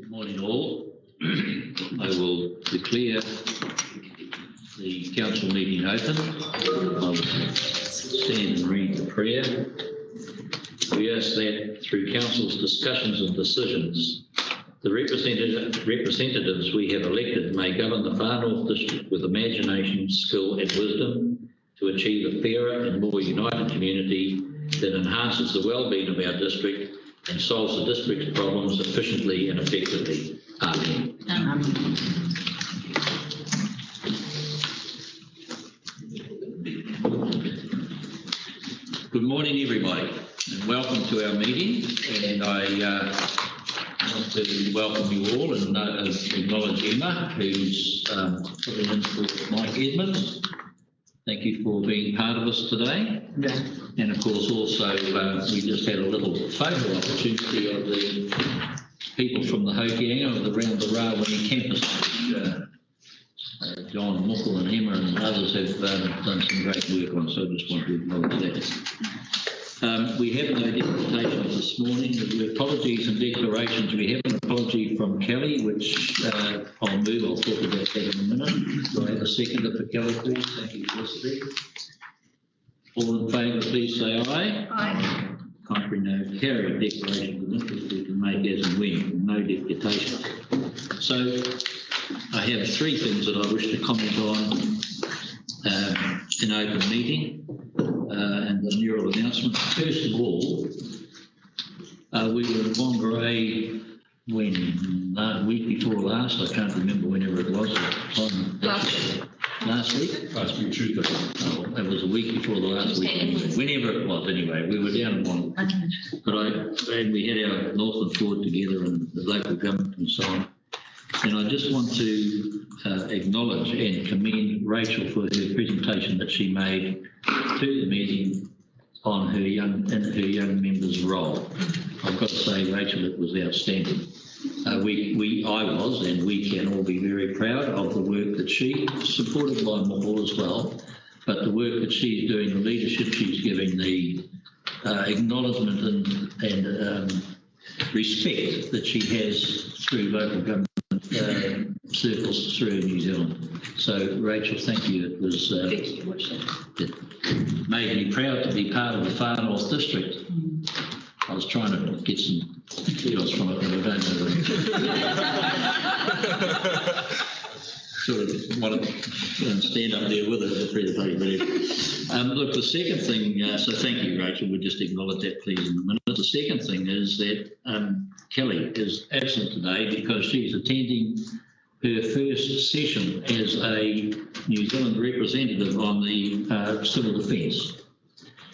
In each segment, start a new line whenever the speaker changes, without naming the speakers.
Good morning all. I will declare the council meeting open. I will stand and read the prayer. We ask that through council's discussions and decisions, the representatives we have elected may govern the Far North District with imagination, skill and wisdom to achieve a fairer and more united community that enhances the well-being of our district and solves the district's problems efficiently and effectively. Amen. Amen. Good morning, everybody, and welcome to our meeting. And I want to welcome you all and acknowledge Emma, who's filling in for Mike Edmonds. Thank you for being part of us today. Yeah. And of course, also we just had a little photo opportunity of the people from the Hokianga around the Rawene campus. John Muckle and Emma and others have done some great work on, so I just want to acknowledge that. We have no declarations this morning. The apologies and declarations, we have an apology from Kelly, which I'll move. I'll talk about that in a minute. Do I have a seconder for Kelly, please? Thank you, Felicity. All in favour, please say aye. Aye. Contrary, no. Carried. Declaration of interest we can make as and when. No deputation. So I have three things that I wish to comment on in open meeting and the mural announcement. First of all, we were in Whangarei when the week before last. I can't remember whenever it was. Last week?
Last week, Tuesday.
Oh, it was a week before the last week. Whenever it was, anyway. We were down in Whangarei. And we had our Northland Forward together and the local government and so on. And I just want to acknowledge and commend Rachel for her presentation that she made to the meeting on her young members' role. I've got to say, Rachel, it was outstanding. I was, and we can all be very proud of the work that she, supported by Mahal as well, but the work that she's doing, the leadership she's giving, the acknowledgement and respect that she has through local government circles through New Zealand. So, Rachel, thank you. It was it made me proud to be part of the Far North District. I was trying to get some kudos from it, but I don't know. Sort of want to stand up there with it, presentation. Look, the second thing, so thank you, Rachel. We'll just acknowledge that, please, in a minute. The second thing is that Kelly is absent today because she's attending her first session as a New Zealand representative on the civil defence.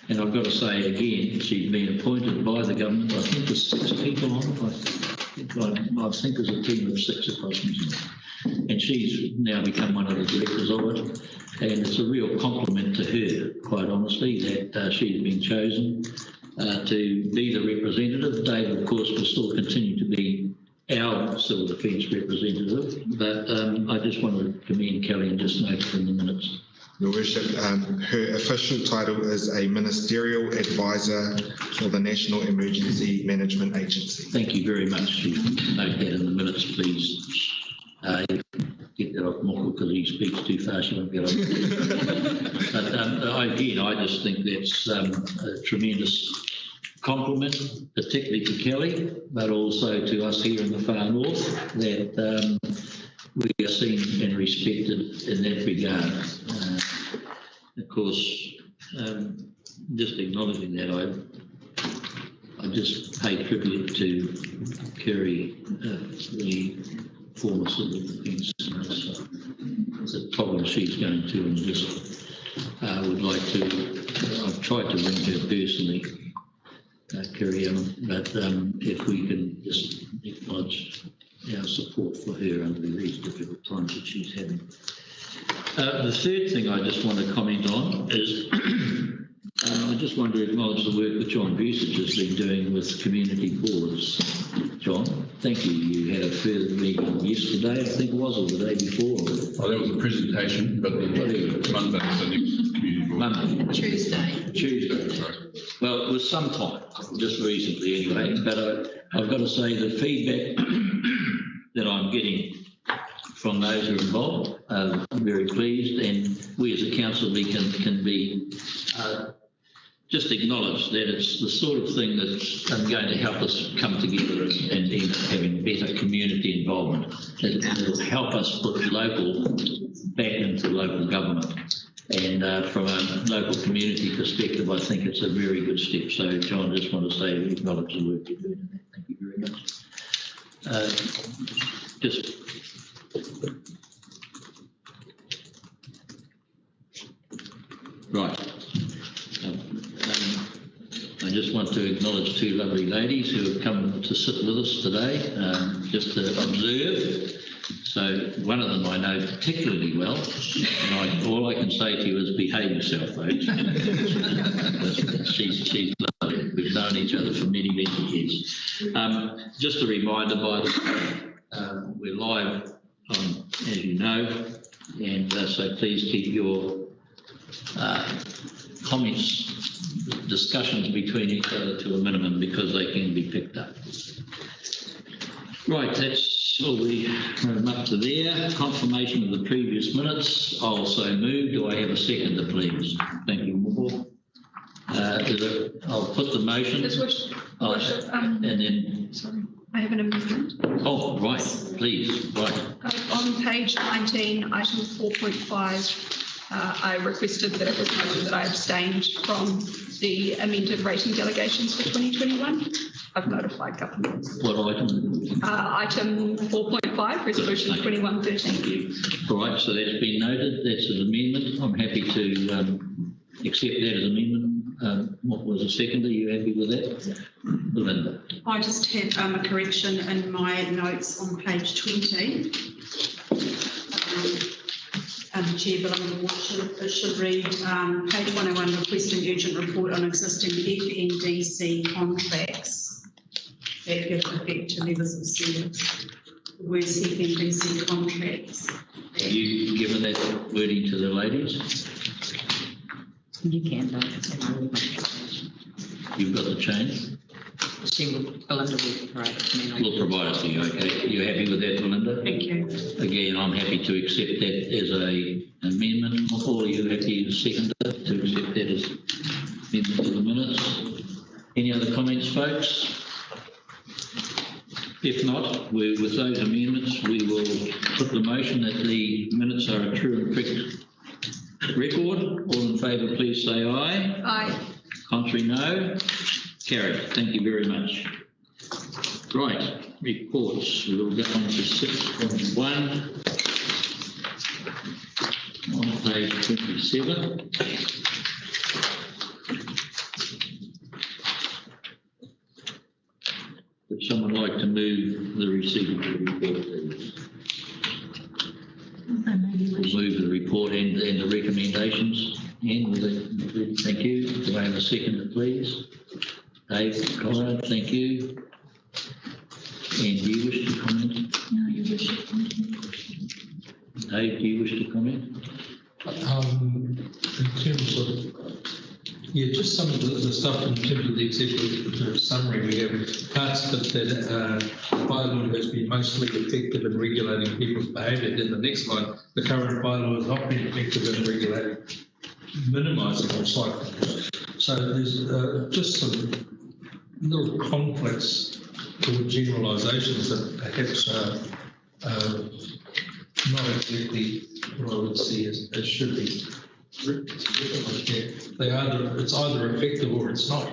And I've got to say again, she's been appointed by the government. I think there's 6 people on it. I think there's a team of 6 across New Zealand. And she's now become one of the directors of it. And it's a real compliment to her, quite honestly, that she's been chosen to be the representative. David, of course, will still continue to be our civil defence representative. But I just want to commend Kelly and just note it in the minutes.
Your Worship, her official title is a Ministerial Advisor for the National Emergency Management Agency.
Thank you very much. You note that in the minutes, please. Get that off Michael because he speaks too fast. You won't get off. But again, I just think that's a tremendous compliment, particularly to Kelly, but also to us here in the Far North, that we are seen and respected in that regard. Of course, just acknowledging that, I just pay tribute to Kerry, the former civil defence. It's a problem she's going to, and just would like to. I've tried to ring her personally, Kerry Allen, but if we can just acknowledge our support for her under these difficult times that she's having. The third thing I just want to comment on is I just want to acknowledge the work that John Busich has been doing with community boards. John, thank you. You had a further meeting yesterday, I think it was, or the day before.
Oh, that was a presentation, but Monday was the next community board.
Monday.
Tuesday.
Sorry. Well, it was some time, just recently anyway, but I've got to say the feedback that I'm getting from those who are involved, I'm very pleased, and we as a council, we can be just acknowledge that it's the sort of thing that's going to help us come together and end up having better community involvement. It will help us put local back into local government. And from a local community perspective, I think it's a very good step. So, John, I just want to say, acknowledge the work you're doing. Thank you very much. Right. I just want to acknowledge two lovely ladies who have come to sit with us today, just to observe. So one of them I know particularly well, and all I can say to you is behave yourself, folks. she's lovely. We've known each other for many, many years. Just a reminder, by the way, we're live on, as you know, and so please keep your comments, discussions between each other to a minimum because they can be picked up. Right, that's all we are up to there. Confirmation of the previous minutes. I'll so move. Do I have a seconder, please? Thank you, Moore. I'll put the motion. And then.
Sorry, I have an amendment.
Oh, right, please. Right.
On page 19, item 4.5. I requested that it was noted that I abstained from the amended rating delegations for 2021. I've notified government.
What item?
Item 4.5, resolution 2113.
All right, so that's been noted. That's an amendment. I'm happy to accept that as amendment. What was the second? Are you happy with that? Belinda.
I just had a correction in my notes on page 20. Chair Belinda, it should read page 101, requesting urgent report on existing FNDC contracts that give effect to levels of service. The words FNDC contracts.
Have you given that wording to the ladies?
You can, though.
You've got the change?
Belinda will provide it to me.
We'll provide it to you, okay? You happy with that, Belinda?
Thank you.
Again, I'm happy to accept that as an amendment. Or are you happy as seconder to accept that as amendment to the minutes? Any other comments, folks? If not, with those amendments, we will put the motion that the minutes are a true and correct record. All in favour, please say aye.
Aye.
Contrary, no. Carried. Thank you very much. Right, reports. We'll go on to 6.1 on page 27. Would someone like to move the receipt of the report, please? We'll move the report and the recommendations. Thank you. Do I have a seconder, please? Dave, Conrad, thank you. And do you wish to comment?
No, you wish to comment.
Dave, do you wish to comment?
In terms of, just some of the stuff in terms of the executive summary, we have parts of that bylaw has been mostly effective in regulating people's behaviour. Then the next line, the current bylaw has not been effective in regulating, minimising recycling. So there's just some little conflicts or generalisations that perhaps are not exactly what I would see as should be. It's either effective or it's not.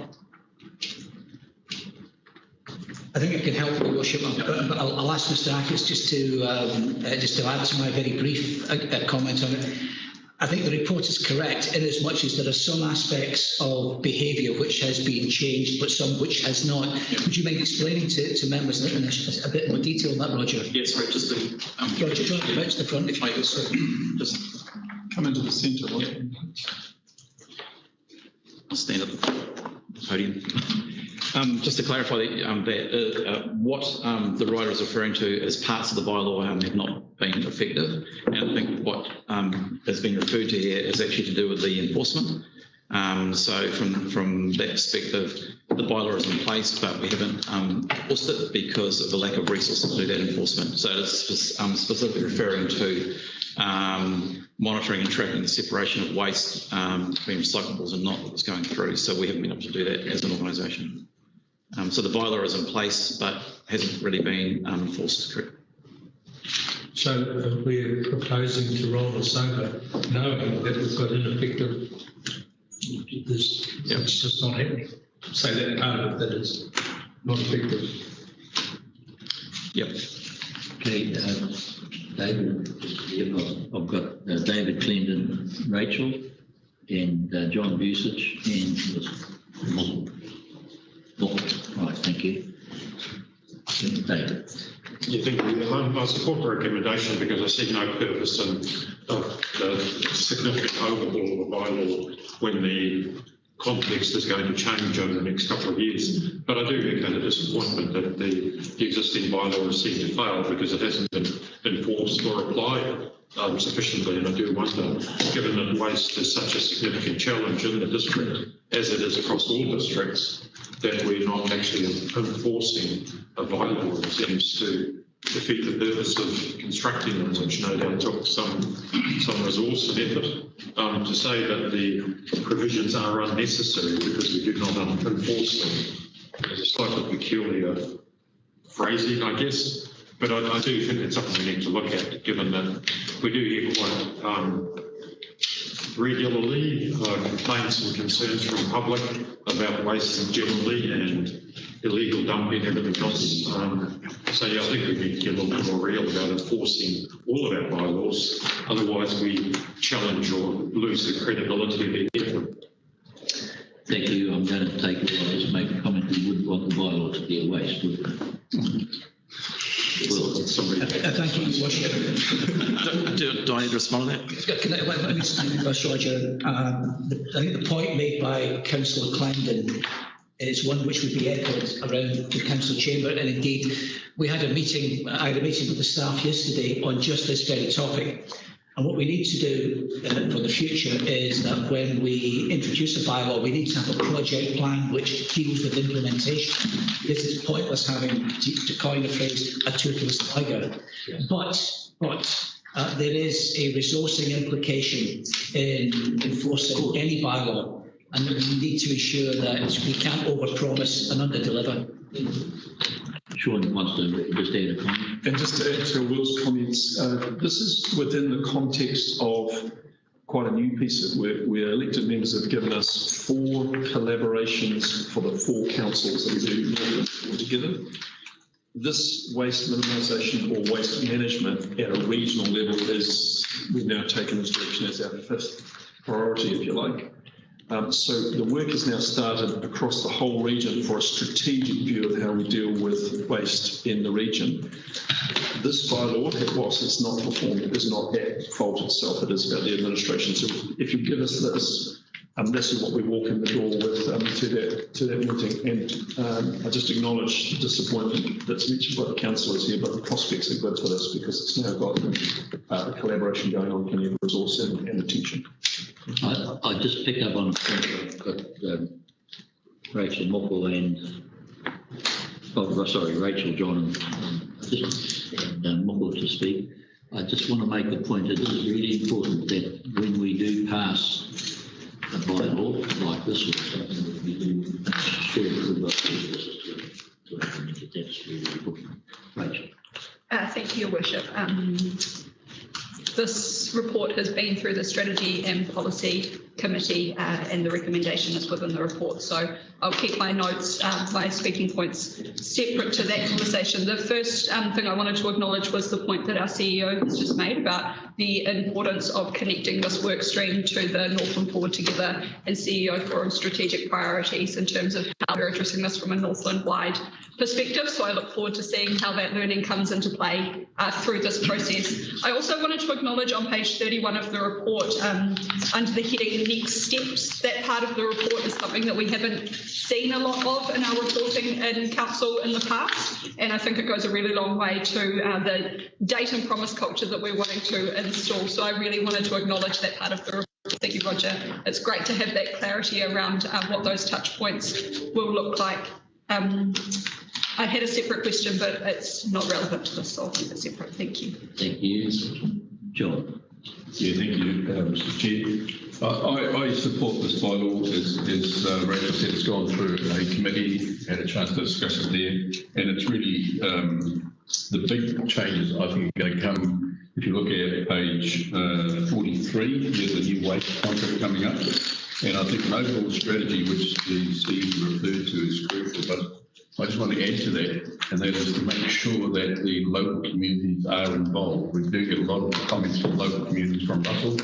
I think I can help, Your Worship, but I'll ask Mr. Ackes just to add to my very brief comment on it. I think the report is correct in as much as there are some aspects of behaviour which has been changed, but some which has not. Yeah. Would you mind explaining to members in a bit more detail on that, Roger?
Yes, right. Just to
Roger, do you want to come out to the front if you could?
Just come into the centre. Yeah. I'll stand at the podium. Just to clarify what the writer is referring to as parts of the bylaw have not been effective, and I think what has been referred to here is actually to do with the enforcement. So from that perspective, the bylaw is in place, but we haven't enforced it because of the lack of resources to do that enforcement. So it's specifically referring to monitoring and tracking the separation of waste between recyclables and not that's going through. So we haven't been able to do that as an organisation. So the bylaw is in place, but hasn't really been enforced. Correct.
So we're proposing to roll this over, knowing that we've got ineffective, it's just not happening. Say that part of it that is not effective.
Yep.
Okay, David, I've got David Clendon, Rachel, and John Busich, and right, thank you. David.
Yeah, thank you. I support the recommendation because I see no purpose in the significant overhaul of the bylaw when the context is going to change over the next couple of years. But I do echo the disappointment that the existing bylaw is seen to fail because it hasn't been enforced or applied sufficiently. And I do wonder, given that waste is such a significant challenge in the district, as it is across all districts, that we're not actually enforcing a bylaw that seems to defeat the purpose of constructing them, which no doubt took some resource and effort. To say that the provisions are unnecessary because we do not enforce them is a slightly peculiar phrasing, I guess. But I do think it's something we need to look at, given that we do hear quite regularly complaints and concerns from the public about waste generally and illegal dumping and everything else. So yeah, I think we need to get a little bit more real about enforcing all of our bylaws. Otherwise we challenge or lose the credibility of the effort.
Thank you. I'm going to take it. I'll just make a comment. We wouldn't want the bylaw to be a waste, would we? Well,
thank you, Your Worship.
Do I need to respond to that?
Can I, let me speak, Roger. I think the point made by Councillor Clendon is one which would be echoed around the council chamber, and indeed I had a meeting with the staff yesterday on just this very topic. And what we need to do for the future is that when we introduce a bylaw, we need to have a project plan which deals with implementation. This is pointless having, to coin a phrase, a toothless tiger. But there is a resourcing implication in enforcing any bylaw, and we need to ensure that we can't overpromise and underdeliver.
Sean wants to just add a comment.
And just to add to Will's comments, this is within the context of quite a new piece of work where elected members have given us 4 collaborations for the 4 councils that we do altogether. This waste minimisation or waste management at a regional level is, we've now taken this direction as our 5th priority, if you like. So the work has now started across the whole region for a strategic view of how we deal with waste in the region. This bylaw, whilst it's not performed, it is not at fault itself, it is about the administration. So if you give us this, this is what we walk in the door with to that meeting. And I just acknowledge the disappointment that's mentioned by the councillors here, but the prospects are good for this because it's now got a collaboration going on for the resource and attention.
I just picked up on a point. I've got Rachel Muckle and Rachel, John, and Muckle to speak. I just want to make the point that it is really important that when we do pass a bylaw like this or something that we do, share it with us to implement it. That's really important. Rachel.
Thank you, Your Worship. This report has been through the Strategy and Policy Committee and the recommendation is within the report. So I'll keep my notes, my speaking points separate to that conversation. The first thing I wanted to acknowledge was the point that our CEO has just made about the importance of connecting this work stream to the Northland Forward Together and CEO Forum strategic priorities in terms of how we're addressing this from a Northland-wide perspective. So I look forward to seeing how that learning comes into play through this process. I also wanted to acknowledge on page 31 of the report, under the heading Next Steps, that part of the report is something that we haven't seen a lot of in our reporting in council in the past, and I think it goes a really long way to the date and promise culture that we're wanting to install. So I really wanted to acknowledge that part of the report. Thank you, Roger. It's great to have that clarity around what those touch points will look like. I had a separate question, but it's not relevant to this, so I'll keep it separate. Thank you.
Thank you. John?
Yeah, thank you, Mr. Chair. I support this bylaw. As Rachel said, it's gone through a committee, had a chance to discuss it there, and it's really the big changes I think are going to come. If you look at page 43, there's a new waste contract coming up, and I think an overall strategy, which the Steve referred to, is crucial, but I just want to add to that, and that is to make sure that the local communities are involved. We do get a lot of comments from local communities from Russell,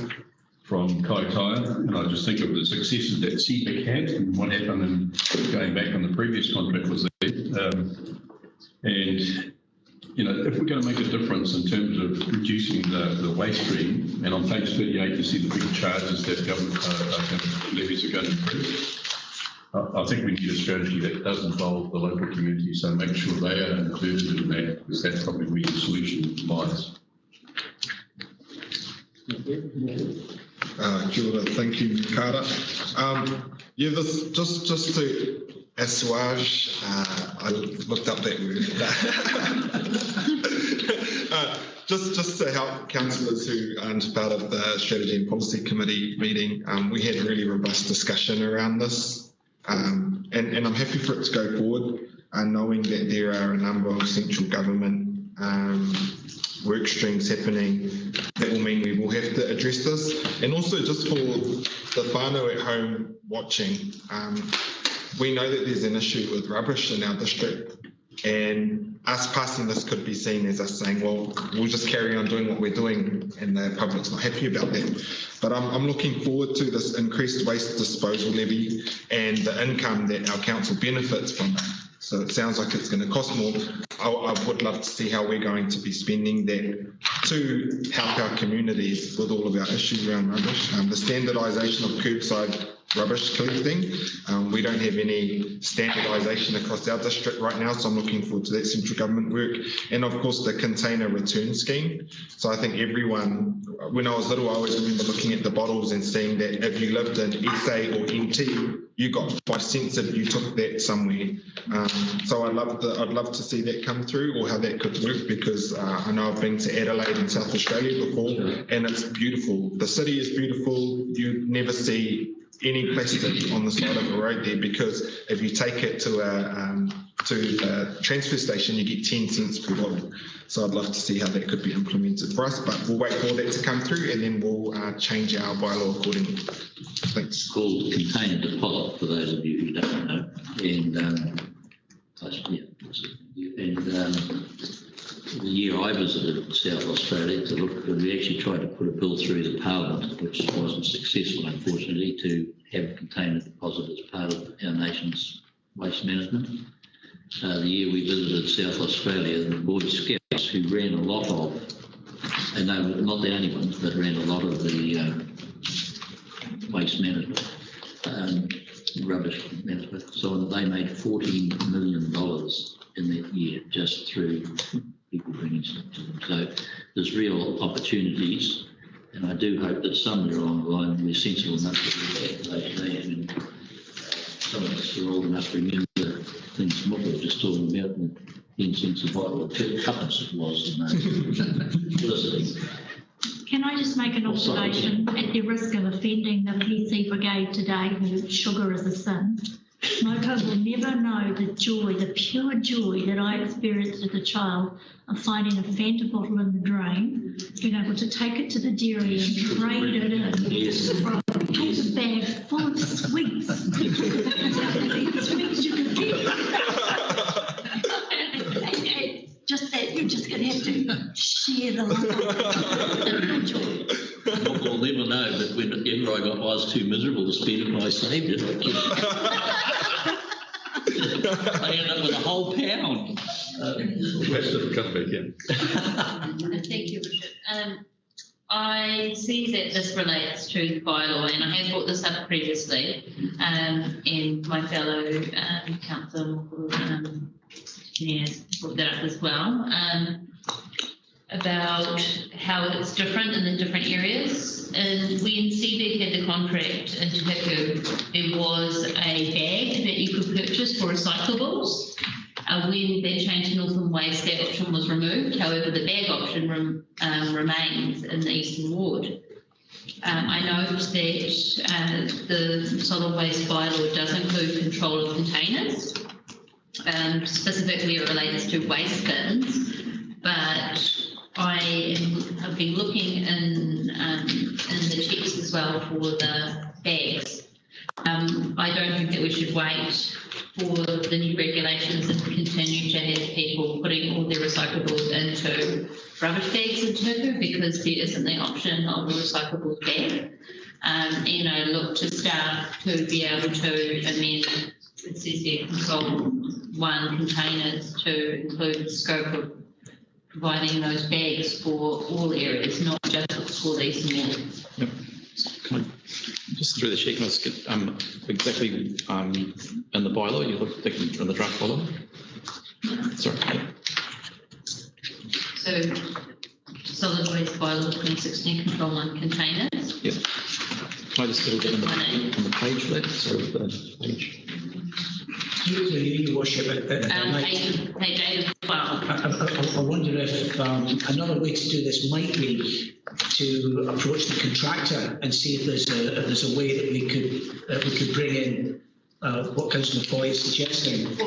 from Kaitaia, and I just think of the successes that CPIC had and what happened and going back on the previous contract was there. And, you know, if we're going to make a difference in terms of reducing the waste stream, and on page 38 you see the big charges that government levies are going to increase, I think we need a strategy that does involve the local community, so make sure they are included in that, because that's probably where the solution lies.
Kia ora, thank you, Carter. Yeah, this just to assuage, I looked up that word. Just to help councillors who aren't part of the Strategy and Policy Committee meeting, we had really robust discussion around this, and I'm happy for it to go forward, knowing that there are a number of central government work streams happening. That will mean we will have to address this. And also just for the whānau at home watching, we know that there's an issue with rubbish in our district, and us passing this could be seen as us saying, well, we'll just carry on doing what we're doing, and the public's not happy about that. But I'm looking forward to this increased waste disposal levy and the income that our council benefits from it. So it sounds like it's going to cost more. I would love to see how we're going to be spending that to help our communities with all of our issues around rubbish. The standardisation of curbside rubbish collecting. We don't have any standardisation across our district right now, so I'm looking forward to that central government work. And of course the container return scheme. So I think everyone, when I was little, I always remember looking at the bottles and seeing that if you lived in SA or NT, you got 5 cents if you took that somewhere. So I'd love to see that come through, or how that could work, because I know I've been to Adelaide in South Australia before, and it's beautiful. The city is beautiful. You never see any plastic on the side of a road there, because if you take it to a transfer station, you get 10 cents per bottle. So I'd love to see how that could be implemented for us, but we'll wait for that to come through, and then we'll change our bylaw accordingly. Thanks.
It's called container deposit, for those of you who don't know. And the year I visited South Australia to look, we actually tried to put a bill through the Parliament, which wasn't successful, unfortunately, to have a container deposit as part of our nation's waste management. The year we visited South Australia, the Boy Scouts, who ran a lot of, and they were not the only ones, but ran a lot of the waste management, rubbish management, so on, they made $14 million in that year just through people bringing stuff to them. So there's real opportunities, and I do hope that somewhere along the line we're sensible enough to do that later days when some of us are old enough to remember things Mook was just talking about, and 10 cents a bottle, or tuppence it was in Felicity.
Can I just make an observation at the risk of offending the PC Brigade today, who sugar is a sin? Smoko will never know the joy, the pure joy that I experienced as a child of finding a Fanta bottle in the drain, being able to take it to the dairy and trade it in.
Yes.
Take a bag full of sweets. Sweets you could get. Just that you're just going to have to share the love.
We'll never know, but whenever I was too miserable to spend it, I saved it. I ended up with a whole pound.
Come back in.
Thank you, Richard. I see that this relates to the bylaw, and I have brought this up previously, and my fellow council engineers brought that up as well. about how it's different in the different areas. And when CBEC had the contract in Te Huku, there was a bag that you could purchase for recyclables. When they changed to Northern Waste, that option was removed. However, the bag option remains in the Eastern Ward. I note that the solid waste bylaw does include control of containers. Specifically, it relates to waste bins, but I've been looking in the checks as well for the bags. I don't think that we should wait for the new regulations and continue to have people putting all their recyclables into rubbish bags in Te Huku, because there isn't the option of a recyclable bag. Look to start to be able to amend, it says there, Control 1 containers to include the scope of providing those bags for all areas, not just for these more.
Yep. Can I just through the sheet, can I just get exactly in the bylaw, you look in the draft bylaw? Sorry.
So, solid waste bylaw 2016, Control 1 containers.
Yep. Can I just get it on the page for that? Sorry, the page.
Your worship,
Page 8 of 12.
I wonder if another way to do this might be to approach the contractor and see if there's a way that we could bring in what Councillor Foy is suggesting.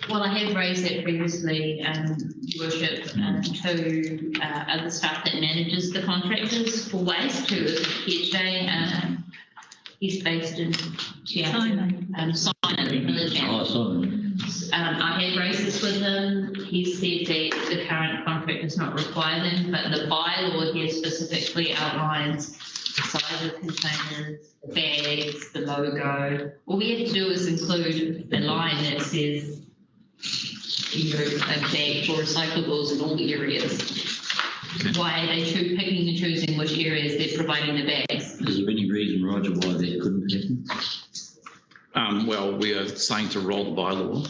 Well, I have raised that previously, Your Worship, to other staff that manages the contractors for waste, who is PJ. He's based in Simon. Simon. I had raised this with him. He said that the current contract does not require them, but the bylaw here specifically outlines the size of containers, the bags, the logo. All we have to do is include the line that says, a bag for recyclables in all areas. Okay. Why are they picking and choosing which areas they're providing the bags?
Is there any reason, Roger, why that couldn't happen?
Well, we are saying to roll the bylaw.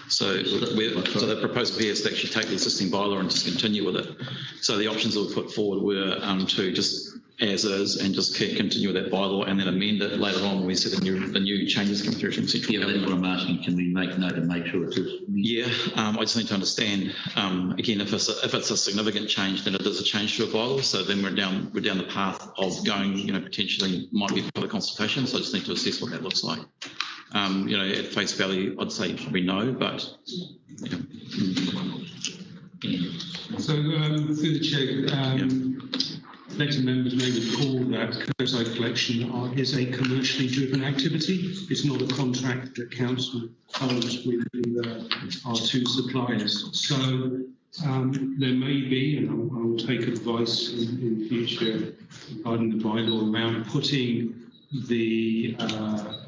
So the proposal here is to actually take the existing bylaw and just continue with it. So the options that were put forward were to just as is and just continue with that bylaw and then amend it later on when we see the new changes come through from central government.
That's what I'm asking. Can we make note and make sure it is?
Yeah, I just need to understand. Again, if it's a significant change, then it is a change to a bylaw. So then we're down the path of going, potentially might be for the consultation. So I just need to assess what that looks like. At face value, I'd say probably no, but.
So through the chair, elected members may recall that curbside collection is a commercially driven activity. It's not a contract that council owns with our two suppliers. So there may be, and I will take advice in future regarding the bylaw around putting the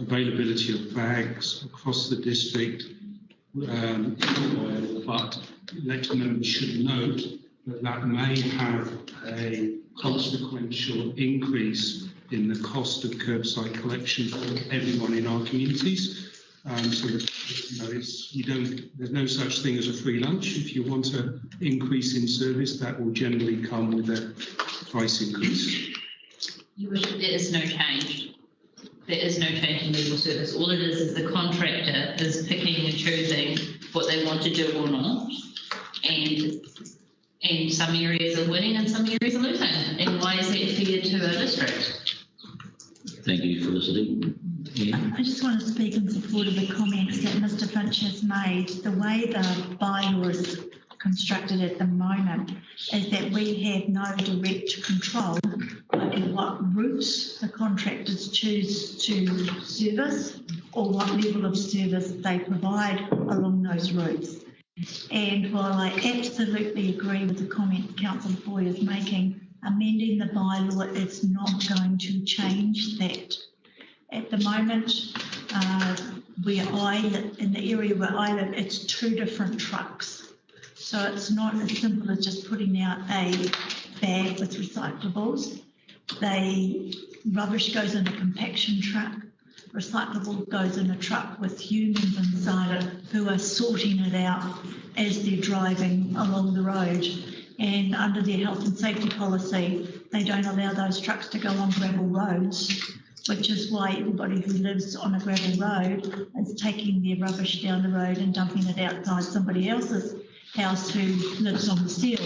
availability of bags across the district, but elected members should note that may have a consequential increase in the cost of curbside collection for everyone in our communities. So that, there's no such thing as a free lunch. If you want an increase in service, that will generally come with a price increase.
Your Worship, there is no change. There is no change in legal service. All it is the contractor is picking and choosing what they want to do or not. And some areas are winning and some areas are losing. And why is that fair to a district?
Thank you, Felicity. Yeah.
I just want to speak in support of the comments that Mr. Finch has made. The way the bylaw is constructed at the moment is that we have no direct control over what routes the contractors choose to service or what level of service they provide along those routes. And while I absolutely agree with the comment Councillor Foy is making, amending the bylaw is not going to change that. At the moment, in the area where I live, it's 2 different trucks. So it's not as simple as just putting out a bag with recyclables. Rubbish goes in a compaction truck. Recyclable goes in a truck with humans inside it who are sorting it out as they're driving along the road. And under their health and safety policy, they don't allow those trucks to go on gravel roads, which is why everybody who lives on a gravel road is taking their rubbish down the road and dumping it outside somebody else's house who lives on the seal.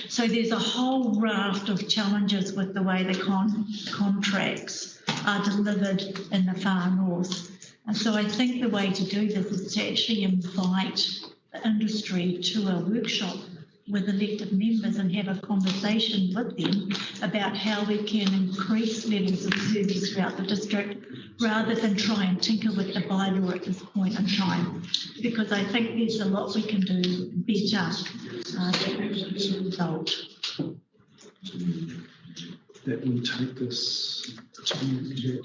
So there's a whole raft of challenges with the way the contracts are delivered in the far north. And so I think the way to do this is to actually invite the industry to a workshop with elected members and have a conversation with them about how we can increase levels of service throughout the district rather than try and tinker with the bylaw at this point in time. Because I think there's a lot we can do better that will be a result.
That will take this to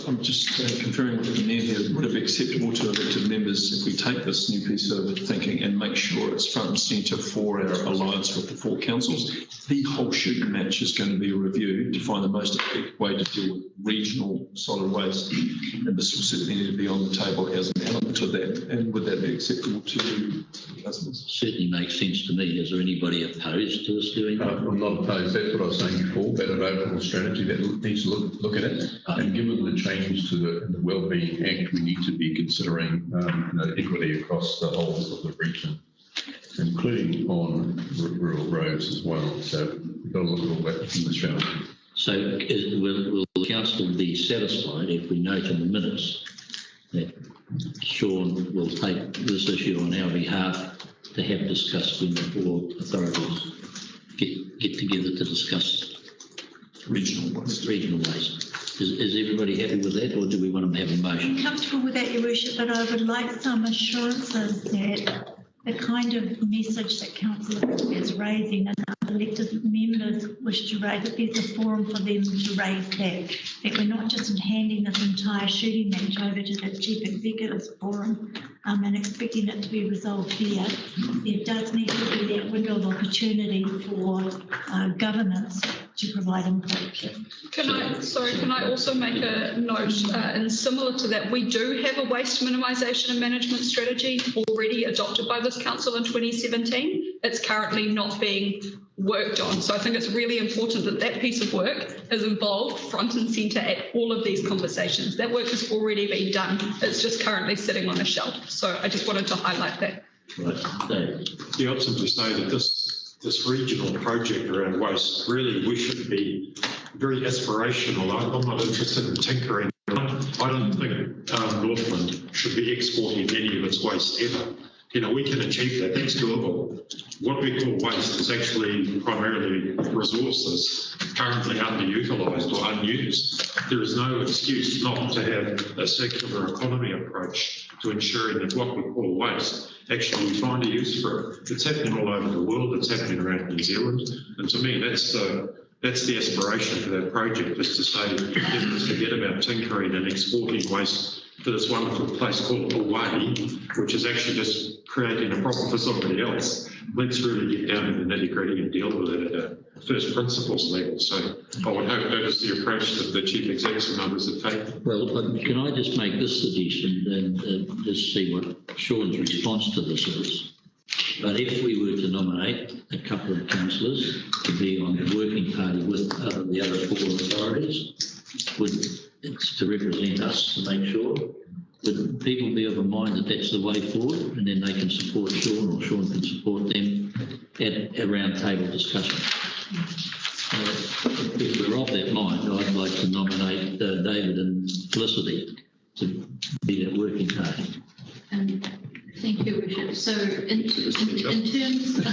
I'm just conferring with the mayor here. Would it be acceptable to elected members if we take this new piece of thinking and make sure it's front and centre for our alliance with the 4 councils? The whole shooting match is going to be reviewed to find the most effective way to deal with regional solid waste, and this will certainly need to be on the table as an element of that. And would that be acceptable to councillors?
Certainly makes sense to me. Is there anybody opposed to us doing that?
I'm not opposed. That's what I was saying before, but an overall strategy that needs to look at it. And given the changes to the Wellbeing Act, we need to be considering equity across the whole of the region, including on rural roads as well. So we've got to look at all that in the strategy.
So will the council be satisfied if we note in the minutes that Sean will take this issue on our behalf to have discussed when the 4 authorities get together to discuss regional waste? Is everybody happy with that, or do we want to have a motion?
I'm comfortable with that, Your Worship, but I would like some assurances that the kind of message that Councillor is raising and our elected members wish to raise, that there's a forum for them to raise that we're not just handing this entire shooting match over to the Chief Executive's forum and expecting it to be resolved there. There does need to be that window of opportunity for governments to provide input.
Can I also make a note, and similar to that, we do have a waste minimisation and management strategy already adopted by this council in 2017. It's currently not being worked on. So I think it's really important that that piece of work is involved front and centre at all of these conversations. That work has already been done. It's just currently sitting on a shelf. So I just wanted to highlight that.
Right.
Yeah, I'd simply say that this regional project around waste, really we should be very aspirational. I'm not interested in tinkering. I don't think Northland should be exporting any of its waste ever. You know, we can achieve that. That's doable. What we call waste is actually primarily resources currently underutilised or unused. There is no excuse not to have a circular economy approach to ensuring that what we call waste, actually we find a use for it. It's happening all over the world. It's happening around New Zealand. And to me, that's the aspiration for that project, is to say, let's forget about tinkering and exporting waste to this wonderful place called Hawaii, which is actually just creating a problem for somebody else. Let's really get down to the nitty-gritty and deal with it at a first principles level. So I would hope that is the approach that the chief execs and others have taken.
Well, can I just make this suggestion and just see what Sean's response to this is? But if we were to nominate a couple of councillors to be on the working party with the other 4 authorities, it's to represent us to make sure that people be of a mind that that's the way forward, and then they can support Sean or Sean can support them at a round table discussion. If we're of that mind, I'd like to nominate David and Felicity to be that working party.
Thank you, Richard. So in terms of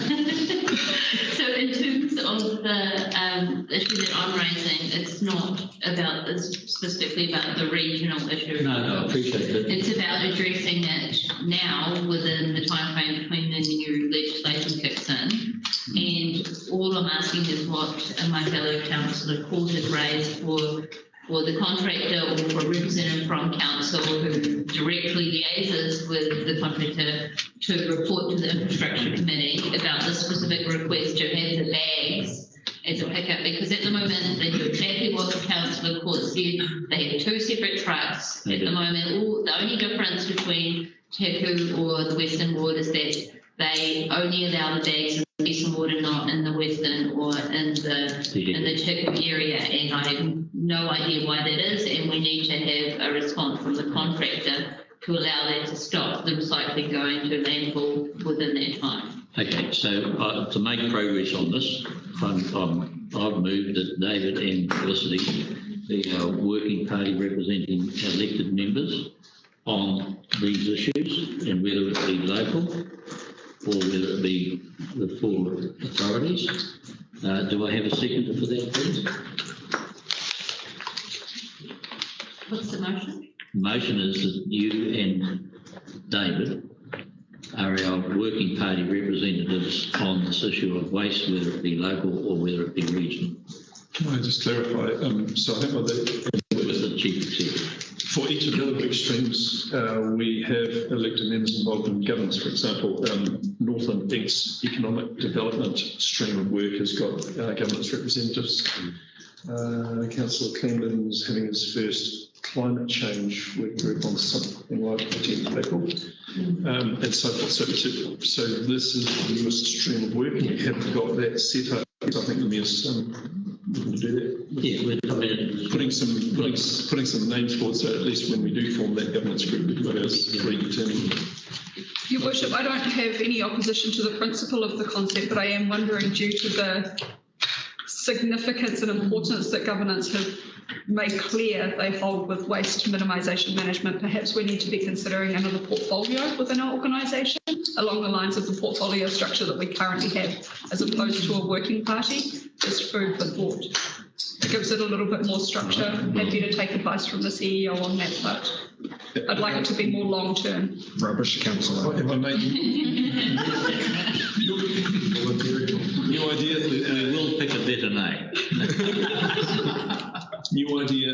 the issue that I'm raising, it's not about specifically about the regional issue.
No, I appreciate it.
It's about addressing it now within the timeframe between the new legislation kicks in. And all I'm asking is what my fellow councillor Court has raised for the contractor or for a representative from council who directly liaises with the contractor to report to the infrastructure committee about the specific request to have the bags as a pickup, because at the moment they do exactly what the councillor court said. They have two separate trucks at the moment. The only difference between Te Huku or the Western Ward is that they only allow the bags in the Eastern Ward and not in the Western or in the Te Huku area, and I have no idea why that is, and we need to have a response from the contractor to allow that to stop the recycling going to landfill within that time.
Okay, so to make progress on this, I've moved that David and Felicity, the working party representing elected members on these issues, and whether it be local or whether it be the four authorities. Do I have a seconder for that, please?
What's the motion?
The motion is that you and David are our working party representatives on this issue of waste, whether it be local or whether it be regional.
Can I just clarify? So I think what
with the chief executive.
For each of the other big streams, we have elected members involved in governance. For example, Northland Inc.'s economic development stream of work has got governance representatives. Councillor Clenden's having his first climate change work group on something like 10th April, and so forth. So this is the newest stream of work, and we haven't got that set up. I think the mayor's looking to do that.
Yeah, we're
putting some names forward, so at least when we do form that governance group, we've got ours predetermined.
Your Worship, I don't have any opposition to the principle of the concept, but I am wondering, due to the significance and importance that governance have made clear they hold with waste minimisation management, perhaps we need to be considering another portfolio within our organisation along the lines of the portfolio structure that we currently have, as opposed to a working party. Just food for thought. It gives it a little bit more structure. Happy to take advice from the CEO on that, but I'd like it to be more long term.
Rubbish, councillor.
If I may, new idea.
We will pick a better name.
New idea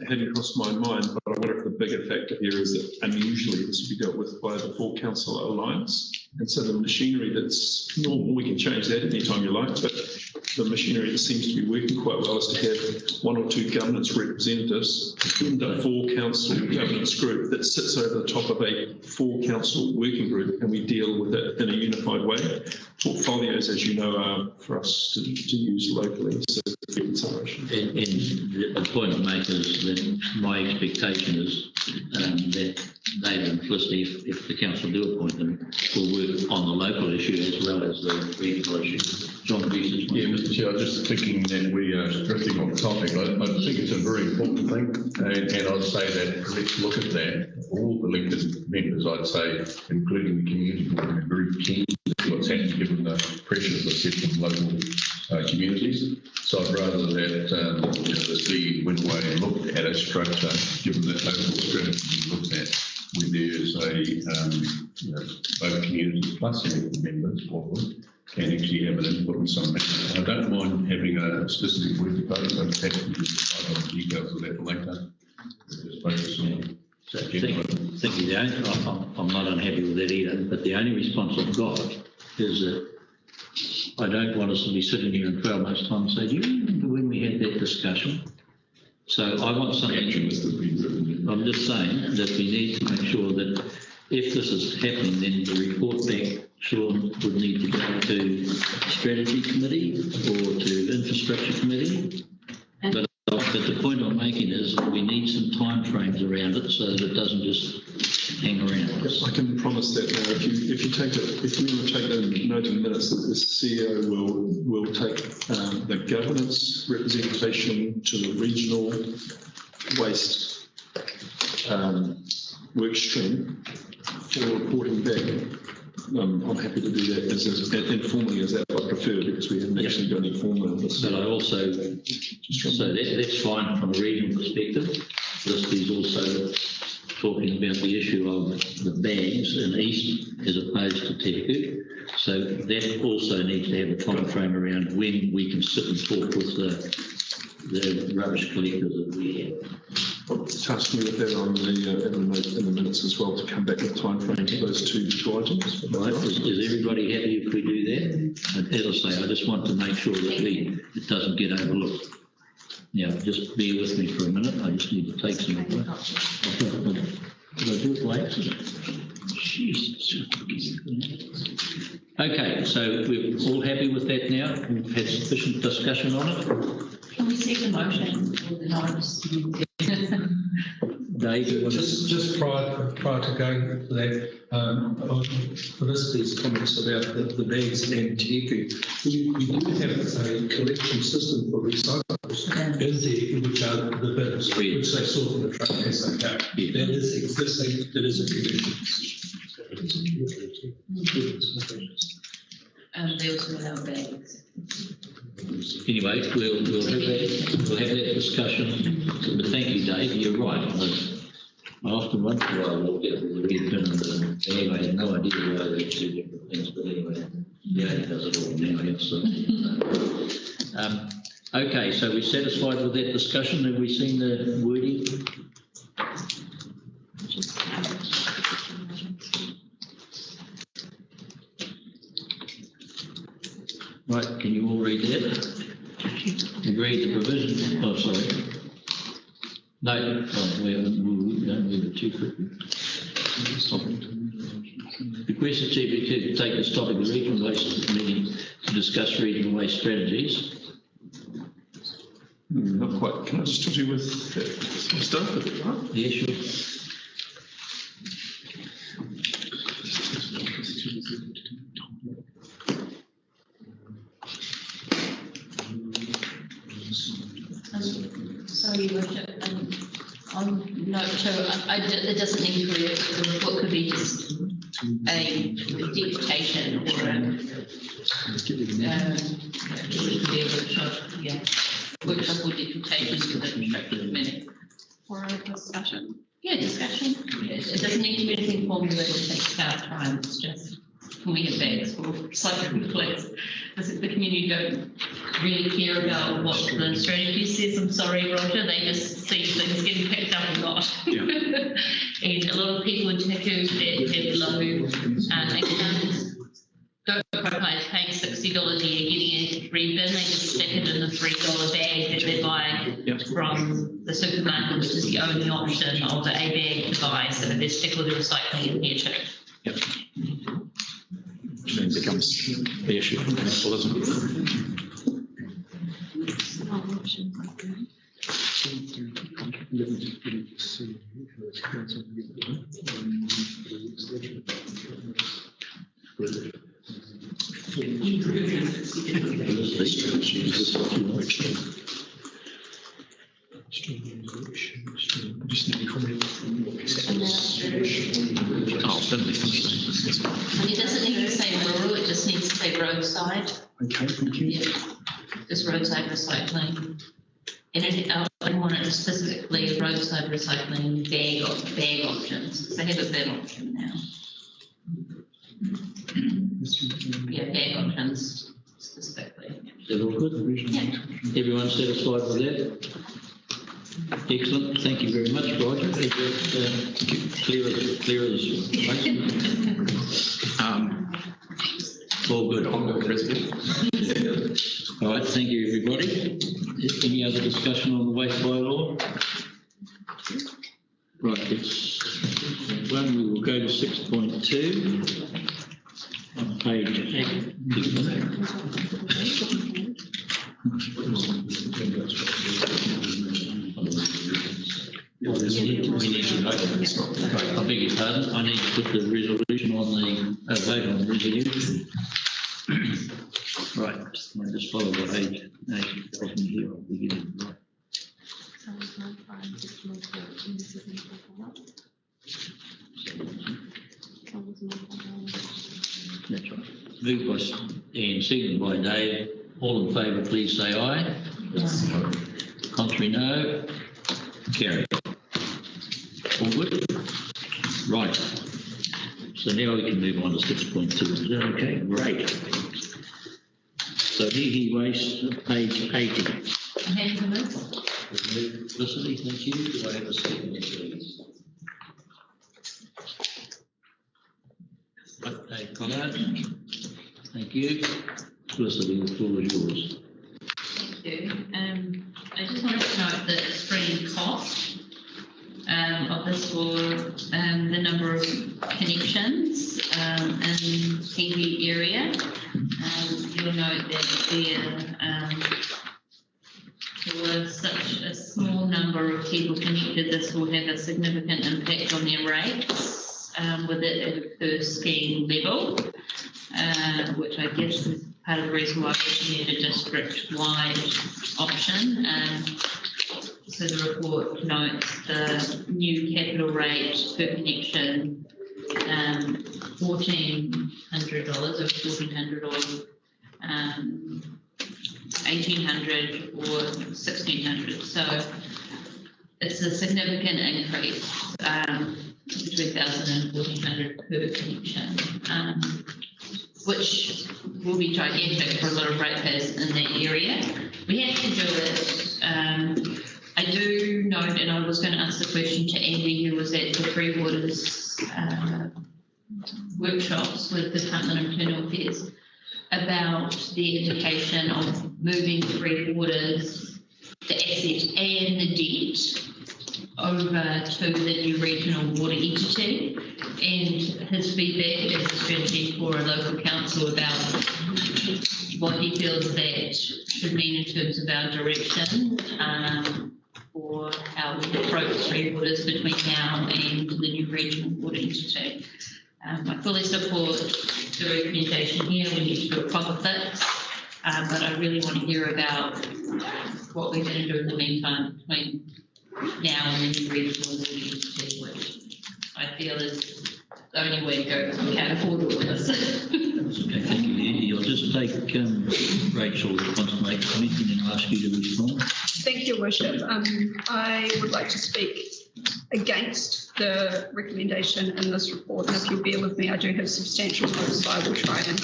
hadn't crossed my mind, but I wonder if the bigger factor here is that unusually this would be dealt with by the Four Council Alliance. And so the machinery that's normal, we can change that anytime you like, but the machinery that seems to be working quite well is to have one or two governance representatives in the Four Council governance group that sits over the top of a Four Council working group, and we deal with it in a unified way. Portfolios, as you know, are for us to use locally, so consideration.
And the point I make is that my expectation is that David and Felicity, if the council do appoint them, will work on the local issue as well as the regional issue. John Beeson.
Yeah, Mr. Chair, I'm just thinking that we are drifting off topic. I think it's a very important thing, and I'd say that let's look at that. All elected members, I'd say, including the community board, are very keen to what's happening given the pressures that set from local communities. So I'd rather that the C went away and looked at a structure, given that overall strategy looked at, where there's both communities plus elected members can actually have an input in some matter. I don't mind having a specific word to vote, but perhaps we can decide on the details of that later. Just focus on
Thank you, Dave. I'm not unhappy with that either, but the only response I've got is that I don't want us to be sitting here in 12 months' time and say, do you remember when we had that discussion? So I want something. I'm just saying that we need to make sure that if this is happening, then the report back, Sean, would need to go to Strategy Committee or to Infrastructure Committee. But the point I'm making is we need some time frames around it so that it doesn't just hang around.
I can promise that now. If you want to take a note in minutes that the CEO will take the governance representation to the regional waste work stream for reporting back. I'm happy to do that as informally as that I prefer, because we haven't actually got any formal on this.
But I also, so that's fine from a regional perspective. This is also talking about the issue of the bags in East as opposed to Te Huku. So that also needs to have a time frame around when we can sit and talk with the rubbish collectors that we have.
Task me with that on the in the minutes as well, to come back with time frame those two items.
Right, is everybody happy if we do that? And as I say, I just want to make sure that it doesn't get overlooked. Now, just bear with me for a minute, I just need to take some of that. Did I do it by accident? Jesus. Okay, so we're all happy with that now? We've had sufficient discussion on it?
Can we see the motion or the notice?
Dave, you want to-
Just prior to going for that, on Felicity's comments about the bags and Teku, we do have a collection system for recyclables in Teku, which are the bins, which they sort in the truck as they go. That is existing, that is a condition.
They also allow bags.
Anyway, we'll have that discussion. But thank you, Dave. You're right. I often wonder why I walk out with the red bin and the bag. I had no idea why they're two different things. But anyway, yeah, he does it all now. So. Okay, so we're satisfied with that discussion. Have we seen the wording? Right, can you all read that? Agree the provision, oh, sorry. No, we don't move it too quickly. Request the Chief to take this topic of regional waste meeting to discuss regional waste strategies.
Not quite. Can I just talk to you with some stuff? Right?
Yeah, sure.
Sorry, Your Worship, on note two, it doesn't need to be, the report could be just a deputation or it could be a workshop, yeah, workshop or deputation to the constructive minute.
For a discussion.
Yeah, discussion. It doesn't need to be anything formal that will take our time. It's just, can we have bags for recycling plates? Because the community don't really care about what the strategy says. I'm sorry, Roger. They just see things getting picked up a lot. Yeah. And a lot of people in Teku that have low incomes don't quite paying $60 a year getting a free bin. They just stick it in the $3 bag that they buy from the supermarket, which is the only option of a bag to buy. So they stick with the recycling in here too.
Yep. Which then becomes the issue from council, isn't it?
And it doesn't need to say rural, it just needs to say roadside.
Okay, thank you.
Yeah, just roadside recycling. And I want it specifically roadside recycling bag options, because they have a bag option now. Yeah, bag options specifically.
Is that all good?
Yeah.
Everyone satisfied with that? Excellent. Thank you very much, Roger. Is it clear as all good. All right, thank you, everybody. Any other discussion on the waste bylaw? Right, it's one. We will go to 6.2 on page 8. We need to vote. I beg your pardon. I need to put the resolution on the vote on the resolution. Right, I just follow the page 8 from here. I'll begin. Right. That's right. Moved by and seconded by Dave. All in favour, please say aye. Yes. Contrary, no. Carry. All good? Right. So now we can move on to 6.2. Is that okay? Great. So Hehe Waste, page 80.
Hand to move.
Felicity, thank you. Do I have a second, please? Okay, Collard. Thank you. Felicity, the floor is yours.
Thank you. I just wanted to note the extreme cost of this for the number of connections in TV area. You'll note that there was such a small number of people connected, this will have a significant impact on their rates with it at a per scheme level, which I guess is part of the reason why we need a district-wide option. So the report notes the new capital rate per connection, $1,400 or $1,400 or $1,800 or $1,600. So it's a significant increase between $1,000 and $1,400 per connection, which will be gigantic for a lot of ratepayers in that area. We have to do it. I do note, and I was going to ask the question to Andy, who was at the Three Waters workshops with the Department of Internal Affairs, about the indication of moving Three Waters, the asset and the debt, over to the new regional water entity, and his feedback as a strategy for a local council about what he feels that should mean in terms of our direction for how we approach Three Waters between now and the new regional water entity. I fully support the recommendation here. We need to do a proper fix, but I really want to hear about what we're going to do in the meantime between now and the new regional water entity, which I feel is the only way to go because we can't afford all of this.
Okay, thank you, Andy. I'll just take Rachel that wants to make a comment and then I'll ask you to respond.
Thank you, Worship. I would like to speak against the recommendation in this report, and if you'll bear with me, I do have substantial notes, so I will try and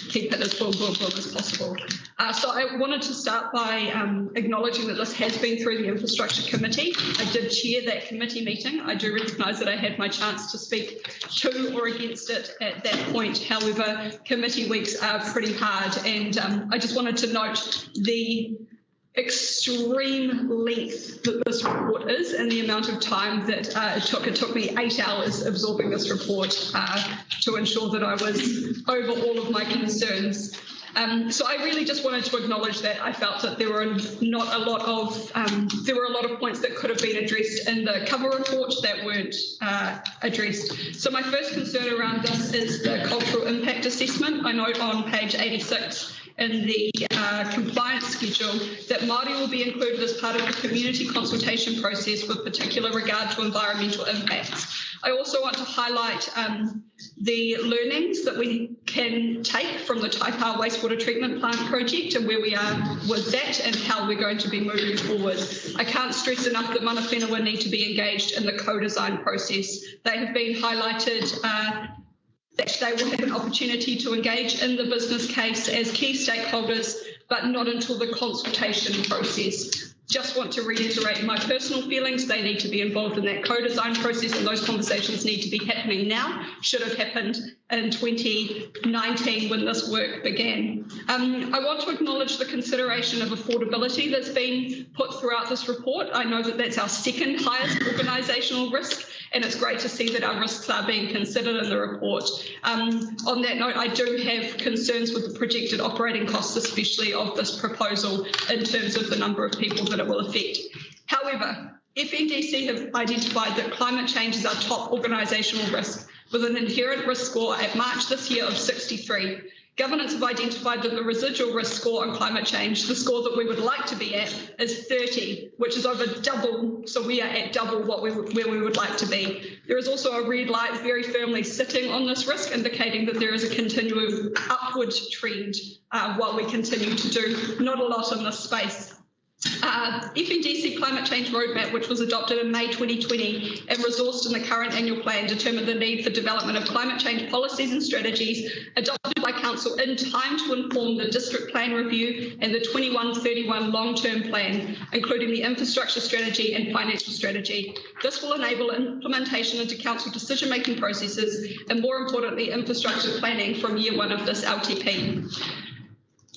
keep it as boom as possible. So I wanted to start by acknowledging that this has been through the Infrastructure Committee. I did chair that committee meeting. I do recognise that I had my chance to speak to or against it at that point. However, committee weeks are pretty hard, and I just wanted to note the extreme length that this report is and the amount of time that it took. It took me 8 hours absorbing this report to ensure that I was over all of my concerns. So I really just wanted to acknowledge that I felt that there were not a lot of there were a lot of points that could have been addressed in the cover report that weren't addressed. So my first concern around this is the cultural impact assessment. I note on page 86 in the compliance schedule that Māori will be included as part of the community consultation process with particular regard to environmental impacts. I also want to highlight the learnings that we can take from the Taipa wastewater treatment plant project and where we are with that and how we're going to be moving forward. I can't stress enough that Mana Whenua need to be engaged in the co-design process. They have been highlighted that they will have an opportunity to engage in the business case as key stakeholders, but not until the consultation process. Just want to reiterate my personal feelings. They need to be involved in that co-design process, and those conversations need to be happening now. Should have happened in 2019 when this work began. I want to acknowledge the consideration of affordability that's been put throughout this report. I know that that's our second highest organisational risk, and it's great to see that our risks are being considered in the report. On that note, I do have concerns with the projected operating costs, especially of this proposal in terms of the number of people that it will affect. However, FNDC have identified that climate change is our top organisational risk, with an inherent risk score at March this year of 63. Governance have identified that the residual risk score on climate change, the score that we would like to be at, is 30, which is over double, so we are at double where we would like to be. There is also a red light very firmly sitting on this risk, indicating that there is a continual upward trend while we continue to do not a lot in this space. FNDC Climate Change Roadmap, which was adopted in May 2020 and resourced in the current annual plan, determined the need for development of climate change policies and strategies adopted by Council in time to inform the District Plan Review and the 21-31 long-term plan, including the infrastructure strategy and financial strategy. This will enable implementation into Council decision-making processes and, more importantly, infrastructure planning from year one of this LTP.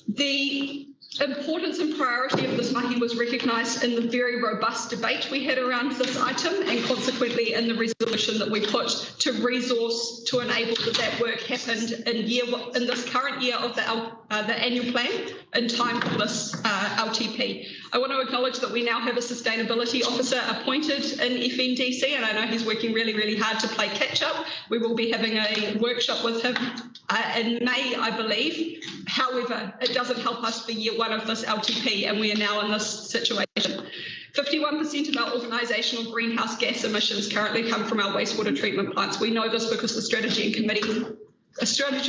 The importance and priority of this mahi was recognised in the very robust debate we had around this item, and consequently in the resolution that we put to resource to enable that work happened in this current year of the annual plan in time for this LTP. I want to acknowledge that we now have a sustainability officer appointed in FNDC, and I know he's working really, really hard to play catch up. We will be having a workshop with him in May, I believe. However, it doesn't help us for year one of this LTP, and we are now in this situation. 51% of our organisational greenhouse gas emissions currently come from our wastewater treatment plants. We know this because the Strategy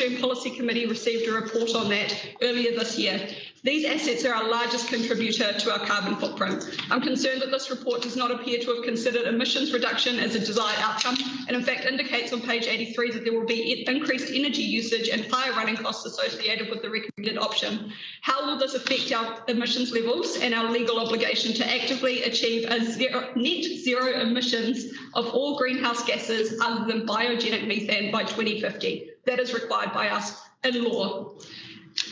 and Policy Committee received a report on that earlier this year. These assets are our largest contributor to our carbon footprint. I'm concerned that this report does not appear to have considered emissions reduction as a desired outcome, and in fact indicates on page 83 that there will be increased energy usage and higher running costs associated with the recommended option. How will this affect our emissions levels and our legal obligation to actively achieve a net zero emissions of all greenhouse gases other than biogenic methane by 2050? That is required by us in law.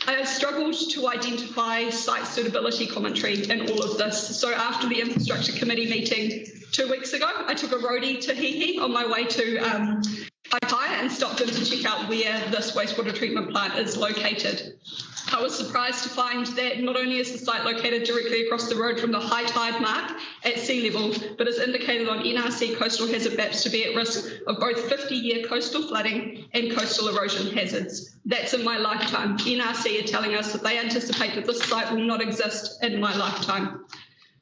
I have struggled to identify site suitability commentary in all of this. So after the Infrastructure Committee meeting 2 weeks ago, I took a roadie to Hihi on my way to Waipaia and stopped in to check out where this wastewater treatment plant is located. I was surprised to find that not only is the site located directly across the road from the high tide mark at sea level, but is indicated on NRC coastal hazard maps to be at risk of both 50-year coastal flooding and coastal erosion hazards. That's in my lifetime. NRC are telling us that they anticipate that this site will not exist in my lifetime.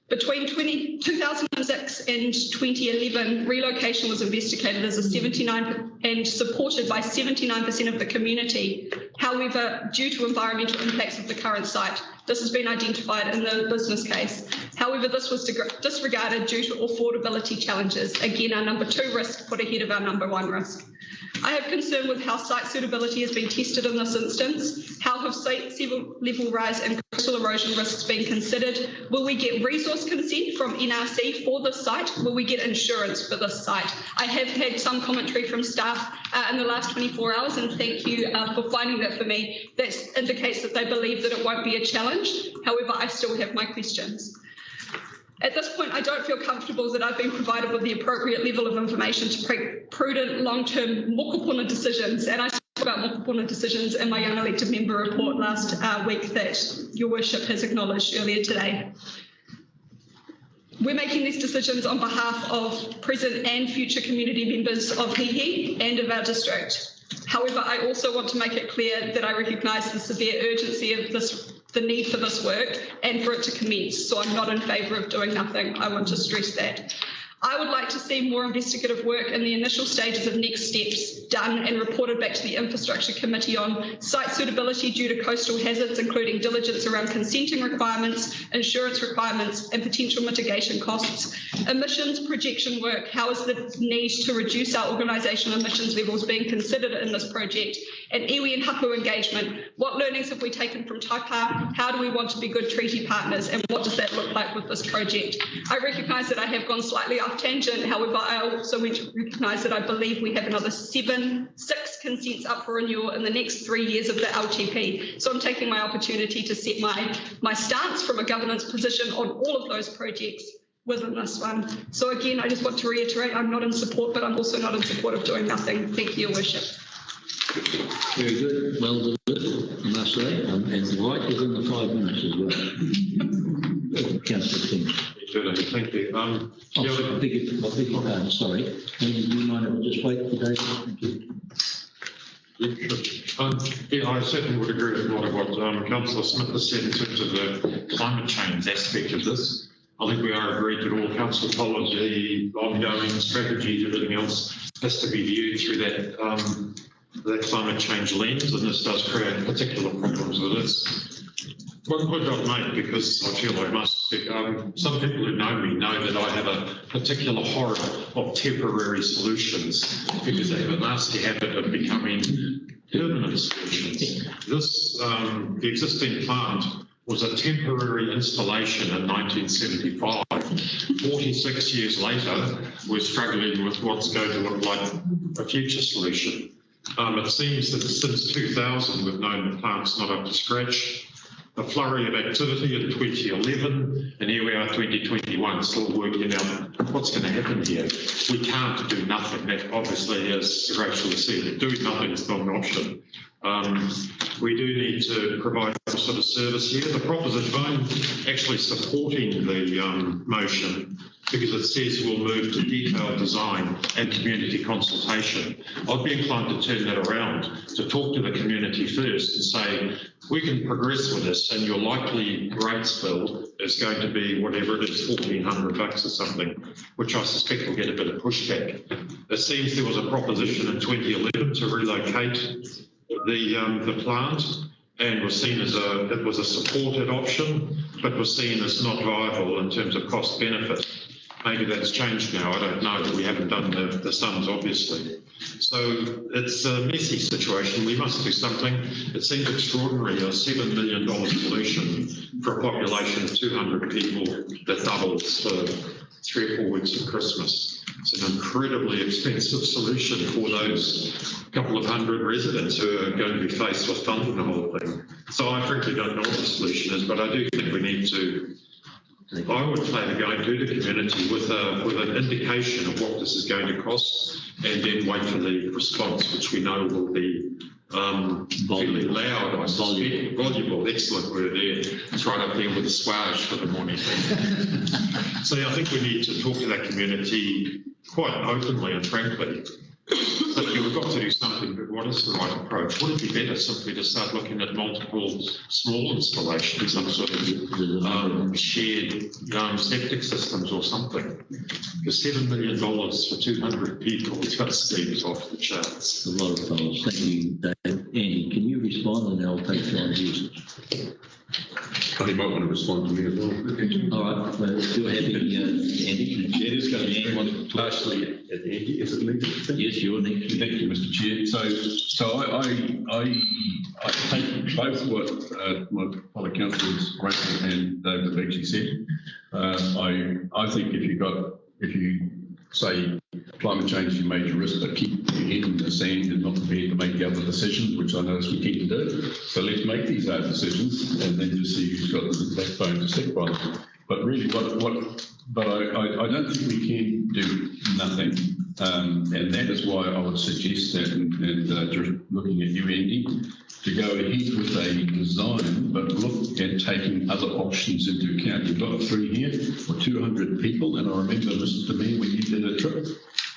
Between 2006 and 2011, relocation was investigated as a 79% and supported by 79% of the community. However, due to environmental impacts of the current site, this has been identified in the business case. However, this was disregarded due to affordability challenges. Again, our number 2 risk put ahead of our number 1 risk. I have concern with how site suitability has been tested in this instance. How have sea level rise and coastal erosion risks been considered? Will we get resource consent from NRC for this site? Will we get insurance for this site? I have had some commentary from staff in the last 24 hours, and thank you for finding that for me. That indicates that they believe that it won't be a challenge. However, I still have my questions. At this point, I don't feel comfortable that I've been provided with the appropriate level of information to make prudent long-term mokopuna decisions. And I spoke about mokopuna decisions in my young elected member report last week that Your Worship has acknowledged earlier today. We're making these decisions on behalf of present and future community members of Hihi and of our district. However, I also want to make it clear that I recognise the severe urgency of the need for this work and for it to commence. So I'm not in favour of doing nothing. I want to stress that. I would like to see more investigative work in the initial stages of next steps done and reported back to the Infrastructure Committee on site suitability due to coastal hazards, including diligence around consenting requirements, insurance requirements, and potential mitigation costs. Emissions projection work. How is the need to reduce our organisational emissions levels being considered in this project? And iwi and hapu engagement. What learnings have we taken from Taipa? How do we want to be good treaty partners? And what does that look like with this project? I recognise that I have gone slightly off tangent. However, I also want to recognise that I believe we have another 6 consents up for renewal in the next 3 years of the LTP. So I'm taking my opportunity to set my stance from a governance position on all of those projects within this one. So again, I just want to reiterate, I'm not in support, but I'm also not in support of doing nothing. Thank you, Your Worship.
Very good. Well delivered, I must say. And right within the 5 minutes as well. Councillor King.
Thank you.
I beg your pardon, sorry. Do you mind if I just wait for David? Thank you.
Yeah, I certainly would agree with a lot of what Councillor Smith has said in terms of the climate change aspect of this. I think we are agreed that all council policy, ongoing strategies, everything else has to be viewed through that climate change lens, and this does create particular problems with this. One point I've made, because I feel I must Some people who know me know that I have a particular horror of temporary solutions because they have a nasty habit of becoming permanent solutions. This, the existing plant was a temporary installation in 1975. 46 years later, we're struggling with what's going to look like a future solution. It seems that since 2000, we've known the plant's not up to scratch. A flurry of activity in 2011, and here we are 2021, still working out what's going to happen here. We can't do nothing. That obviously, as Rachel has said, doing nothing is not an option. We do need to provide some sort of service here. The proposition, I'm actually supporting the motion because it says we'll move to detailed design and community consultation. I'd be inclined to turn that around, to talk to the community first and say, we can progress with this and your likely rates bill is going to be whatever it is, $1,400 or something, which I suspect will get a bit of pushback. It seems there was a proposition in 2011 to relocate the plant, and was seen as it was a supported option, but was seen as not viable in terms of cost benefit. Maybe that's changed now, I don't know, but we haven't done the sums, obviously. So it's a messy situation. We must do something. It seems extraordinary, a $7 million solution for a population of 200 people that doubles for 3 or 4 weeks of Christmas. It's an incredibly expensive solution for those couple of hundred residents who are going to be faced with funding the whole thing. So I frankly don't know what the solution is, but I do think we need to, I would play the game to the community with an indication of what this is going to cost, and then wait for the response, which we know will be fairly loud, I suspect. Voluble, excellent word there. It's right up there with the swage for the morning. So I think we need to talk to that community quite openly and frankly. But we've got to do something, but what is the right approach? Would it be better simply to start looking at multiple small installations, some sort of shared septic systems or something? Because $7 million for 200 people just seems off the charts.
A lot of fellows. Thank you, Dave. Andy, can you respond, and then I'll take John's usage.
You might want to respond to me as well.
All right, well, you're happy, Andy.
It is going to be partially at Andy, is it legal?
Yes, you're next.
Thank you, Mr. Chair. So I take both what my fellow councillors Rachel and David have actually said. I think if you say climate change is a major risk, but keep your head in the sand and not prepared to make the other decisions, which I notice we tend to do. So let's make these hard decisions and then just see who's got the backbone to stick by them. But really, but I don't think we can do nothing. And that is why I would suggest that, and just looking at you, Andy, to go ahead with a design, but look at taking other options into account. You've got 3 here for 200 people, and I remember, Mr. Mayor, when you did a trip,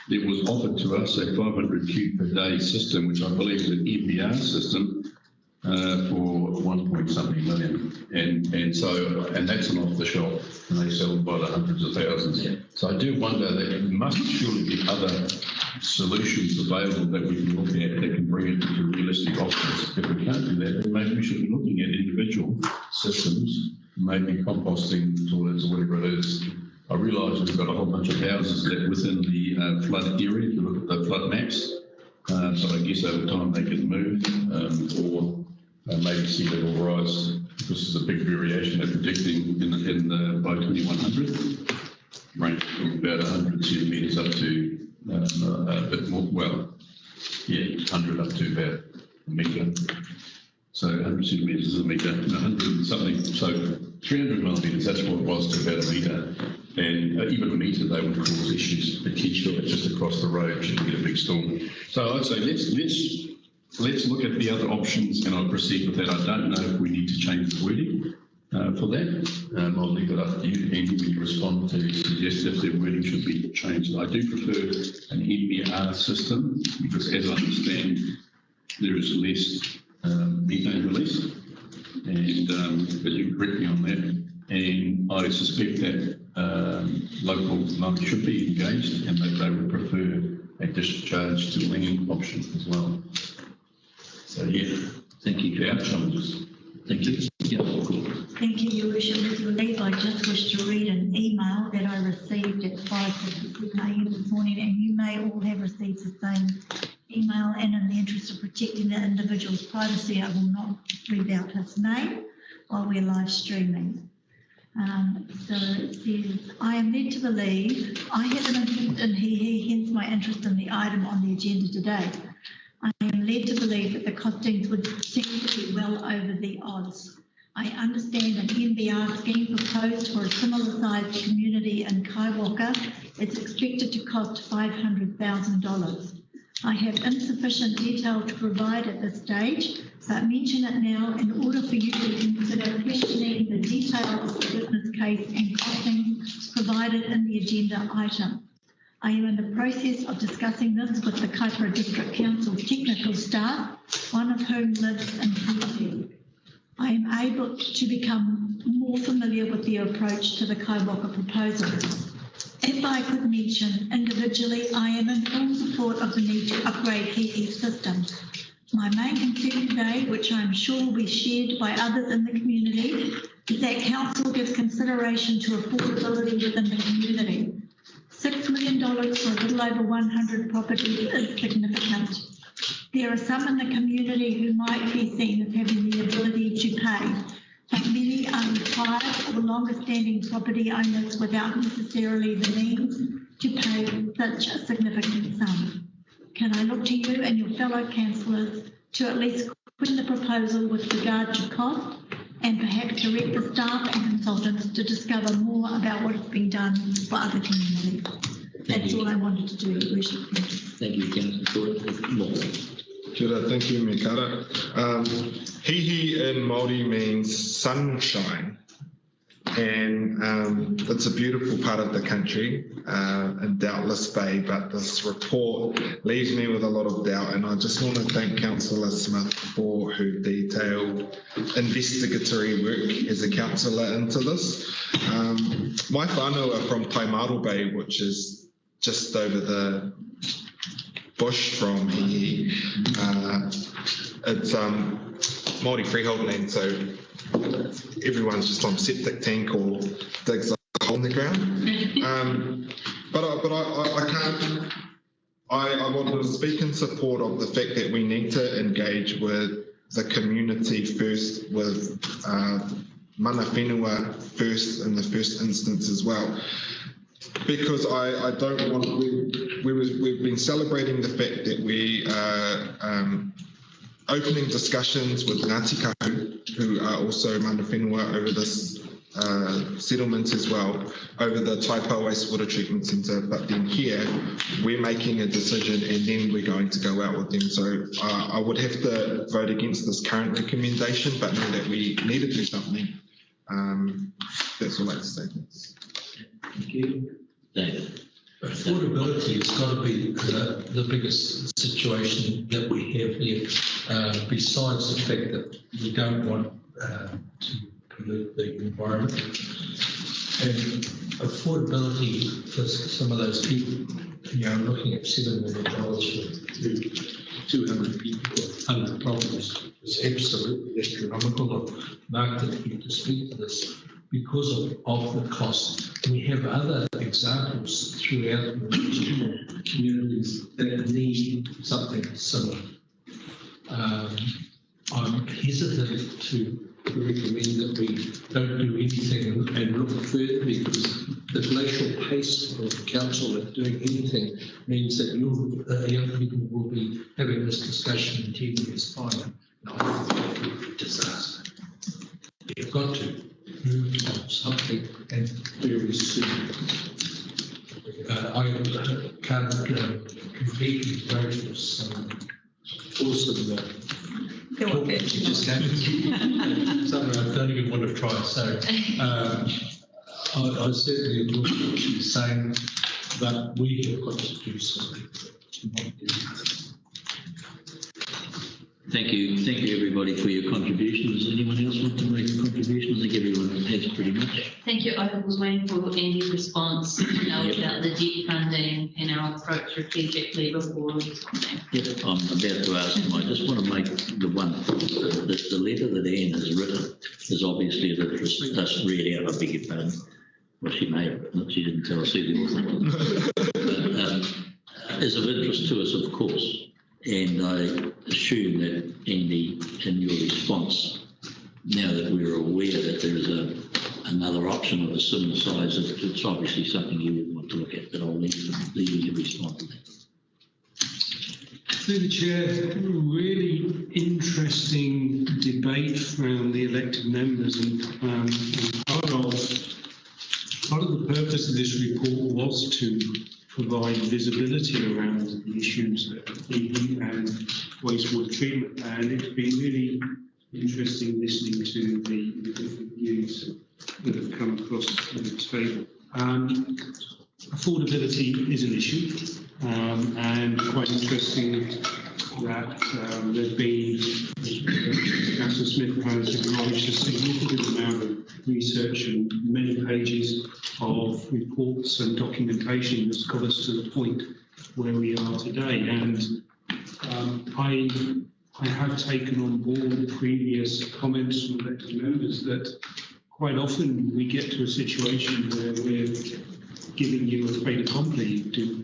it was offered to us a 500 cube per day system, which I believe is an EPR system, for 1.something million, and that's an off the shelf, and they sell by the hundreds of thousands. Yeah. So I do wonder that there must surely be other solutions available that we can look at that can bring it into realistic options. If we can't do that, then maybe we should be looking at individual systems, maybe composting toilets or whatever it is. I realise we've got a whole bunch of houses that within the flood area, if you look at the flood maps, so I guess over time they can move, or maybe sea level rise. This is a big variation they're predicting by 2100, range from about 100 centimetres up to a bit more, 100 up to about a metre. So 100 centimetres is a metre, 100 something, so 300 millimetres, that's what it was to about a metre. And even a metre, they would cause issues potentially just across the road should we get a big storm. So I'd say let's look at the other options, and I'll proceed with that. I don't know if we need to change the wording for that. I'll leave it up to you, Andy, when you respond to suggest if the wording should be changed. I do prefer an NBR system because, as I understand, there is less methane release, and but you correct me on that. And I suspect that local money should be engaged, and that they would prefer a discharge to land option as well. So yeah,
thank you, Chair.
Challenges.
Thank you. Yeah,
Thank you, Your Worship. With your leave, I just wish to read an email that I received at 5:57 a.m. this morning, and you may all have received the same email, and in the interest of protecting the individual's privacy, I will not read out his name while we're live streaming. So it says, I am led to believe, I have an interest in he, hence my interest in the item on the agenda today. I am led to believe that the costings would seem to be well over the odds. I understand an MBR scheme proposed for a similar sized community in Kaiwaka is expected to cost $500,000. I have insufficient detail to provide at this stage, but mention it now in order for you to consider questioning the detail of the business case and costings provided in the agenda item. I am in the process of discussing this with the Kaipara District Council technical staff, one of whom lives in Fiji. I am able to become more familiar with the approach to the Kaiwaka proposal. If I could mention individually, I am in full support of the need to upgrade Hihi's system. My main concern today, which I am sure will be shared by others in the community, is that council gives consideration to affordability within the community. $6 million for a little over 100 properties is significant. There are some in the community who might be seen as having the ability to pay, but many are retired or longer-standing property owners without necessarily the means to pay such a significant sum. Can I look to you and your fellow councillors to at least question the proposal with regard to cost, and perhaps direct the staff and consultants to discover more about what has been done for other communities? That's all I wanted to do, Your Worship.
Thank you, Councillor.
Kia ora, thank you, Mikara. Hihi in Māori means sunshine, and it's a beautiful part of the country in Doubtless Bay, but this report leaves me with a lot of doubt, and I just want to thank Councillor Smith for her detailed investigatory work as a councillor into this. My whānau are from Taimaro Bay, which is just over the bush from Hihi. It's Māori freehold land, so everyone's just on septic tank or digs a hole in the ground. But I can't. I want to speak in support of the fact that we need to engage with the community first, with mana whenua first in the first instance as well. Because I don't want, we've been celebrating the fact that we are opening discussions with Ngāti Kahu, who are also mana whenua over this settlement as well, over the Taipa Wastewater Treatment Centre. But then here, we're making a decision and then we're going to go out with them. So I would have to vote against this current recommendation, but know that we need to do something. That's all I have to say.
Thank you. David.
Affordability has got to be the biggest situation that we have here, besides the fact that we don't want to pollute the environment. And affordability for some of those people, you know, looking at $7 million for 200 people, 100 properties is absolutely astronomical. Mark didn't get to speak to this because of the cost. We have other examples throughout the communities that need something similar. I'm hesitant to recommend that we don't do anything and look further, because the glacial pace of council at doing anything means that young people will be having this discussion in 10 years' time. And I think that would be a disaster. We've got to move on something, and very soon. I can't compete with Rachel's awesome talk that she just gave us. Something I don't even want to try. So I certainly enjoy what she's saying, but we have got to do something to not do that.
Thank you everybody for your contributions. Does anyone else want to make a contribution? I think everyone has pretty much.
Thank you. I was waiting for Andy's response about the debt funding and our approach strategically before responding.
Yep, I'm about to ask him. I just want to make the one, the letter that Anne has written is obviously of interest. That's really, I beg your pardon. Well, she may have written it, she didn't tell us who the author was. Is of interest to us, of course, and I assume that, Andy, in your response, now that we're aware that there is another option of a similar size, it's obviously something you would want to look at, but I'll leave you to respond to that.
Through the chair, really interesting debate around the elected members, and part of the purpose of this report was to provide visibility around the issues that EE and wastewater treatment, and it's been really interesting listening to the different views that have come across the table. Affordability is an issue, and quite interesting that there's been, Councillor Smith has acknowledged, a significant amount of research and many pages of reports and documentation that's got us to the point where we are today. And I have taken on board previous comments from elected members that quite often we get to a situation where we're giving you a fait accompli too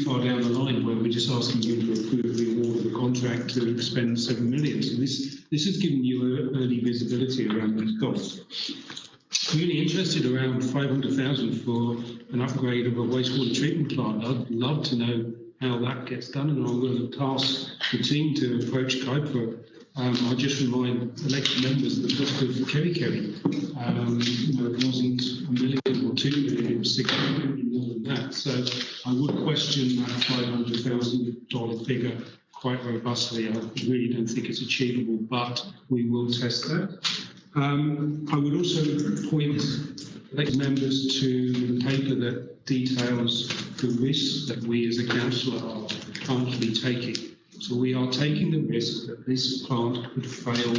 far down the line, where we're just asking you to approve the award of the contract to expend 7 million. So this has given you early visibility around those costs. Really interested around 500,000 for an upgrade of a wastewater treatment plant. I'd love to know how that gets done, and I'm going to task the team to approach Kuiper. I'll just remind elected members the cost of Kerry Kerry. It wasn't $1 million or 2 million, it was significantly more than that. So I would question that $500,000 figure quite robustly. I really don't think it's achievable, but we will test that. I would also point elected members to the paper that details the risks that we as a council are currently taking. So we are taking the risk that this plant could fail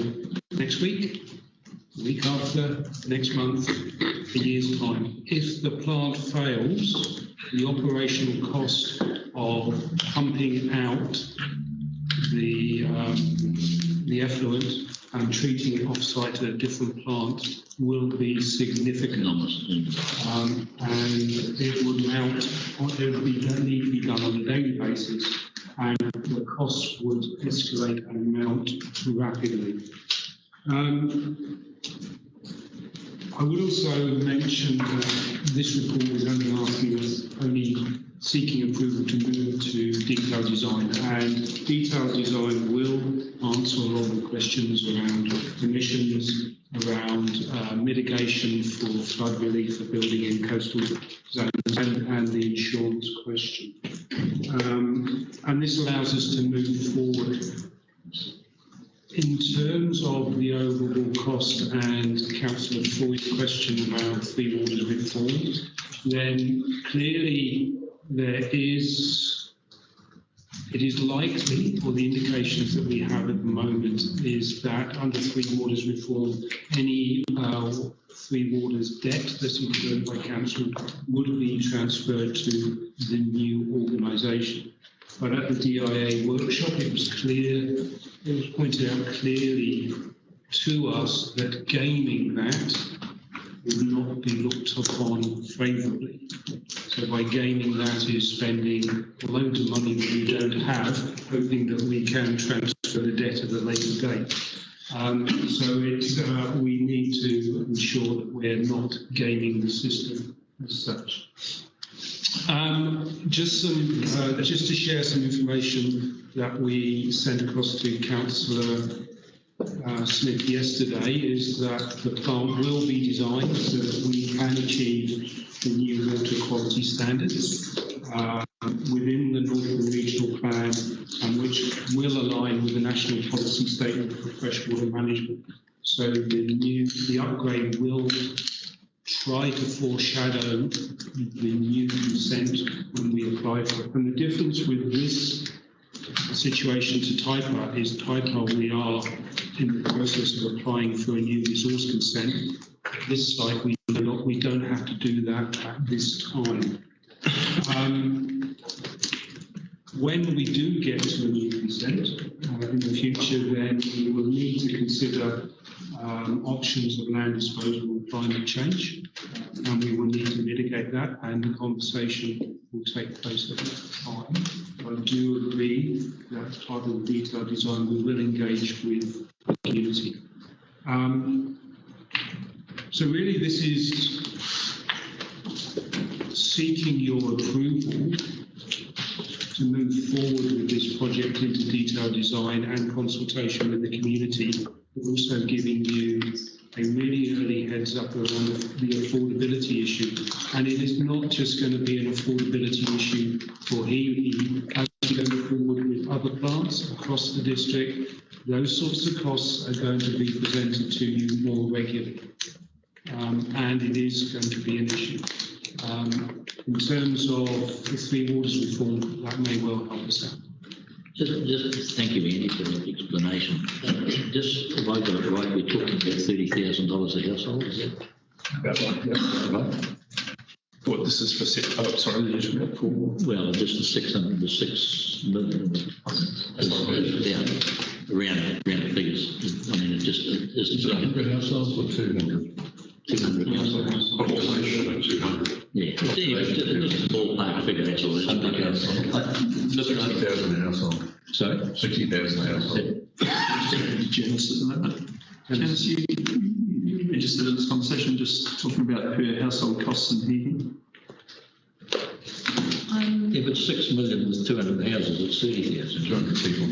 next week, the week after, next month, a year's time. If the plant fails, the operational cost of pumping out the effluent and treating it off-site at a different plant will be significant. And it would need to be done on a daily basis, and the costs would escalate and mount rapidly. I would also mention that this report is only seeking approval to move to detailed design, and detailed design will answer a lot of the questions around emissions, around mitigation for flood relief for building in coastal zones, and the insurance question. And this allows us to move forward. In terms of the overall cost and Councillor Floyd's question around Three Waters reform, then clearly it is likely, or the indications that we have at the moment, is that under Three Waters reform, any Three Waters debt that's incurred by council would be transferred to the new organisation. But at the DIA workshop, it was pointed out clearly to us that gaming that would not be looked upon favourably. So by gaming that is spending loads of money that we don't have, hoping that we can transfer the debt at a later date. So we need to ensure that we're not gaming the system as such. Just to share some information that we sent across to Councillor Smith yesterday, is that the plant will be designed so that we can achieve the new water quality standards within the Northern Regional Plan, and which will align with the National Policy Statement for Freshwater Management. So the upgrade will try to foreshadow the new consent when we apply for it. And the difference with this situation to Taipa is Taipa, we are in the process of applying for a new resource consent. This site, we don't have to do that at this time. When we do get to a new consent in the future, then we will need to consider options of land disposal and climate change, and we will need to mitigate that, and the conversation will take place at that time. I do agree that as part of the detailed design, we will engage with the community. So really, this is seeking your approval to move forward with this project into detailed design and consultation with the community, but also giving you a really early heads up around the affordability issue. And it is not just going to be an affordability issue for Hiwi. As we go forward with other plants across the district, those sorts of costs are going to be presented to you more regularly. And it is going to be an issue. In terms of the Three Waters reform, that may well help us out.
Just thank you, Andy, for that explanation. Just, if I got it right, we're talking about $30,000 a household, is that?
About right, yeah. What, this is for, sorry,
well, just the 6 million. Down, around the figures. I mean, it just
is it 100 households or 200?
200 households.
Population of 200.
Yeah, just a ballpark figure, that's all.
100 households. Just 60,000 a household.
Sorry?
60,000 a household.
Janice at the moment. Janice, you interested in this conversation, just talking about per household costs in here?
Yeah, but 6 million with 200 houses, it's 30,000.
200 people.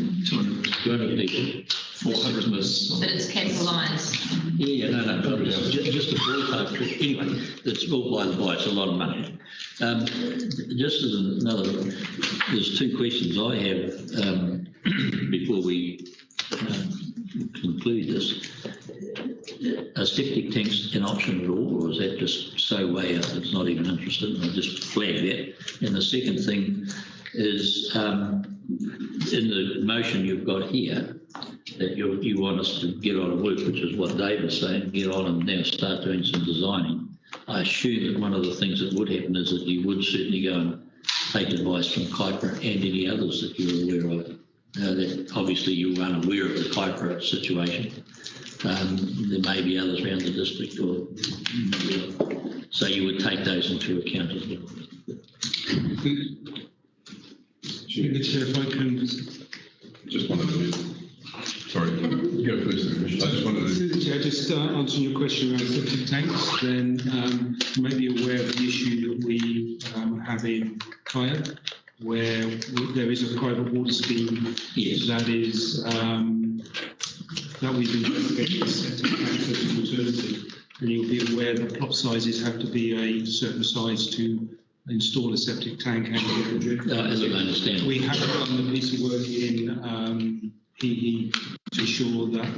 200 people.
400 was.
But it's capitalised.
Yeah, no, just a ballpark. Anyway, it's all by the by, it's a lot of money. Just as another, there's two questions I have before we conclude this. Are septic tanks an option at all, or is that just so way out it's not even interested? And I'll just flag that. And the second thing is, in the motion you've got here, that you want us to get on and work, which is what Dave is saying, get on and now start doing some designing. I assume that one of the things that would happen is that you would certainly go and take advice from Kuiper and any others that you're aware of. That obviously you are unaware of the Kuiper situation. There may be others around the district, or so you would take those into account as well.
Chair, if I can
just wanted to, sorry, go first. I just wanted to.
Chair, just answering your question around septic tanks, then you may be aware of the issue that we have in Kaya, where there is a private water scheme that is that we've investigated as septic tanks as an alternative, and you'll be aware that plot sizes have to be a certain size to install a septic tank and get the drip.
As I understand,
we have done the piece of work in PE to ensure that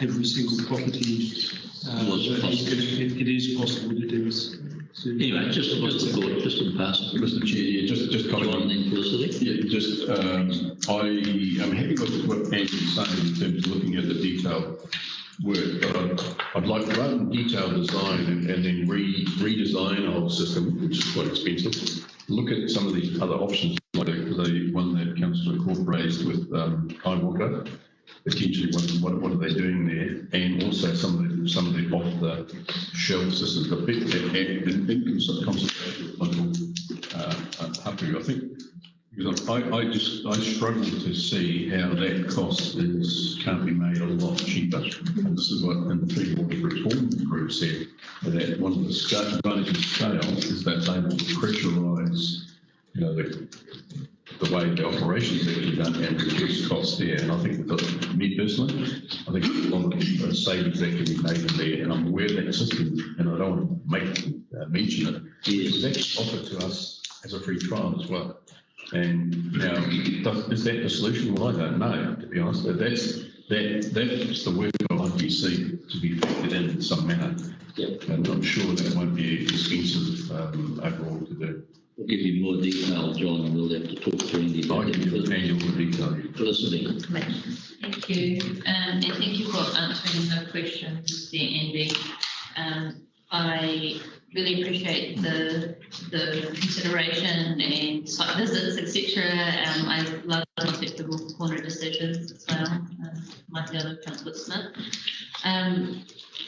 every single property it is possible to do this.
Anyway, just a thought, just in passing.
Mr. Chair, yeah, just comment on
that.
Yeah, just I am happy with what Andrew's saying in terms of looking at the detailed work, but I'd like, rather than detailed design and then redesign our system, which is quite expensive, look at some of these other options, like the one that Councillor Corp raised with Kaiwaka, potentially what are they doing there, and also some of the off the shelf systems, in consultation with local Hapu, I think. Because I struggle to see how that cost can't be made a lot cheaper. And this is what in the Three Waters Reform Group said, that one of the advantages of scale is that they will pressurise, the way the operations actually done and reduce costs there. And I think that me personally, I think a lot of savings that can be made in there. And I'm aware of that system, and I don't want to mention it. Yes, that's offered to us as a free trial as well. And now, is that the solution? Well, I don't know, to be honest. But that's the work of IPC to be factored in some manner.
Yep.
And I'm sure that won't be expensive overall to do.
We'll give you more detail, John, and we'll have to talk to Andy.
I can give Andy more detail.
Felicity.
Thank you. And thank you for answering the questions there, Andy. I really appreciate the consideration and site visits, etc. I love the respectable corner decisions as well. My dovetail of Councillor Smith.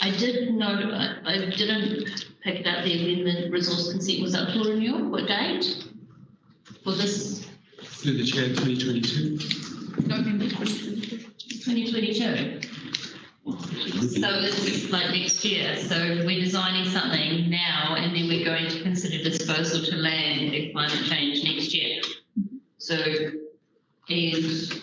I did note, I didn't pick it up there when the resource consent was up for renewal. What date? For this?
Through the chair, 2022.
November 2022.
2022. So it's like next year. So we're designing something now, and then we're going to consider disposal to land and climate change next year. So, and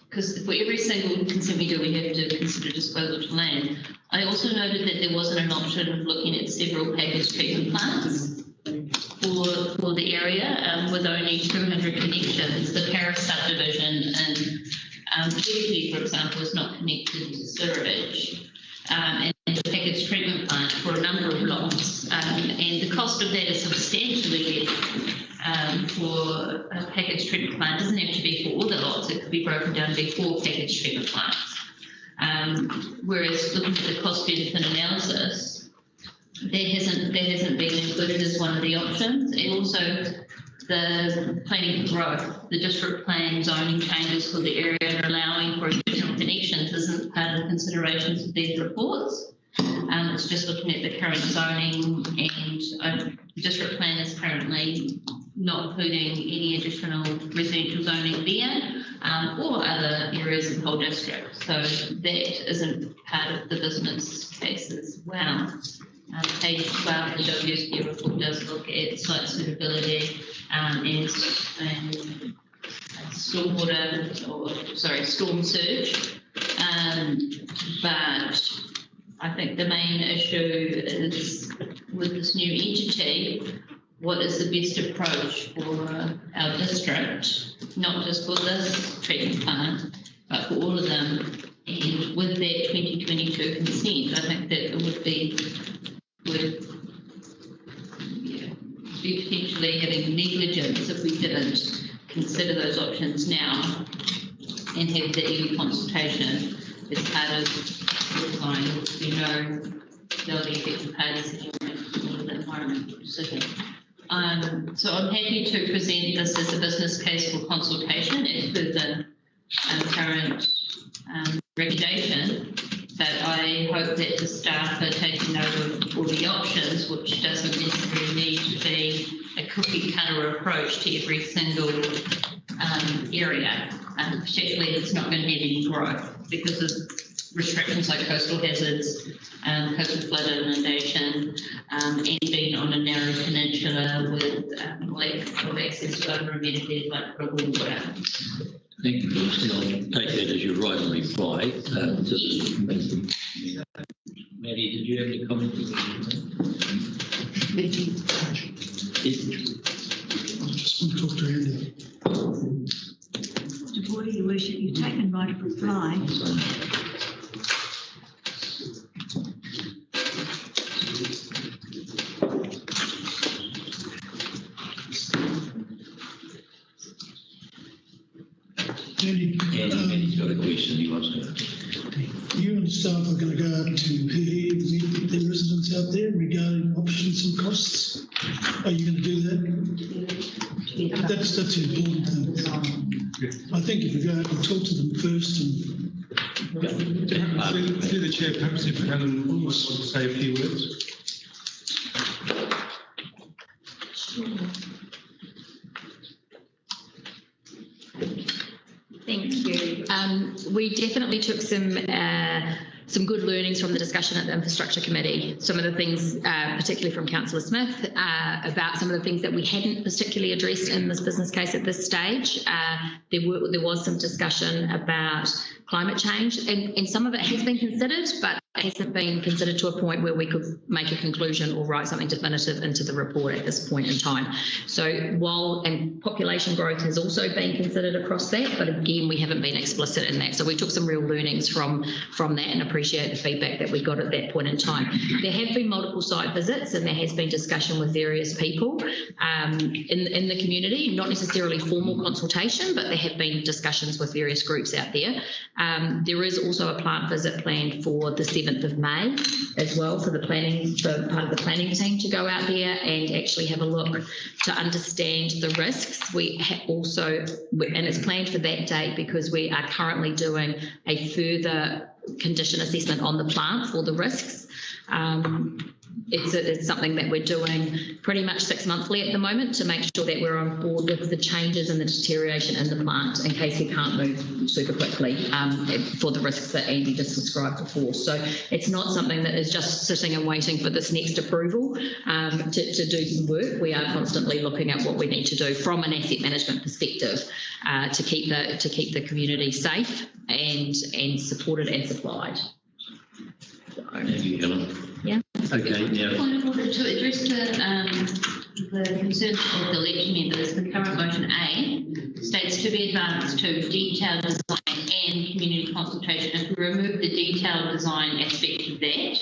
because for every single consent we do, we have to consider disposal to land. I also noted that there wasn't an option of looking at several package treatment plants for the area with only 200 connections. The Paris subdivision and Kirby, for example, is not connected to sewerage. And the package treatment plant for a number of lots. And the cost of that is substantially less for a package treatment plant. It doesn't have to be for all the lots, it could be broken down to be 4 package treatment plants. Whereas looking at the cost benefit analysis, that hasn't been included as one of the options. And also the planning for growth, the district plan zoning changes for the area and allowing for additional connections isn't part of the considerations of these reports. It's just looking at the current zoning, and the district plan is currently not including any additional residential zoning there or other areas in the whole district. So that isn't part of the business case as well. Page 12 of the WSP report does look at site suitability and storm surge. But I think the main issue is with this new entity, what is the best approach for our district, not just for this treatment plant, but for all of them. And with that 2022 consent, I think that it would be potentially having negligence if we didn't consider those options now and have the EU consultation as part of the time. We know they'll be affected parties in the environmental decision. So I'm happy to present this as a business case for consultation as per the current recommendation, but I hope that the staff are taking note of all the options, which doesn't necessarily need to be a cookie cutter approach to every single area, particularly if it's not going to have any growth because of restrictions like coastal hazards, coastal flood inundation, and being on a narrow peninsula with lack of access to other amenities like potable water.
Thank you, Felicity. I'll take that as your right and reply. Maddie, did you have any comments?
I just want to talk to Andy.
Before Your Worship, you've taken right of reply.
Andy's got a question he wants to ask.
You and staff are going to go out to meet the residents out there regarding options and costs. Are you going to do that? That's important. I think if we go out and talk to them first
Through the chair, perhaps if Helen wants to say a few words.
Thank you. We definitely took some good learnings from the discussion at the Infrastructure Committee. Some of the things, particularly from Councillor Smith, about some of the things that we hadn't particularly addressed in this business case at this stage. There was some discussion about climate change, and some of it has been considered, but hasn't been considered to a point where we could make a conclusion or write something definitive into the report at this point in time. So and population growth has also been considered across that, but again, we haven't been explicit in that. So we took some real learnings from that and appreciate the feedback that we got at that point in time. There have been multiple site visits and there has been discussion with various people in the community, not necessarily formal consultation, but there have been discussions with various groups out there. There is also a plant visit planned for the 7th 7th of May as well for part of the planning team to go out there and actually have a look to understand the risks. We also, and it's planned for that date because we are currently doing a further condition assessment on the plant for the risks. It's something that we're doing pretty much 6 monthly at the moment to make sure that we're on board with the changes and the deterioration in the plant in case we can't move super quickly for the risks that Andy just described before. So it's not something that is just sitting and waiting for this next approval to do some work. We are constantly looking at what we need to do from an asset management perspective to keep the community safe and supported and supplied.
Thank you, Helen.
Yeah.
Okay, now.
Point of order to address the concerns of the election members. The current motion A states to be advanced to detailed design and community consultation. If we remove the detailed design aspect of that,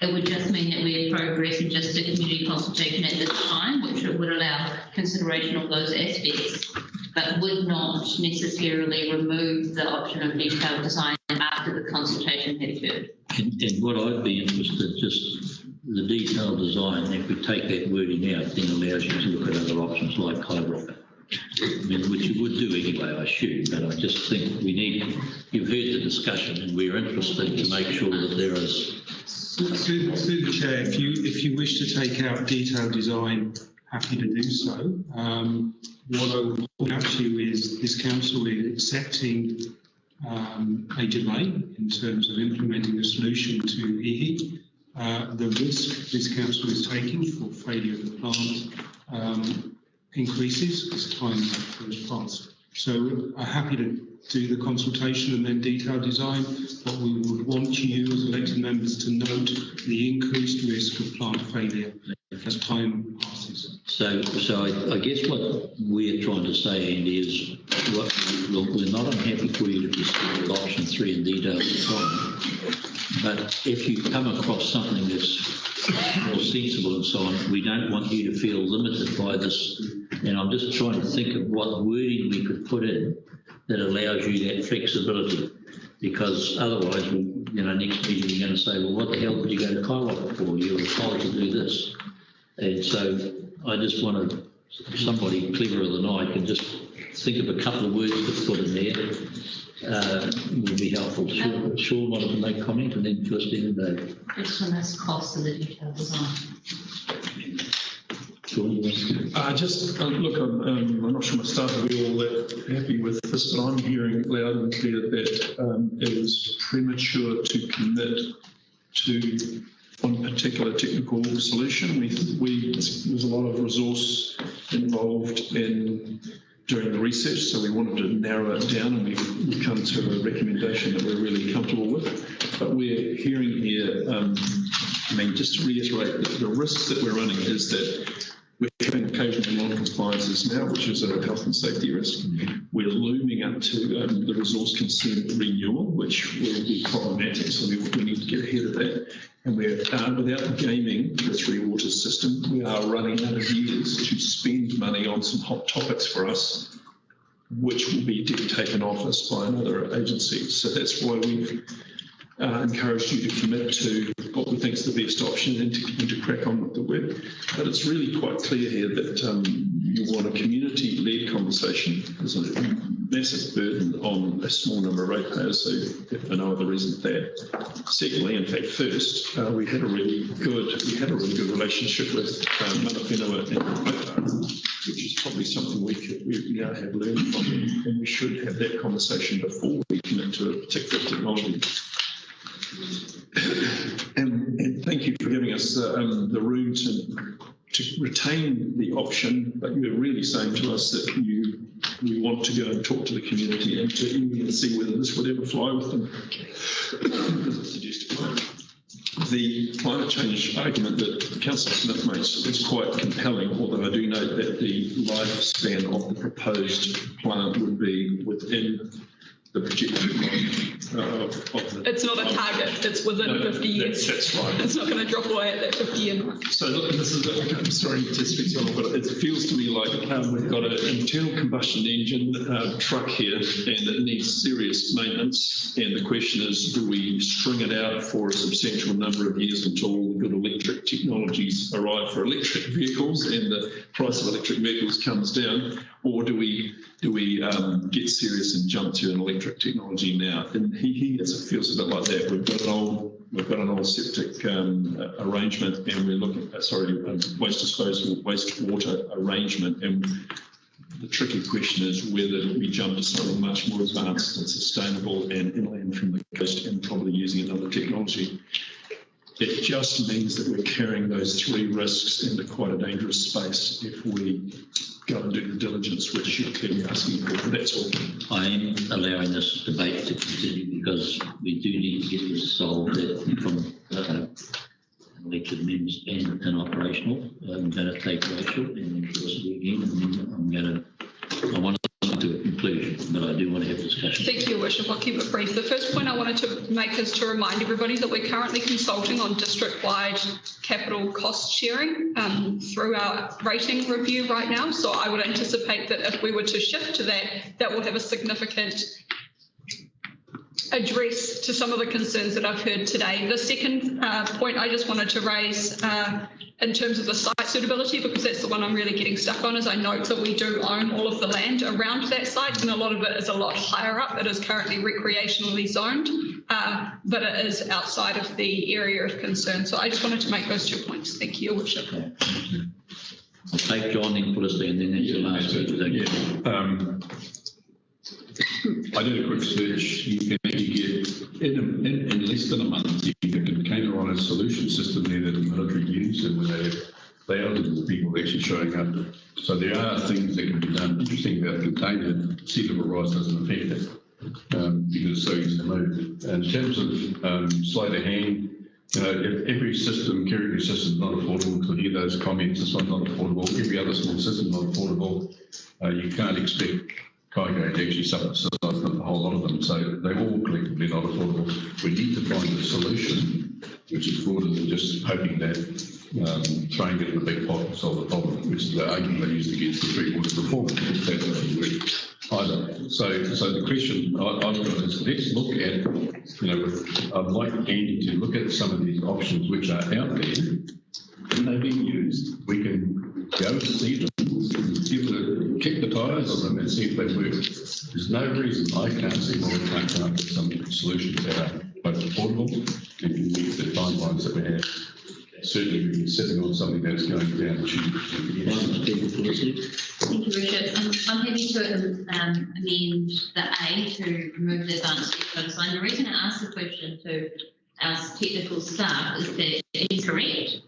it would just mean that we're progressing just to community consultation at this time, which would allow consideration of those aspects, but would not necessarily remove the option of detailed design after the consultation had occurred.
And what I'd be interested, just the detailed design, if we take that wording out, then allows you to look at other options like Kairoka. I mean, which you would do anyway, I assume, but I just think you've heard the discussion and we're interested to make sure that there is.
Through the chair, if you wish to take out detailed design, happy to do so. What I would point out to you is this council is accepting a delay in terms of implementing a solution to IHI. The risk this council is taking for failure of the plant increases as time goes past. So I'm happy to do the consultation and then detailed design, but we would want you as elected members to note the increased risk of plant failure as time passes.
So I guess what we're trying to say, Andy, is we're not unhappy for you to proceed with option 3 in detailed design, but if you come across something that's more sensible and so on, we don't want you to feel limited by this. And I'm just trying to think of what wording we could put in that allows you that flexibility, because otherwise, next meeting you're going to say, well, what the hell did you go to Kairoka for? You were told to do this. And so I just want somebody cleverer than I can just think of a couple of words to put in there. Would be helpful. Sean wanted to make comment and then Christine and Dave.
Just on this cost of the detailed design.
Look, I'm not sure my staff will be all that happy with this, but I'm hearing loud and clear that it is premature to commit to one particular technical solution. There's a lot of resource involved in doing the research, so we wanted to narrow it down, and we've come to a recommendation that we're really comfortable with. But we're hearing here, just to reiterate, that the risks that we're running is that we're having occasional non-compliances now, which is a health and safety risk. We're looming up to the resource consent renewal, which will be problematic, so we need to get ahead of that. And we're, without gaming the Three Waters system, we are running out of years to spend money on some hot topics for us, which will be taken off us by another agency. So that's why we've encouraged you to commit to what we think is the best option and to crack on with the work. But it's really quite clear here that you want a community-led conversation. There's a massive burden on a small number of ratepayers, so for no other reason than that. Secondly, in fact, first, we had a really good relationship with Mana Whenua and Maupara, which is probably something we now have learned from them, and we should have that conversation before we commit to a particular technology. And thank you for giving us the room to retain the option, but you're really saying to us that we want to go and talk to the community and to even see whether this would ever fly with them. The climate change argument that Councillor Smith makes is quite compelling, although I do note that the lifespan of the proposed plant would be within the projection of the...
It's not a target, it's within 50 years.
That's right.
It's not going to drop away at that 50-year mark.
So look, this is, I'm sorry to speak to you, but it feels to me like we've got an internal combustion engine truck here, and it needs serious maintenance. And the question is, do we string it out for a substantial number of years until all the good electric technologies arrive for electric vehicles and the price of electric vehicles comes down, or do we get serious and jump to an electric technology now? And it feels a bit like that. We've got an old septic arrangement, and we're looking at waste disposal, wastewater arrangement, and the tricky question is whether we jump to something much more advanced and sustainable and inland from the coast and probably using another technology. It just means that we're carrying those three risks into quite a dangerous space if we go and do the diligence which you're clearly asking for. That's all.
I am allowing this debate to continue because we do need to get this solved from elected members and an operational. I'm going to take Rachel and Felicity again, and then I want to come to a conclusion, but I do want to have discussion.
Thank you, Your Worship. I'll keep it brief. The first point I wanted to make is to remind everybody that we're currently consulting on district-wide capital cost sharing through our rating review right now. So I would anticipate that if we were to shift to that, that will have a significant address to some of the concerns that I've heard today. The second point I just wanted to raise in terms of the site suitability, because that's the one I'm really getting stuck on, is I note that we do own all of the land around that site, and a lot of it is a lot higher up. It is currently recreationally zoned, but it is outside of the area of concern. So I just wanted to make those 2 points. Thank you, Your Worship.
I'll take John and Felicity, and then that's the last one.
I did a quick search. You can actually get, in less than a month, you can get a containerised solution system there that the military use, and where they have thousands of people actually showing up. So there are things that can be done. Interesting about container, sea level rise doesn't affect it because it's so easy to move. And in terms of sleight of hand, if every system, carrier system is not affordable, to hear those comments, it's not affordable. Every other small system is not affordable. You can't expect Kaiko to actually subsidize a whole lot of them, so they're all collectively not affordable. We need to find a solution which is broader than just hoping that throwing it in the big pot will solve the problem, which is the argument they used against the three-quarters reform. That doesn't work either. So the question I've got is, let's look at, I'd like Andy to look at some of these options which are out there. When they're being used, we can go and see them, kick the tyres on them and see if they work. There's no reason I can't see why we can't come up with some solutions that are both affordable and can meet the timelines that we have. Certainly we've been sitting on something that's going down the tube.
Thank you, Richard. I'm happy to amend the A to remove the advanced technical design. The reason I asked the question to our technical staff is that it's correct.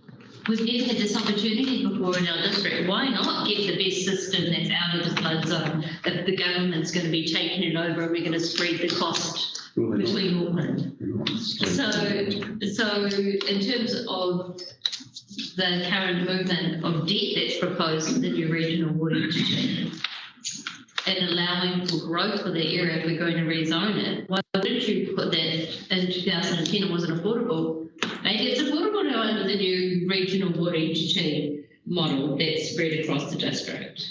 We've never had this opportunity before in our district. Why not get the best system that's out of the flood zone if the government's going to be taking it over and we're going to spread the cost between Auckland? So in terms of the current movement of debt that's proposed in the new regional water interchange and allowing for growth for the area if we're going to rezone it, why didn't you put that in 2010? It wasn't affordable. Maybe it's affordable now under the new regional water interchange model that's spread across the district.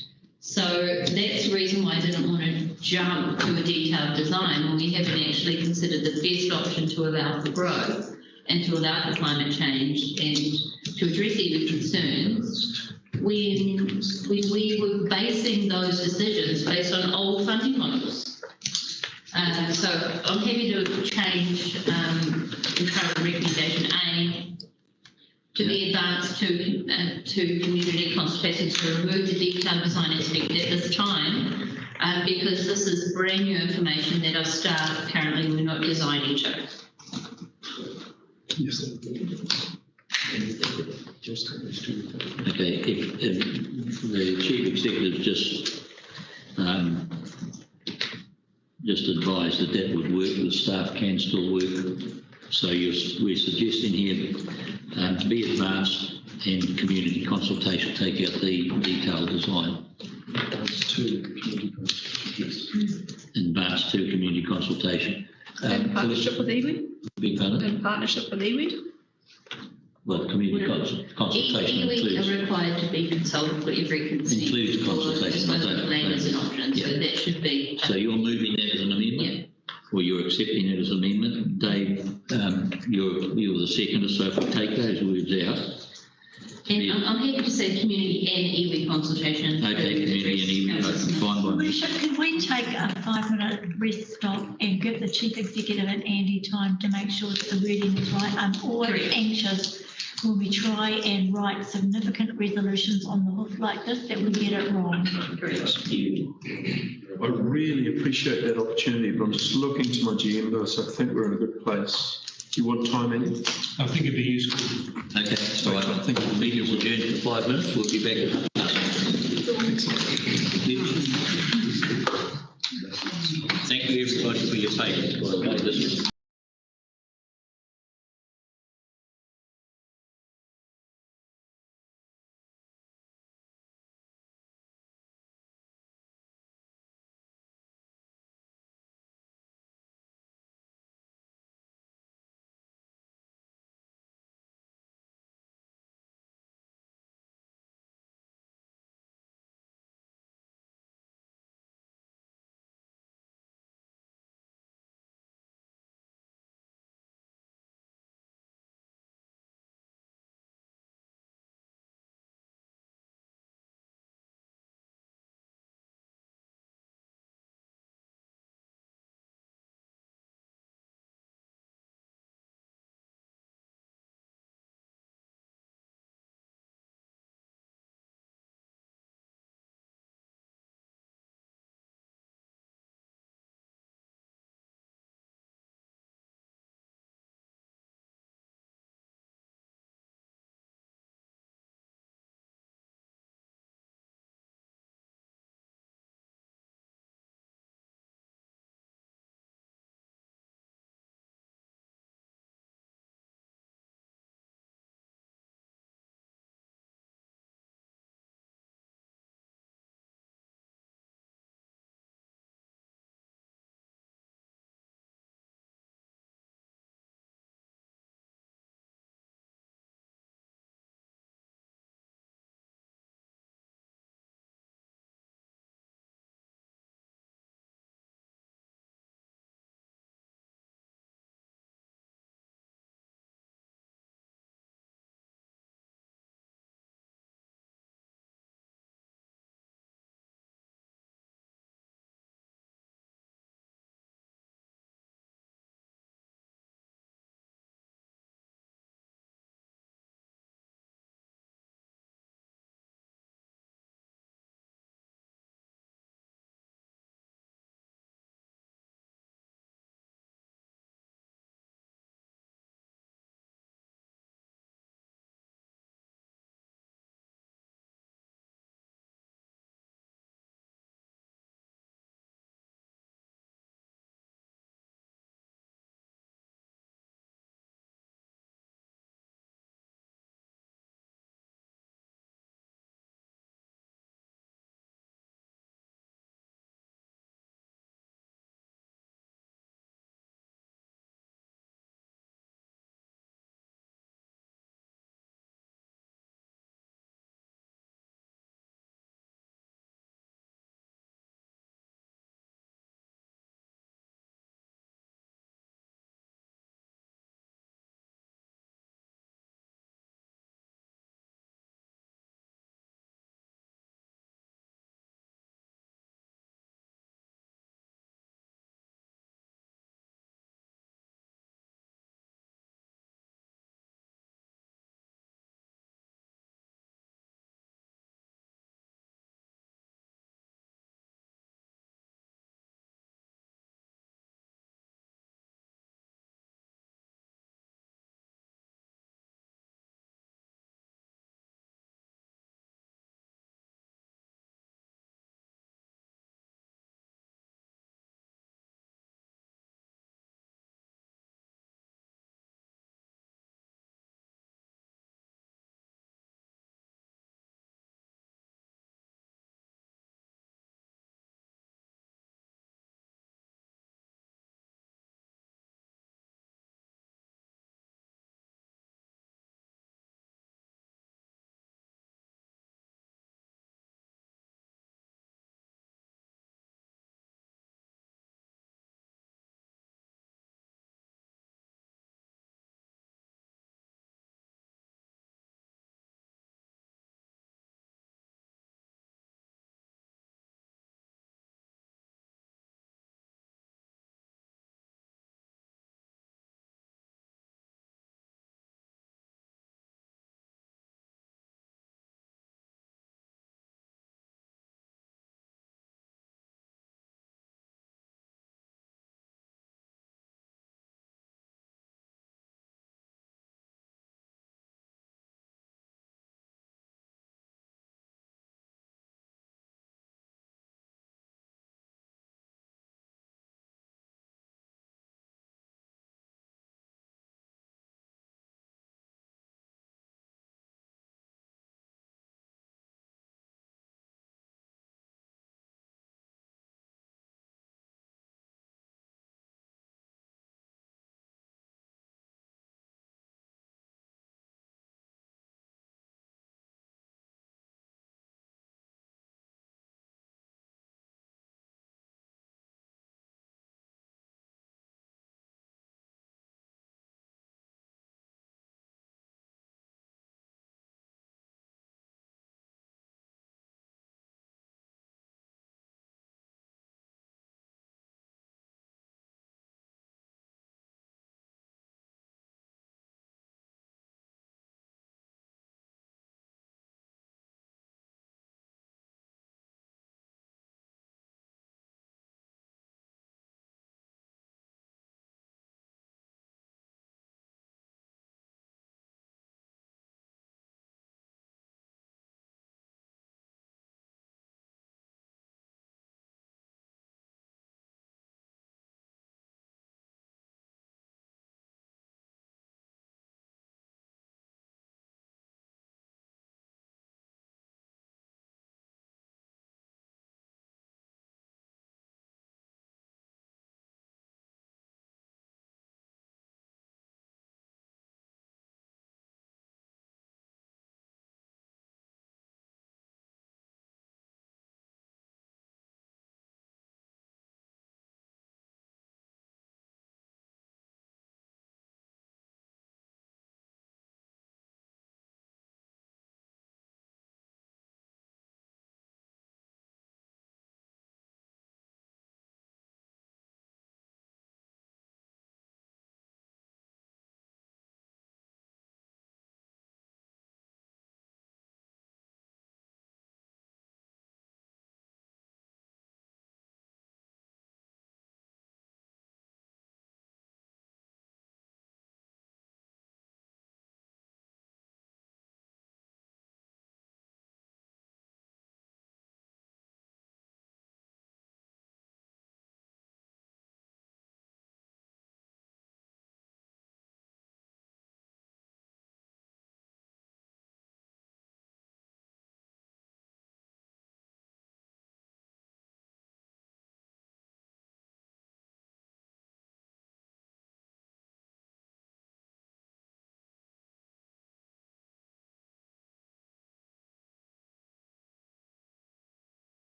So that's the reason why I didn't want to jump to a detailed design when we haven't actually considered the best option to allow for growth and to allow for climate change and to address even concerns when we were basing those decisions based on old funding models. So I'm happy to change the current recommendation A to be advanced to community consultation to remove the detailed design aspect at this time because this is brand new information that our staff currently were not designing to.
Okay, if the Chief Executive just advised that would work, the staff can still work. So we're suggesting here to be advanced and community consultation, take out the detailed design. Advanced to community consultation. consultation.
In partnership with iwi?
Big pardon?
In partnership with iwi?
Well, community consultation
iwi
includes.
are required to be consulted for every consent.
Includes consultation, I don't-
Land as an option, so
Yeah.
that should be.
So you're moving that as an amendment? Or you're accepting it as an amendment? Dave, you're the seconder, so if we take those words out.
And I'm happy to say community and iwi consultation.
Okay, community and iwi, fine by me.
Bishop, can we take a 5-minute rest stop and give the Chief Executive and Andy time to make sure that the wording is right? I'm always anxious when we try and write significant resolutions on the hoof like this that we get it wrong.
I really appreciate that opportunity, but I'm just looking to my agenda, so I think we're in a good place. Do you want time, Andy?
I think it'd be useful.
Okay, so I think the meeting will adjourn for 5 minutes. We'll be back. Thank you everybody for your patience. By the way, this is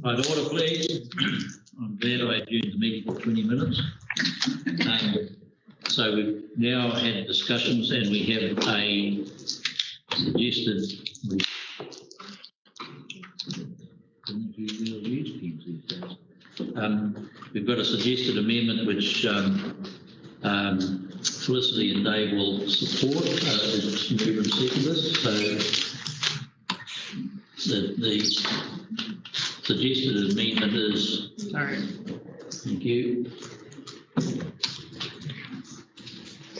Right, order please. I'm glad I adjourned the meeting for 20 minutes. So we've now had discussions and we have a suggested. We've got a suggested amendment which Felicity and Dave will support. It's moved and seconded. So the suggested amendment is.
Sorry.
Thank you.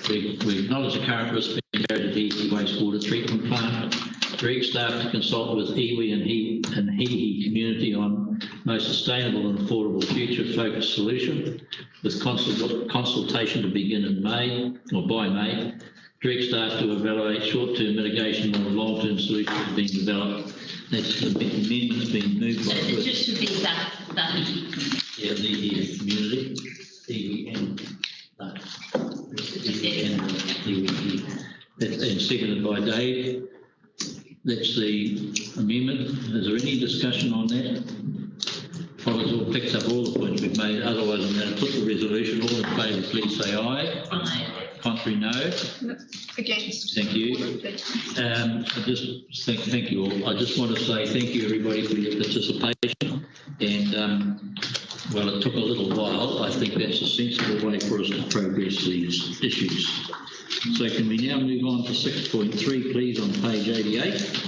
We acknowledge the current risk being carried to DC wastewater treatment plant. Direct staff to consult with iwi and Hihi community on most sustainable and affordable future-focused solution, with consultation to begin in May or by May. Direct staff to evaluate short-term mitigation and long-term solutions being developed. That's the amendment being moved by.
It just should be that.
Yeah, the community, iwi and and seconded by Dave. That's the amendment. Is there any discussion on that? All picks up all the points we've made. Otherwise, I'm going to put the resolution. All in favour, please say aye.
Aye.
Contrary, no.
Against.
Thank you. I just thank you all. I just want to say thank you everybody for your participation. And well, it took a little while. I think that's a sensible way for us to progress these issues. So can we now move on to 6.3, please, on page 88.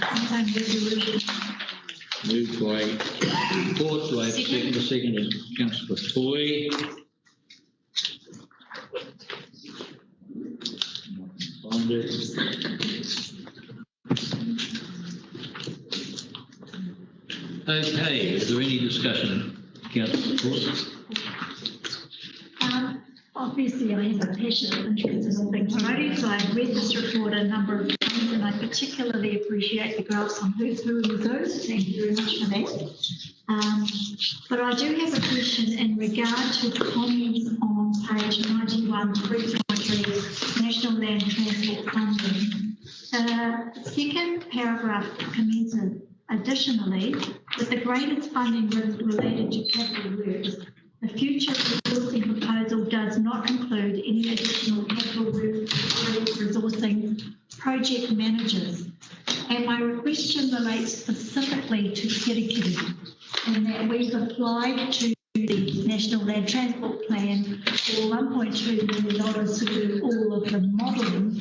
Moved by Port, do I have a second is Councillor Toy. Find it. Okay, is there any discussion, Councillor Port?
Obviously, I have a passionate interest in all things roadie, so I've read this report a number of times, and I particularly appreciate the graphs on who's who and who's. Thank you very much for that. But I do have a question in regard to comments on page 91, 3.3, National Land Transport Funding. Second paragraph commences, additionally, with the greatest funding related to capital works, the future resourcing proposal does not include any additional capital resourcing project managers. And my question relates specifically to Kirikiri, in that we've applied to the National Land Transport Plan for $1.2 million to do all of the modelling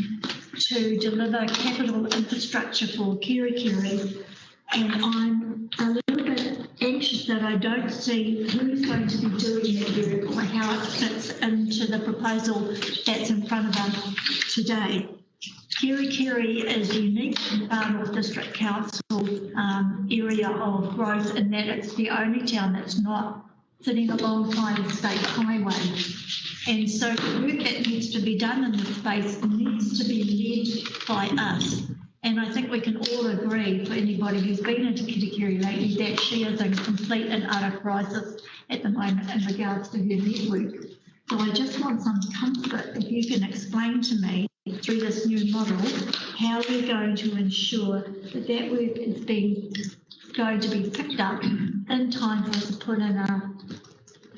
to deliver capital infrastructure for Kirikiri. And I'm a little bit anxious that I don't see who's going to be doing that work or how it fits into the proposal that's in front of us today. Kirikiri is unique in Far North District Council area of growth in that it's the only town that's not sitting alongside a state highway. And so the work that needs to be done in this space needs to be led by us. And I think we can all agree, for anybody who's been into Kirikiri lately, that she is in complete and utter crisis at the moment in regards to her network. So I just want some comfort if you can explain to me through this new model how we're going to ensure that that work is going to be picked up in time for us to put in a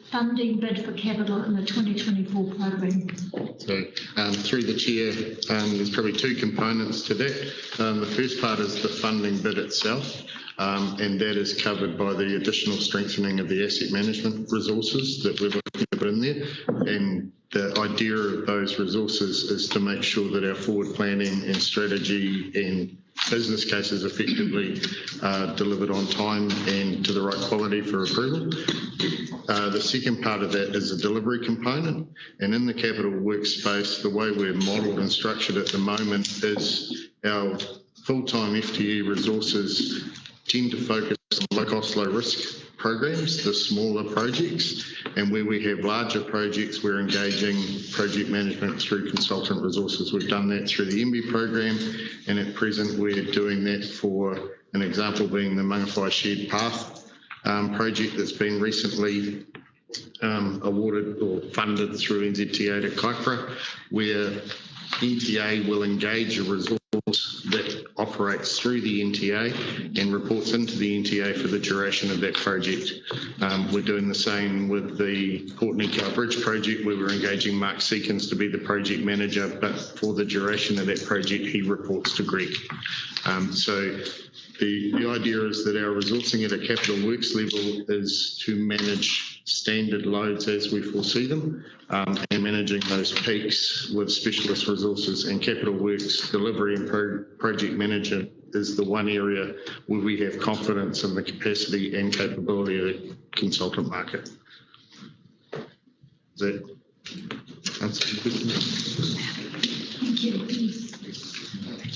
funding bid for capital in the 2024 program.
So through the chair, there's probably two components to that. The first part is the funding bid itself, and that is covered by the additional strengthening of the asset management resources that we're looking to put in there. And the idea of those resources is to make sure that our forward planning and strategy and business cases effectively delivered on time and to the right quality for approval. The second part of that is a delivery component, and in the capital workspace, the way we're modelled and structured at the moment is our full-time FTE resources tend to focus on low-cost, low-risk programs, the smaller projects, and where we have larger projects, we're engaging project management through consultant resources. We've done that through the MB program, and at present we're doing that for an example being the Mangawhai Shared Path project that's been recently awarded or funded through NZTA to Kaipara, where NTA will engage a resource that operates operates through the NTA and reports into the NTA for the duration of that project. We're doing the same with the Port Nikau Bridge project, where we're engaging Mark Seekins to be the project manager, but for the duration of that project, he reports to Greg. So the idea is that our resourcing at a capital works level is to manage standard loads as we foresee them, and managing those peaks with specialist resources, and capital works delivery and project manager is the one area where we have confidence in the capacity and capability of the consultant market. Is that answer your question?
Thank you.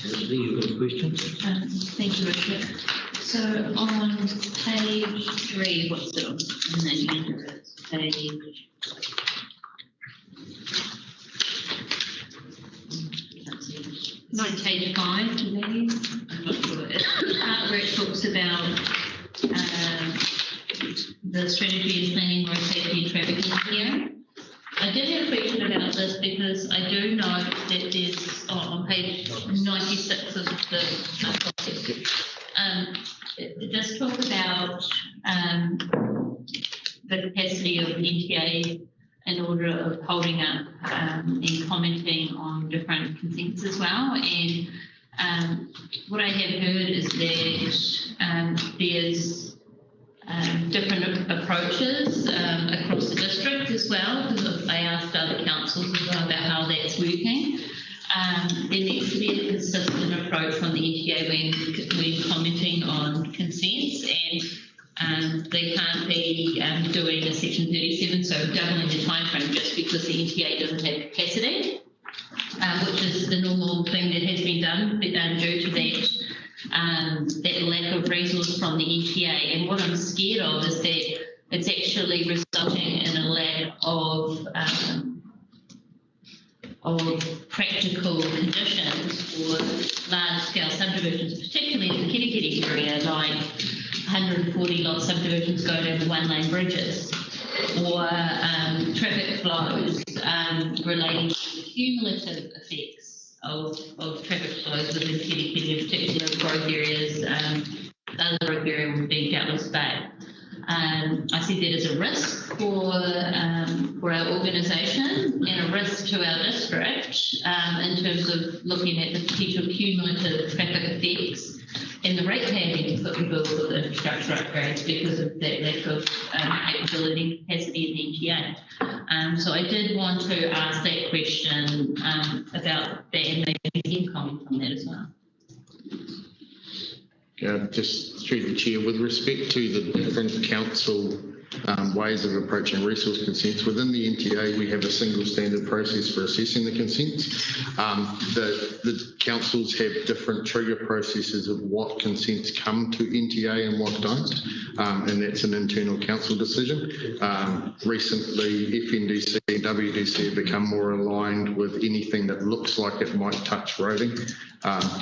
Leslie, you've got a question?
Thank you, Richard. So on page 3, what's it on? And then you enter it. Page 5, maybe? I'm not sure. The part where it talks about the strategy and planning, road safety and traffic engineering. I did have a question about this because I do know that there's on page 96 of the it does talk about the capacity of the NTA in order of holding up and commenting on different consents as well. And what I have heard is that there's different approaches across the district as well, because I asked other councils as well about how that's working. There needs to be a consistent approach from the NTA when commenting on consents, and they can't be doing a section 37, so doubling the time frame just because the NTA doesn't have capacity, which is the normal thing that has been done due to that lack of resource from the NTA. And what I'm scared of is that it's actually resulting in a lack of practical conditions for large-scale subdivisions, particularly in the Kirikiri area, like 140 lot subdivisions go down to one-lane bridges, or traffic flows relating to the cumulative effects of traffic flows within Kirikiri, in particular growth areas. The other growth area would be Doubtless Bay. I see that as a risk for our organisation and a risk to our district in terms of looking at the potential cumulative traffic effects and the rate paying that we build with infrastructure upgrades because of that lack of capability and capacity in the NTA. So I did want to ask that question about that, and maybe you can comment on that as well.
Just through the chair, with respect to the different council ways of approaching resource consents, within the NTA we have a single standard process for assessing the consents. The councils have different trigger processes of what consents come to NTA and what don't, and that's an internal council decision. Recently FNDC and WDC have become more aligned with anything that looks like it might touch roading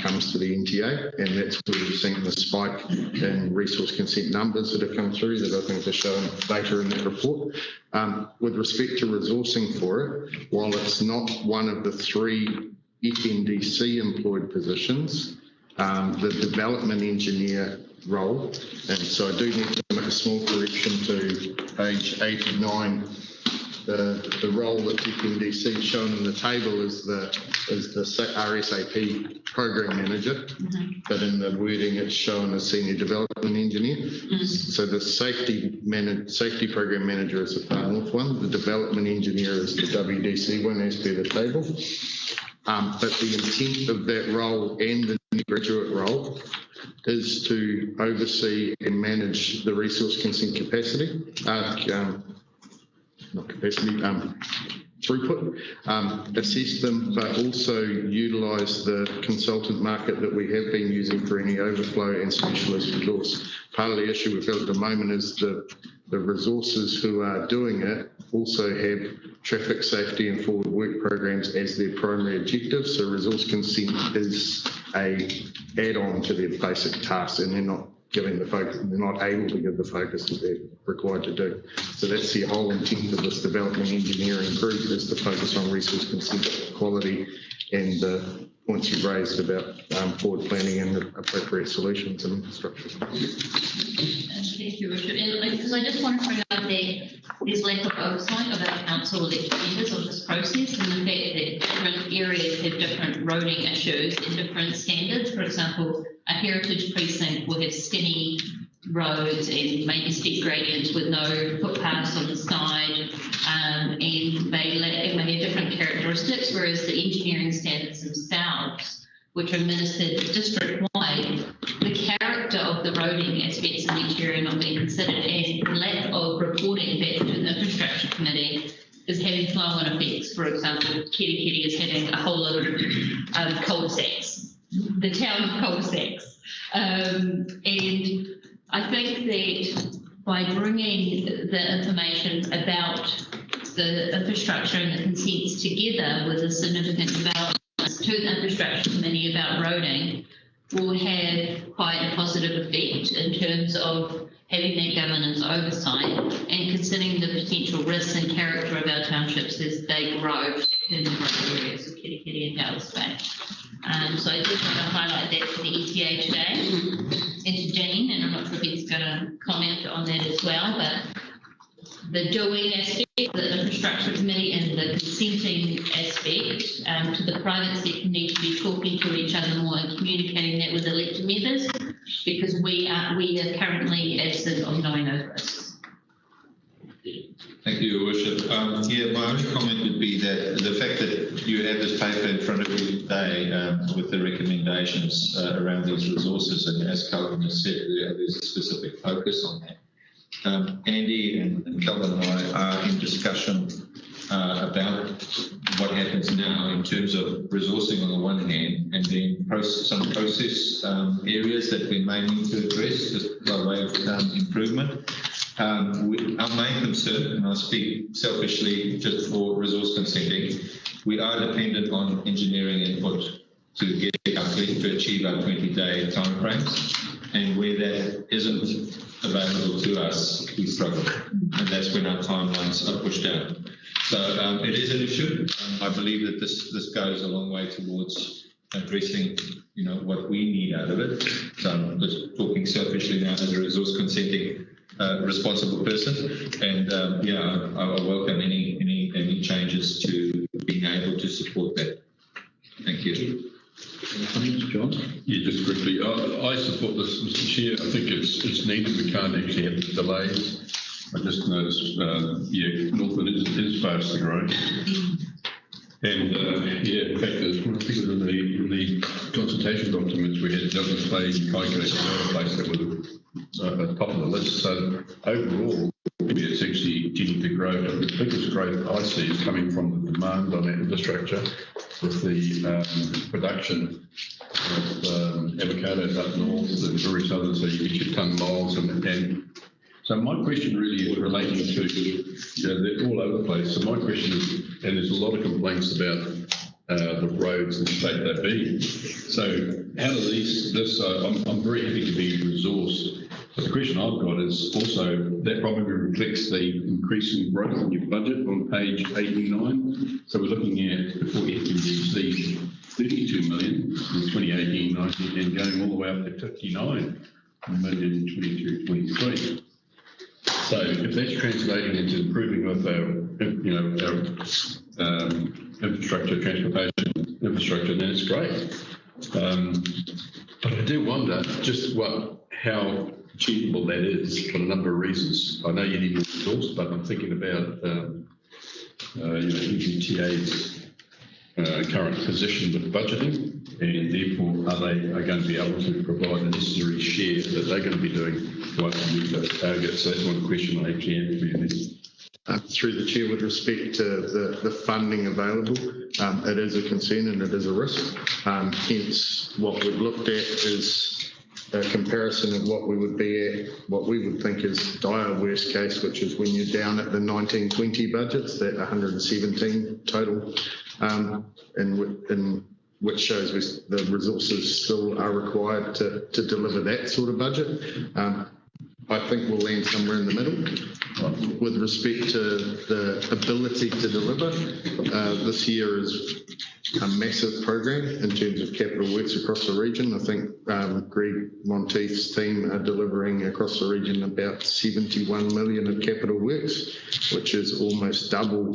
comes to the NTA, and that's where we've seen the spike in resource consent numbers that have come through that I think are shown later in that report. With respect to resourcing for it, while it's not one of the 3 FNDC employed positions, the development engineer role, and so I do need to make a small correction to page 89. The role that FNDC shown in the table is the RSAP program manager, but in the wording it's shown as senior development engineer. So the safety program manager is the Far North one, the development engineer is the WDC one as per the table. But the intent of that role and the new graduate role is to oversee and manage the resource consent capacity, throughput, assess them, but also utilise the consultant market that we have been using for any overflow and specialist resource. Part of the issue we've got at the moment is the resources who are doing it also have traffic safety and forward work programs as their primary objective, so resource consent is a add-on to their basic tasks, and they're not giving the focus, they're not able to give the focus that they're required to do. So that's the whole intent of this development engineering group, is to focus on resource consent quality and the points you raised about forward planning and appropriate solutions and infrastructure.
Thank you, Richard. And because I just want to bring up there's lack of oversight of our council elected members of this process, and the fact that different areas have different roading issues and different standards. For example, a heritage precinct will have skinny roads and maybe steep gradients with no footpaths on the side, and they may have different characteristics, whereas the engineering standards themselves, which are administered district-wide, the character of the roading aspects in each area not being considered, and the lack of reporting back to the infrastructure committee is having flow-on effects. For example, Kitty is having a whole lot of cul-de-sacs, the town of cul-de-sacs. And I think that by bringing the information about the infrastructure and the consents together with a significant development to the infrastructure committee about roading, will have quite a positive effect in terms of having that governance oversight and considering the potential risks and character of our townships as they grow in the rural areas of Kitty and Dallas Bay. So I just want to highlight that for the ETA today and to Dean, and I'm not sure if he's going to comment on that as well, but the doing aspect, the infrastructure committee, and the consenting aspect to the private sector need to be talking to each other more and communicating that with elected members, because we are currently absent of knowing those risks.
Thank you, Your Worship. Yeah, my only comment would be that the fact that you have this paper in front of you today with the recommendations around these resources, and as Calvin has said, there's a specific focus on that. Andy and Calvin and I are in discussion about what happens now in terms of resourcing on the one hand, and then some process areas that we may need to address just by way of improvement. Our main concern, and I speak selfishly just for resource consenting, we are dependent on engineering input to get to achieve our 20-day timeframes, and where that isn't available to us, we struggle, and that's when our timelines are pushed out. So it is an issue. I believe that this goes a long way towards addressing, what we need out of it. So I'm just talking selfishly now as a resource consenting responsible person, and I welcome any changes to being able to support that. Thank you.
John? Yeah, just quickly. I support this, Mr. Chair. I think it's needed. We can't actually have the delays. I just noticed, Northland is fast to grow. And in fact, there's one thing in the consultation documents we had Douglas Bay, Kaikoura, another place that was at the top of the list. So overall, it's actually tending to grow. But the biggest growth I see is coming from the demand on that infrastructure with the production of avocados up north and various others, so you get your tonne miles and so my question really is relating to, they're all over the place. So my question is, and there's a lot of complaints about the roads and the state they're being. So how do I'm very happy to be resourced. But the question I've got is also, that probably reflects the increasing growth in your budget on page 89. So we're looking at, before FMDC, 32 million in 2018-19 and going all the way up to 59 million in 22-23. So if that's translating into improving with our infrastructure, transportation infrastructure, then it's great. But I do wonder just how achievable that is for a number of reasons. I know you need more resource, but I'm thinking about UGTA's current position with budgeting, and therefore are going to be able to provide the necessary share that they're going to be doing to meet those targets. So that's one question I actually have for you.
Through the Chair, with respect to the funding available, it is a concern and it is a risk. Hence, what we've looked at is a comparison of what we would be at, what we would think is dire worst case, which is when you're down at the 1920 budgets, that 117 total in which shows the resources still are required to deliver that sort of budget. I think we'll land somewhere in the middle. With respect to the ability to deliver, this year is a massive program in terms of capital works across the region. I think Greg Monteith's team are delivering across the region about 71 million of capital works, which is almost double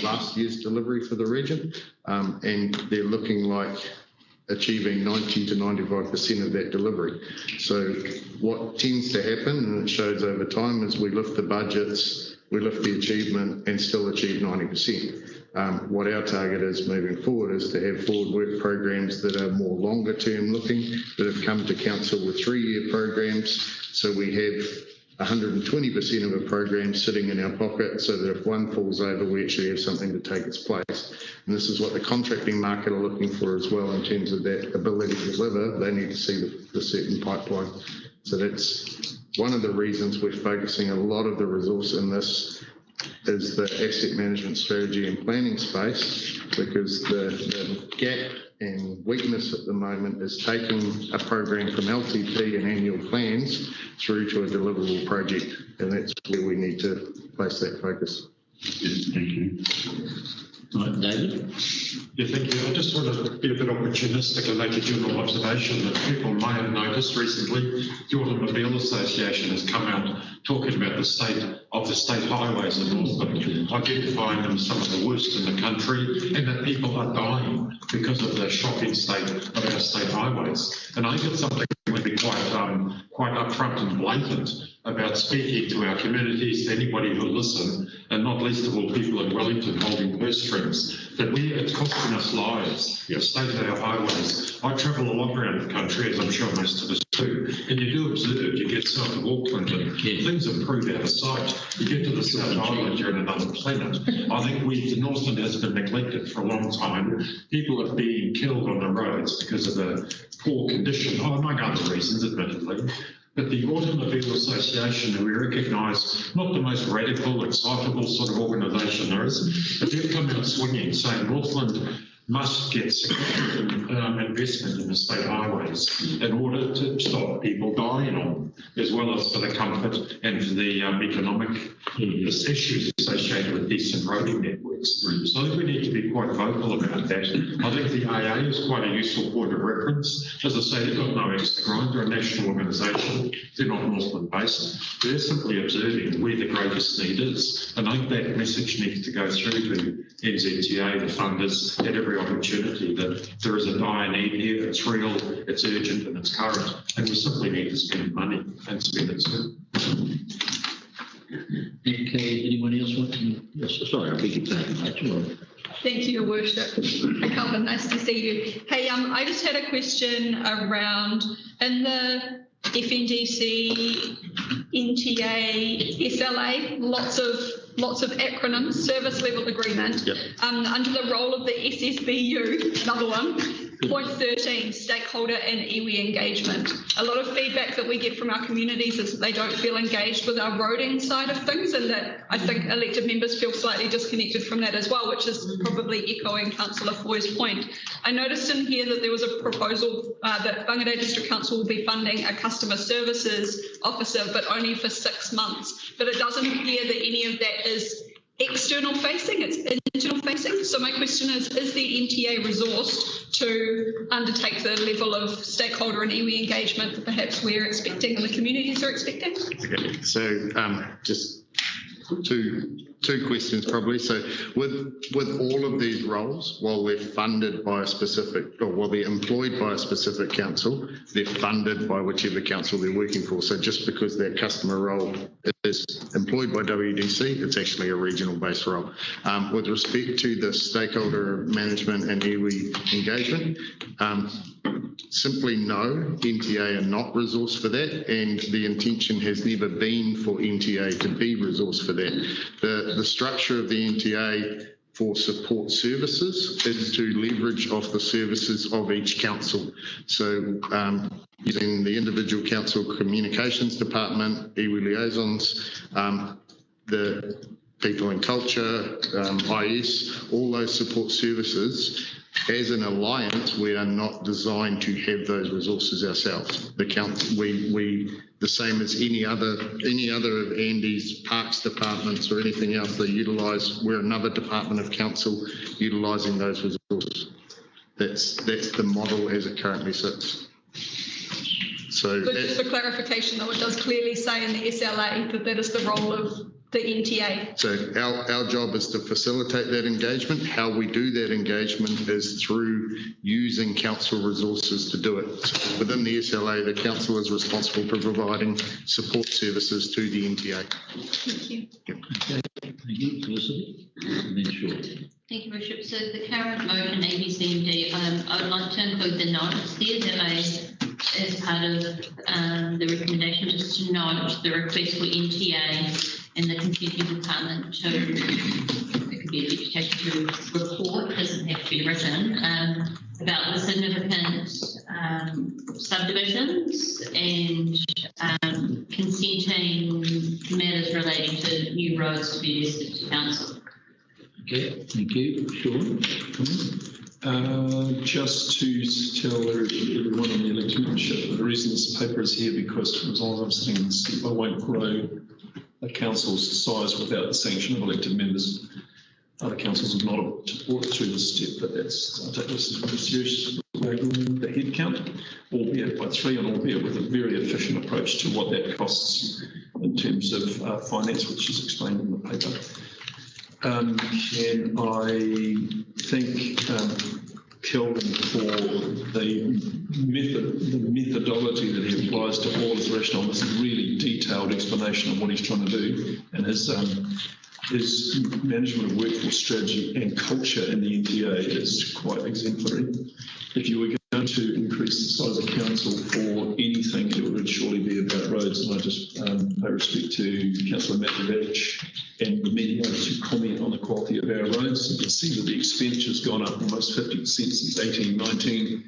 last year's delivery for the region. And they're looking like achieving 90 to 95% of that delivery. So what tends to happen, and it shows over time, is we lift the budgets, we lift the achievement and still achieve 90%. What our target is moving forward is to have forward work programs that are more longer term looking, that have come to council with 3-year programs. So we have 120% of a program sitting in our pocket, so that if one falls over, we actually have something to take its place. And this is what the contracting market are looking for as well in terms of that ability to deliver. They need to see the certain pipeline. So that's one of the reasons we're focusing a lot of the resource in this is the asset management strategy and planning space, because the gap and weakness at the moment is taking a program from LTP and annual plans through to a deliverable project, and that's where we need to place that focus.
Yes, thank you.
Right, David?
Yeah, thank you. I just want to be a bit opportunistic and make a general observation that people may have noticed recently. The Automobile Association has come out talking about the state of the state highways in Northland, identifying them as some of the worst in the country, and that people are dying because of the shocking state of our state highways. And I think it's something we would be quite upfront and blatant about speaking to our communities, to anybody who'll listen, and not least of all people in Wellington holding purse strings, that it's costing us lives, the state of our highways. I travel a lot around the country, as I'm sure most of us do, and you do observe, you get south of Auckland and things improve out of sight. You get to the South Island, you're in another planet. I think the Northland has been neglected for a long time. People are being killed on the roads because of the poor condition, among other reasons, admittedly. But the Automobile Association, who we recognise, not the most radical, excitable sort of organisation there is, but they've come out swinging, saying Northland must get significant investment in the state highways in order to stop people dying on them, as well as for the comfort and for the economic issues associated with decent roading networks. So I think we need to be quite vocal about that. I think the AA is quite a useful point of reference. As I say, they've got no axe to grind. They're a national organisation. They're not Northland based. They're simply observing where the greatest need is. And I think that message needs to go through to NZTA, the funders, at every opportunity, that there is a dire need here, it's real, it's urgent and it's current, and we simply need to spend money and spend it soon.
Okay, anyone else want to? Yes, sorry, I beg your pardon, Rachel.
Thank you, Your Worship. Calvin, nice to see you. Hey, I just had a question around in the FNDC, NTA, SLA, lots of acronyms, service level agreement. Yep. Under the role of the SSBU, another one, point 13, stakeholder and iwi engagement. A lot of feedback that we get from our communities is that they don't feel engaged with our roading side of things, and that I think elected members feel slightly disconnected from that as well, which is probably echoing Councillor Foy's point. I noticed in here that there was a proposal that Whangarei District Council will be funding a customer services officer, but only for 6 months. But it doesn't appear that any of that is external facing, it's internal facing. So my question is the NTA resourced to undertake the level of stakeholder and iwi engagement that perhaps we're expecting and the communities are expecting?
Okay, so just two questions probably. So with all of these roles, while they're funded by a specific, or while they're employed by a specific council, they're funded by whichever council they're working for. So just because that customer role is employed by WDC, it's actually a regional based role. With respect to the stakeholder management and iwi engagement, simply no, NTA are not resourced for that, and the intention has never been for NTA to be resourced for that. The structure of the NTA for support services is to leverage off the services of each council. So using the individual council communications department, iwi liaisons, the people in culture, IS, all those support services as an alliance, we are not designed to have those resources ourselves. The council, the same as any other of Andy's parks departments or anything else they utilise, we're another department of council utilising those resources. That's the model as it currently sits. So
But just for clarification, though, it does clearly say in the SLA that is the role of the NTA.
So our job is to facilitate that engagement. How we do that engagement is through using council resources to do it. So within the SLA, the council is responsible for providing support services to the NTA.
Thank you.
Okay, thank you, Felicity. And then Sean.
Thank you, Worship. So the current motion, A, B, C, and D, I would like to include the notes there that as part of the recommendation, just to note the request for NTA and the continuing department to, it could be a deputation to report, doesn't have to be written, about the significant subdivisions and consenting matters relating to new roads to be listed to council.
Okay, thank you. Sean?
Just to tell everyone in the elected membership, the reason this paper is here because as long as I'm sitting in the seat, I won't grow a council's size without the sanction of elected members. Other councils have not brought it through this step, but I take this as very serious. We're growing the head count, albeit by 3 and albeit with a very efficient approach to what that costs in terms of finance, which is explained in the paper. And I thank Kelvin for the methodology that he applies to all his rationale. It's a really detailed explanation of what he's trying to do, and his management of workforce strategy and culture in the NTA is quite exemplary. If you were going to increase the size of council for anything, it would surely be about roads. And I just pay respect to Councillor Matthew and the many others who comment on the quality of our roads. You can see that the expenditure's gone up almost 50% since 1819.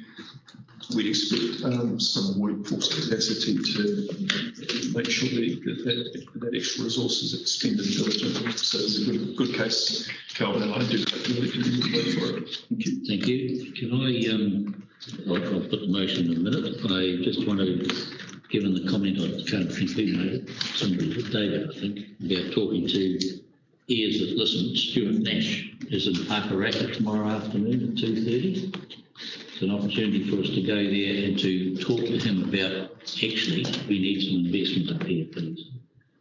We expect some workforce capacity to make sure that extra resource is expended diligently. So it's a good case, Calvin, and I do hope you can vote for it. Thank you.
Thank you. Can I'll put the motion in a minute. I just want to, given the comment, I can't think who made it, somebody, David, I think, about talking to ears that listen. Stuart Nash is in Pakaraka tomorrow afternoon at 2:30. It's an opportunity for us to go there and to talk to him about, actually, we need some investment up here, please.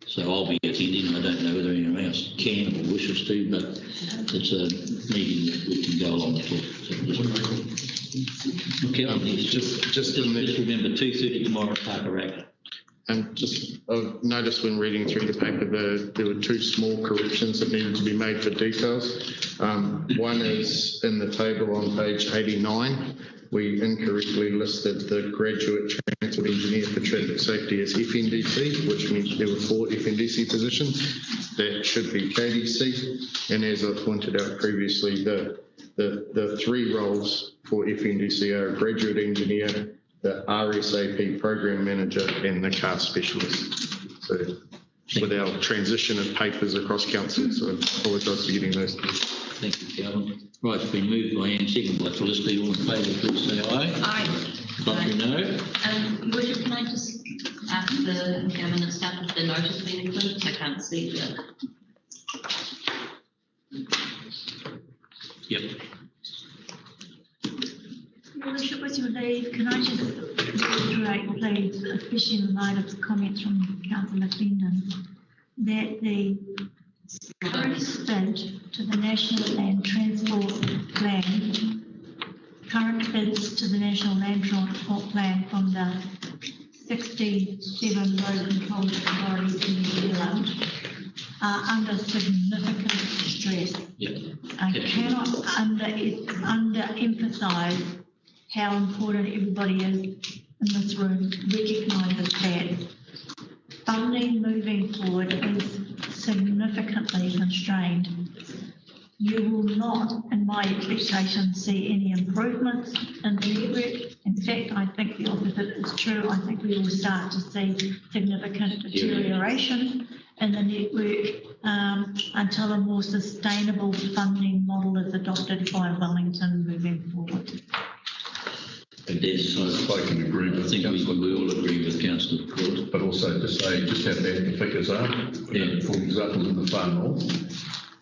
So I'll be attending. I don't know whether anyone else can or wishes to, but it's a meeting that we can go along to. So just remember 2:30 tomorrow at Pakaraka.
And just I've noticed when reading through the paper there were 2 small corrections that needed to be made for details. One is in the table on page 89. We incorrectly listed the graduate transport engineer for traffic safety as FNDC, which means there were 4 FNDC positions. That should be KDC. And as I pointed out previously, the 3 roles for FNDC are a graduate engineer, the RSAP program manager, and the car specialist. So with our transition of papers across council, so I apologise for getting those.
Thank you, Calvin. Right, it's been moved by Anne, second by Felicity. All in favour, please say aye.
Aye.
Contrary, no.
Your Worship, can I just ask the Chairman and staff if the notice has been included? I can't see the.
Yep.
Your Worship, with your leave, can I just reiterate, please, especially in light of the comments from Councillor Fendon, that the first bid to the National Land Transport Plan, current bids to the National Land Transport Plan from the 67 road control authorities in New Zealand are under significant stress.
Yep.
I cannot under-emphasise how important everybody is in this room recognises that funding moving forward is significantly constrained. You will not, in my expectation, see any improvements in the network. In fact, I think the opposite is true. I think we will start to see significant deterioration. in the network until a more sustainable funding model is adopted by Wellington moving forward.
And that's,
I can agree with.
I think we all agree with Councillor Court.
But also to say, just how bad the figures are.
Yeah.
For example, in the far north,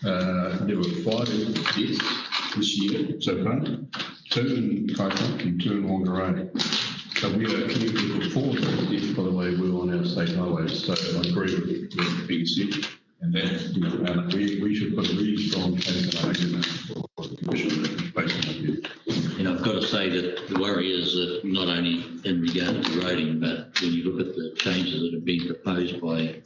there were 5 deaths this year so far, 2 in Kaikoura and 2 in Whangarei. So we are connected with 4 of those deaths, by the way, we're on our state highways. So I agree with what being said. And that, you know, and we should put a really strong case and argument for the Commission based on that view.
And I've got to say that the worry is that not only in regard to roading, but when you look at the changes that have been proposed by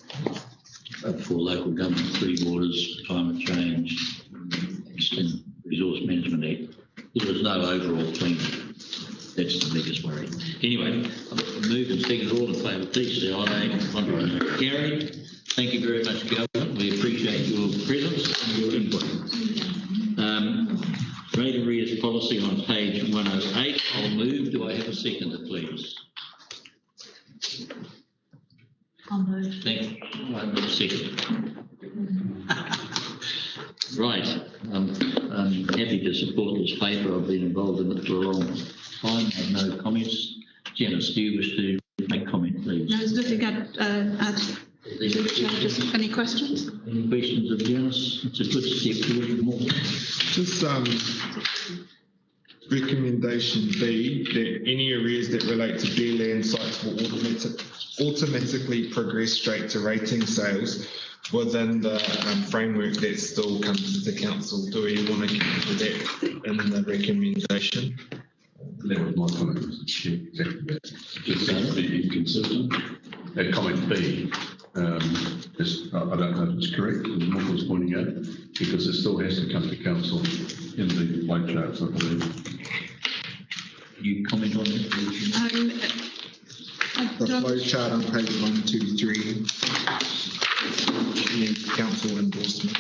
for local government, Three Waters, climate change, and Resource Management Act, there is no overall clean. That's the biggest worry. Anyway, move and second, all in favour, please say aye. Carried. Thank you very much, Government. We appreciate your presence and your input. Rate arrears policy on page 108. I'll move. Do I have a seconder, please?
I'll move.
Thank you. I've got a second. Right. I'm happy to support this paper. I've been involved in it for a long time. I have no comments. Janice, do you wish to make comment, please?
No, there's nothing I'd add. Any questions?
Any questions of Janice? It's a good step forward.
Just recommendation B, that any arrears that relate to bare land sites will automatically progress straight to rating sales within the framework that still comes to council. Do we want to capture that in the recommendation?
That was my comment, Mr. Chair. Exactly that. Just seems to be inconsistent. That comment B, I don't know if it's correct, as Michael was pointing out, because it still has to come to council in the flow charts, I believe.
You comment on that, please?
The flow chart on page 123 needs council endorsement.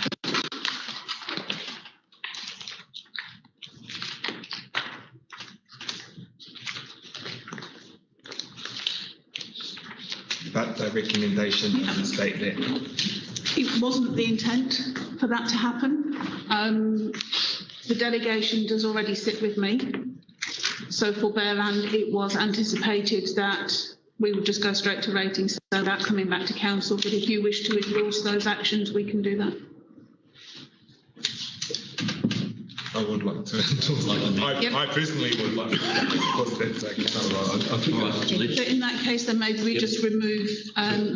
But the recommendation doesn't state that.
It wasn't the intent for that to happen. The delegation does already sit with me. So for bare land, it was anticipated that we would just go straight to ratings, so that coming back to council. But if you wish to endorse those actions, we can do that.
I would like to endorse. I personally would like to, because that's okay.
So in that case, then maybe we just remove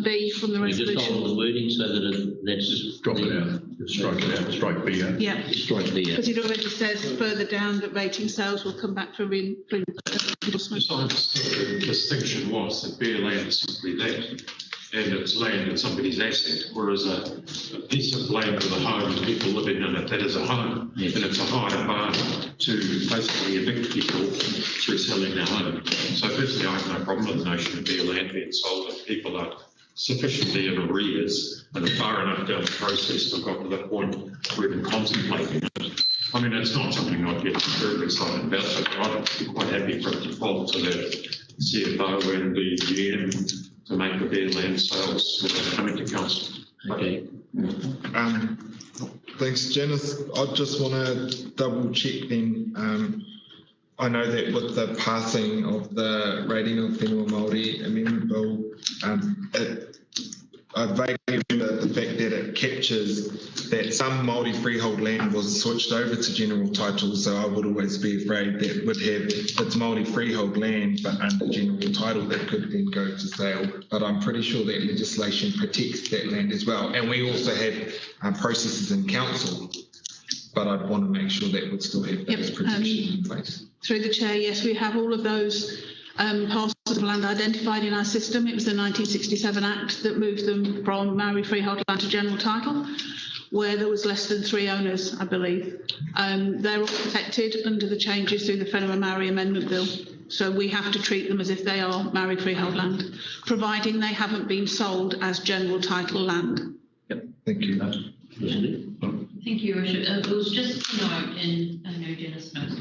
B from the
We just
resolution.
follow the wording so that that's just
drop it out, strike it out, strike B out.
Yeah,
strike B out.
because it already says further down that rating sales will come back for endorsement.
The distinction was that bare land is simply that, and it's land and somebody's asset, whereas a piece of land with a home, people living in it, that is a home,
Yes.
and it's a higher bar to basically evict people through selling their home. So personally, I have no problem with the notion of bare land being sold if people are sufficiently in arrears and are far enough down the process to have got to that point where they're contemplating it. I mean, it's not something I'd get very excited about, but I'd be quite happy for it to fall to the CFO and the GM to make the bare land sales without coming to council.
Okay.
Thanks, Janice. I just want to double check then. I know that with the passing of the Rating of Whenua Māori Amendment Bill, I vaguely remember the fact that it captures that some Māori freehold land was switched over to general title, so I would always be afraid that would have its Māori freehold land but under general title that could then go to sale. But I'm pretty sure that legislation protects that land as well. And we also have processes in council, but I'd want to make sure that would still have those protections in place.
Through the chair, yes, we have all of those parcels of land identified in our system. It was the 1967 Act that moved them from Maori freehold land to general title, where there was less than 3 owners, I believe. They're all protected under the changes through the Whenua Maori Amendment Bill. So we have to treat them as if they are Maori freehold land, providing they haven't been sold as general title land.
Yep. Thank you.
Thank you, Your Worship. It was just a note, and I know Janice knows.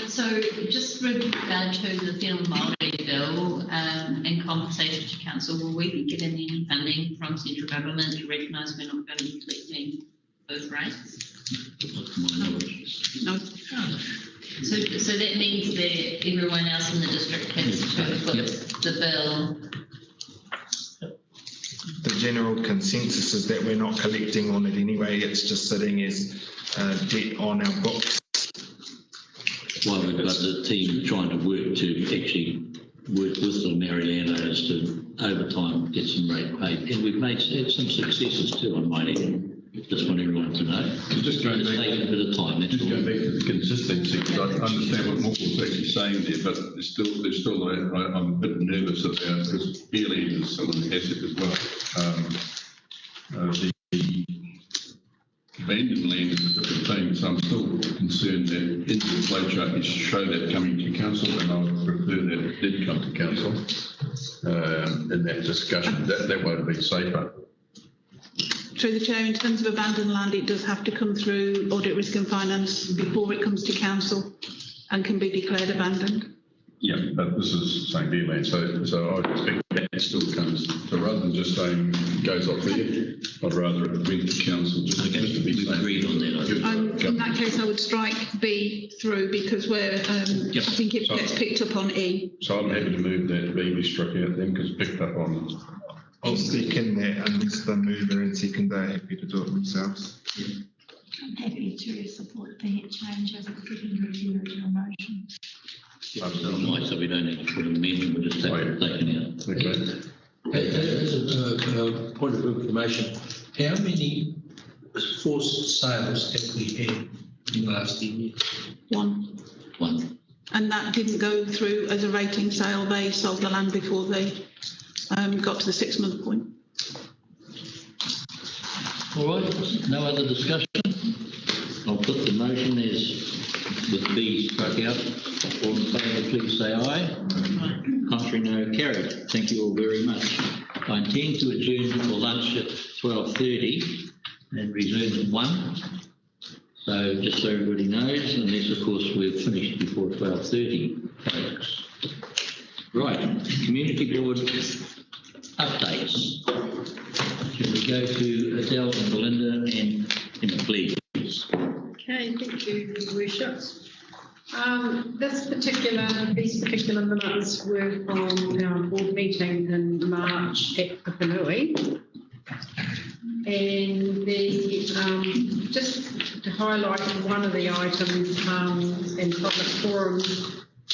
So just with regard to the Whenua Māori bill and compensation to council, will we be given any funding from government to recognise we're not going to be collecting both rates?
No.
So that means that everyone else in the district has to foot the bill.
The general consensus is that we're not collecting on it anyway. It's just sitting as debt on our books.
Well, we've got the team trying to work to actually work with the Maori landowners to over time get some rate paid. And we've had some successes too, I might add. Just want everyone to know.
Just going back,
taking a bit of time.
Just going back to the consistency, because I understand what Morkel's actually saying there, but there's still I'm a bit nervous about, because Bearland is still an asset as well. The abandoned land is a different thing, so I'm still concerned that in the flow chart you should show that coming to council, and I would prefer that it did come to council in that discussion. That would have been safer.
Through the chair, in terms of abandoned land, it does have to come through audit, risk and finance before it comes to council and can be declared abandoned.
Yeah, but this is saying Bearland, so I expect that still comes. So rather than just saying goes off there, I'd rather it went to council just to be safe.
Agreed on that.
In that case, I would strike B through because I think it gets picked up on E.
So I'm happy to move that B be struck out then because picked up on.
I'll second that unless the mover and seconder are happy to do it themselves.
I'm happy to support the change as a second review of your motion.
So we don't need to put an amendment, we'll just take it out.
Okay.
As a point of information, how many forced sales have we had in the last 10 years?
One. And that didn't go through as a rating sale. They sold the land before they got to the 6-month point.
All right, no other discussion? I'll put the motion as with B struck out. All in favour, please say aye. Contrary, no. Carried. Thank you all very much. I intend to adjourn for lunch at 12:30 and resume at 1. So just so everybody knows, unless of course we're finished before 12:30, folks. Right, community board updates. Should we go to Adele and Belinda and please?
Okay, thank you, Your Worship. These particular minutes were from our board meeting in March at Pukenui. And there's just to highlight one of the items in public forum,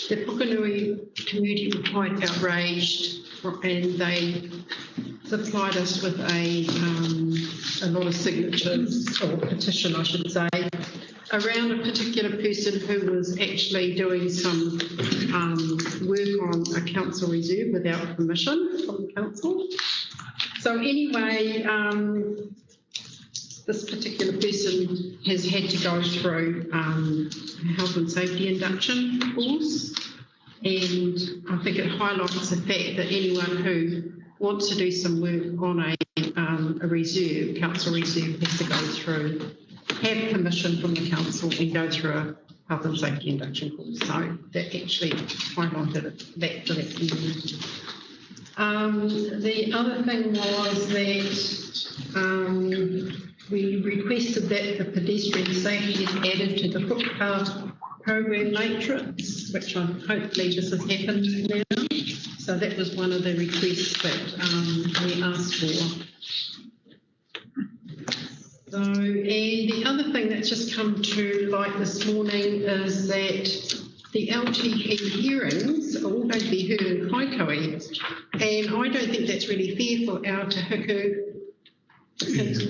the Pukenui community were quite outraged, and they supplied us with a lot of signatures, or petition I should say, around a particular person who was actually doing some work on a council reserve without permission from the council. So anyway, this particular person has had to go through a health and safety induction course, and I think it highlights the fact that anyone who wants to do some work on a reserve, council reserve, has to go through, have permission from the council and go through a health and safety induction course. So that actually highlighted that for that community. The other thing was that we requested that the pedestrian safety is added to the footpath program matrix, which hopefully this has happened now. So that was one of the requests that we asked for. So, and the other thing that's just come to light this morning is that the LTP hearings are all going to be heard in Kaikohe, and I don't think that's really fair for our Te Huku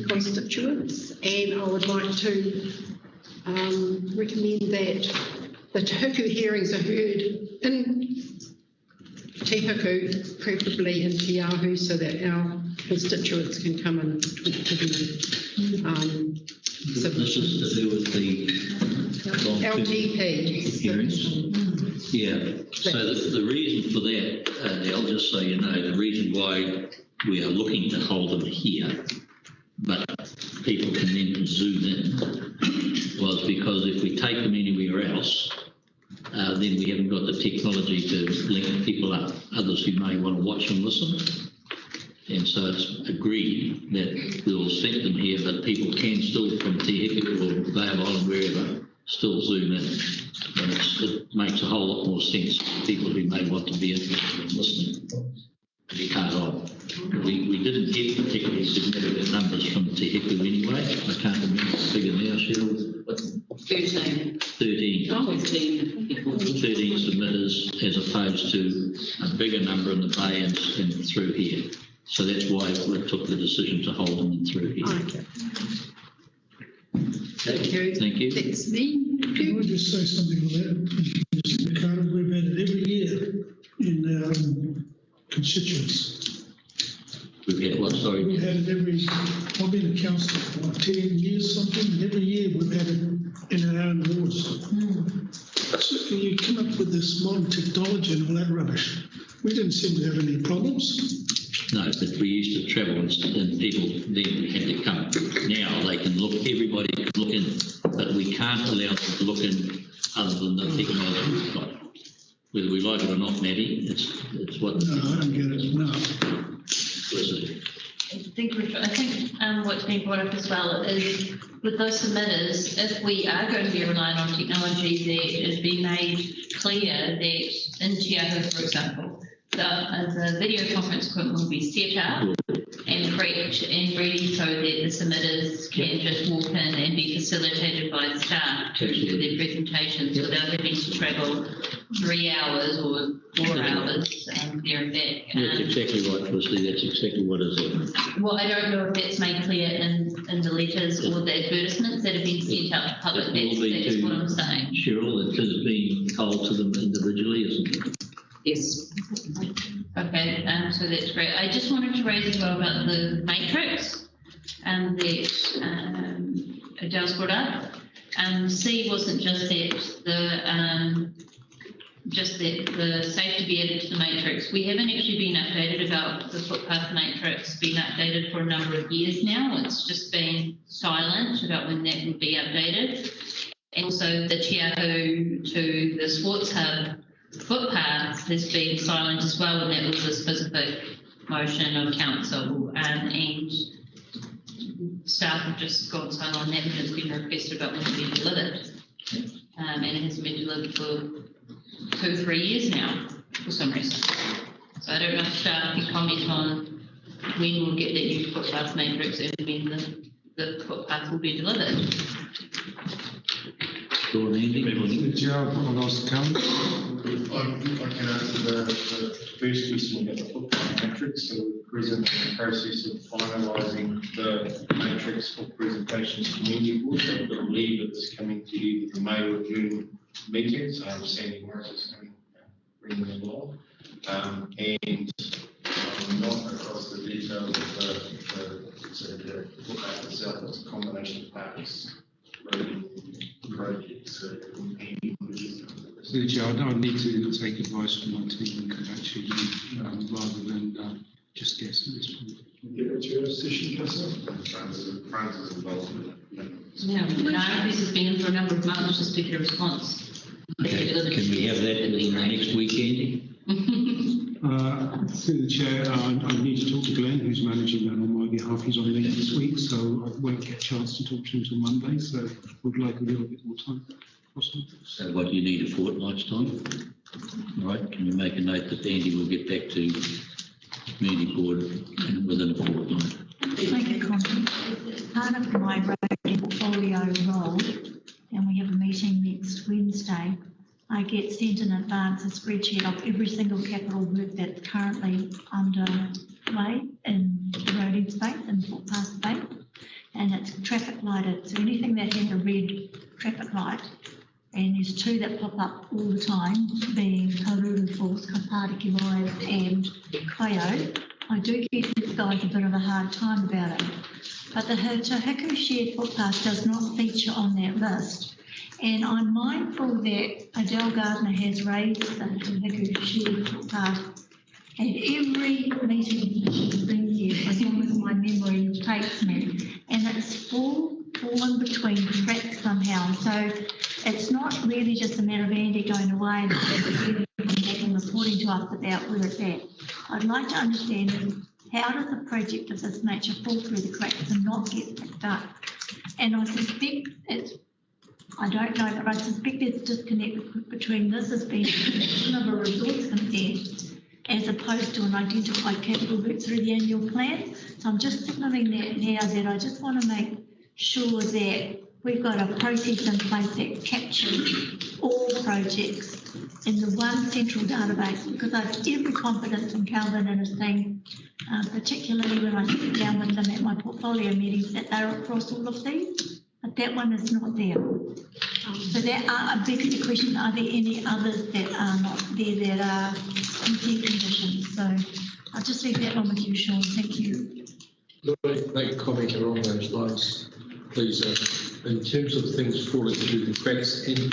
constituents, and I would like to recommend that the Te Huku hearings are heard in Te Huku, preferably in Te Ahu, so that our constituents can come and talk to them.
This is to do with the
LTP
hearings. Yeah. So the reason for that, I'll just so you know, the reason why we are looking to hold them here, but people can then zoom in, was because if we take them anywhere else, then we haven't got the technology to link people up, others who may want to watch and listen. And so it's agreed that we'll set them here, but people can still from Te Heke or Bay of Island, wherever, still zoom in. And it makes a whole lot more sense for people who may want to be interested in listening. You can't on. We didn't get particularly significant numbers from Te Heke anyway. I can't remember the figure now, Cheryl. But
13.
13.
Oh, 13 people.
13 submitters as opposed to a bigger number in the Bay and through here. So that's why we took the decision to hold them through here.
Okay.
Thank you. Thank you.
That's me.
Can I just say something on that? Mr. Carter, we've had it every year in our constituents.
We've had what, sorry?
We've had it I've been a councillor for like 10 years something, and every year we've had it in our own wards. So you come up with this modern technology and all that rubbish. We didn't seem to have any problems.
No, but we used to travel and people then had to come. Now they can look, everybody can look in, but we can't allow them to look in other than the technology we've got. Whether we like it or not, Maddie, it's what...
No, I don't get it, no.
I think what's been brought up as well is with those submitters, if we are going to be relying on technology, that it be made clear that in Te Aho, for example, the video conference equipment will be set up and prepped and ready so that the submitters can just walk in and be facilitated by the staff to do their presentations without having to travel 3 hours or 4 hours there and back.
That's exactly right, Felicity. That's exactly what is it.
Well, I don't know if that's made clear in the letters or the advertisements that have been sent out to the public. That's what I'm saying.
Cheryl, it has been told to them individually, isn't it?
Yes.
Okay, so that's great. I just wanted to raise as well about the matrix that Adele's brought up. C wasn't just that the safety be added to the matrix. We haven't actually been updated about the footpath matrix being updated for a number of years now. It's just been silent about when that would be updated. And also the Te Aho to the Sports Hub footpath has been silent as well, and that was a specific motion of council, and staff have just gone silent on that, and it's been requested about when it will be delivered, and it hasn't been delivered for 2 or 3 years now for some reason. So I don't know if staff can comment on when we'll get that new footpath matrix and when the footpath will be delivered.
I'll ask the council.
I can answer the first question about the footpath matrix. So we're present in the process of finalising the matrix for presentations to community board. I believe it's coming to you the May or June meetings. Sandy Morris is coming bringing them along. And I'm not across the details of the footpath itself. It's a combination of parts, road projects,
I need to take advice from my team and come back to you rather than just guess at this point.
Give it to your session, Francis involved.
Yeah, this has been in for a number of months, just to get a response.
Okay. Can we have that in the next week, Andy?
Through the chair, I need to talk to Glenn, who's managing that on my behalf. He's on leave this week, so I won't get a chance to talk to him until Monday, so would like a little bit more time. Possible.
So what do you need, a fortnight's time? All right, can you make a note that Andy will get back to community board within a fortnight?
Make a comment. Part of my road portfolio role, and we have a meeting next Wednesday, I get sent in advance a spreadsheet of every single capital work that's currently underway in the roading space and footpath space, and it's traffic lighted. So anything that has a red traffic light, and there's 2 that pop up all the time, being Karuru Falls, Kapariki Rise and Kaio. I do give these guys a bit of a hard time about it. But the Te Heke shared footpath does not feature on that list. And I'm mindful that Adele Gardner has raised the Te Heke shared footpath at every meeting she's been here, as long as my memory takes me. And it's fallen between tracks somehow. So it's not really just a matter of Andy going away and reporting to us about where it's at. I'd like to understand how does a project of this nature fall through the cracks and not get picked up? And I suspect I don't know, but I suspect there's a disconnect between this as being a selection of a resource consent as opposed to an identified capital work through the annual plan. So I'm just signalling that now, that I just want to make sure that we've got a process in place that captures all projects in the one central database, because I have every confidence in Calvin and his team, particularly when I sit down with them at my portfolio meetings, that they're across all of these, but that one is not there. So that begs the question, are there any others that are not there that are consent conditions? So I'll just leave that one with you, Sean. Thank you.
Could I make a comment along those lines, please? In terms of things falling through the cracks in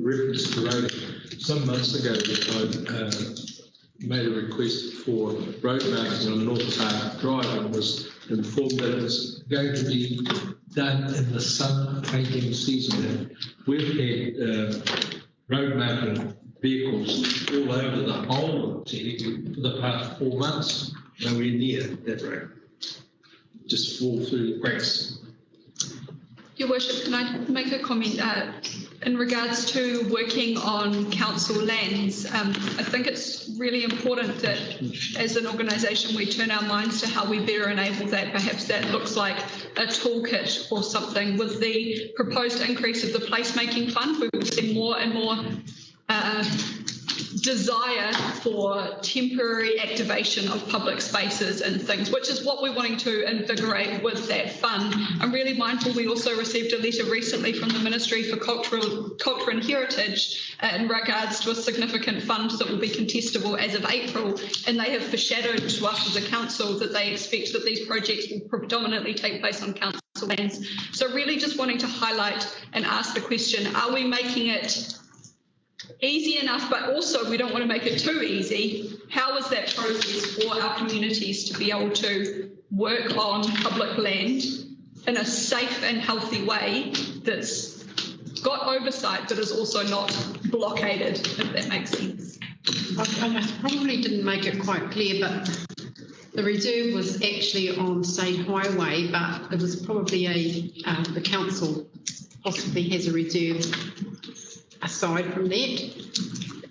reference to road, some months ago I made a request for road marking on North Park Drive and was informed that it was going to be done in the sun painting season. We've had road marking vehicles all over the whole technically for the past 4 months, nowhere near that road. Just fall through the cracks.
Your Worship, can I make a comment in regards to working on council lands? I think it's really important that as an organisation we turn our minds to how we better enable that. Perhaps that looks like a toolkit or something. With the proposed increase of the placemaking fund, we will see more and more desire for temporary activation of public spaces and things, which is what we're wanting to invigorate with that fund. I'm really mindful we also received a letter recently from the Ministry for Culture and Heritage in regards to a significant fund that will be contestable as of April, and they have foreshadowed to us as a council that they expect that these projects will predominantly take place on council lands. So really just wanting to highlight and ask the question, are we making it easy enough, but also we don't want to make it too easy? How is that process for our communities to be able to work on public land in a safe and healthy way that's got oversight but is also not blockaded, if that makes sense?
I probably didn't make it quite clear, but the reserve was actually on State Highway, but it was probably the council possibly has a reserve aside from that.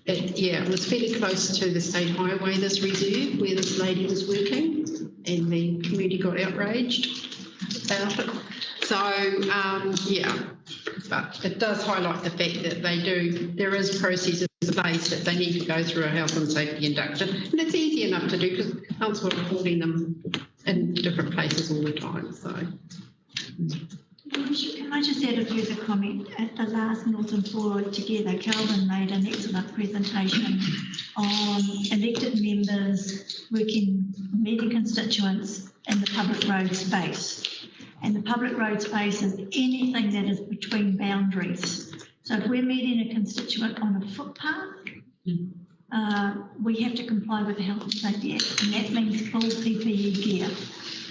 It was fairly close to the State Highway, this reserve, where this lady was working, and the community got outraged about it. So, but it does highlight the fact that there is processes in place that they need to go through a health and safety induction, and it's easy enough to do because council are holding them in different places all the time. So.
Can I just add a further comment? At the last Northern Forum Together, Calvin made an excellent presentation on elected members meeting constituents in the public road space. And the public road space is anything that is between boundaries. So if we're meeting a constituent on a footpath, we have to comply with the Health and Safety Act, and that means full PPE gear.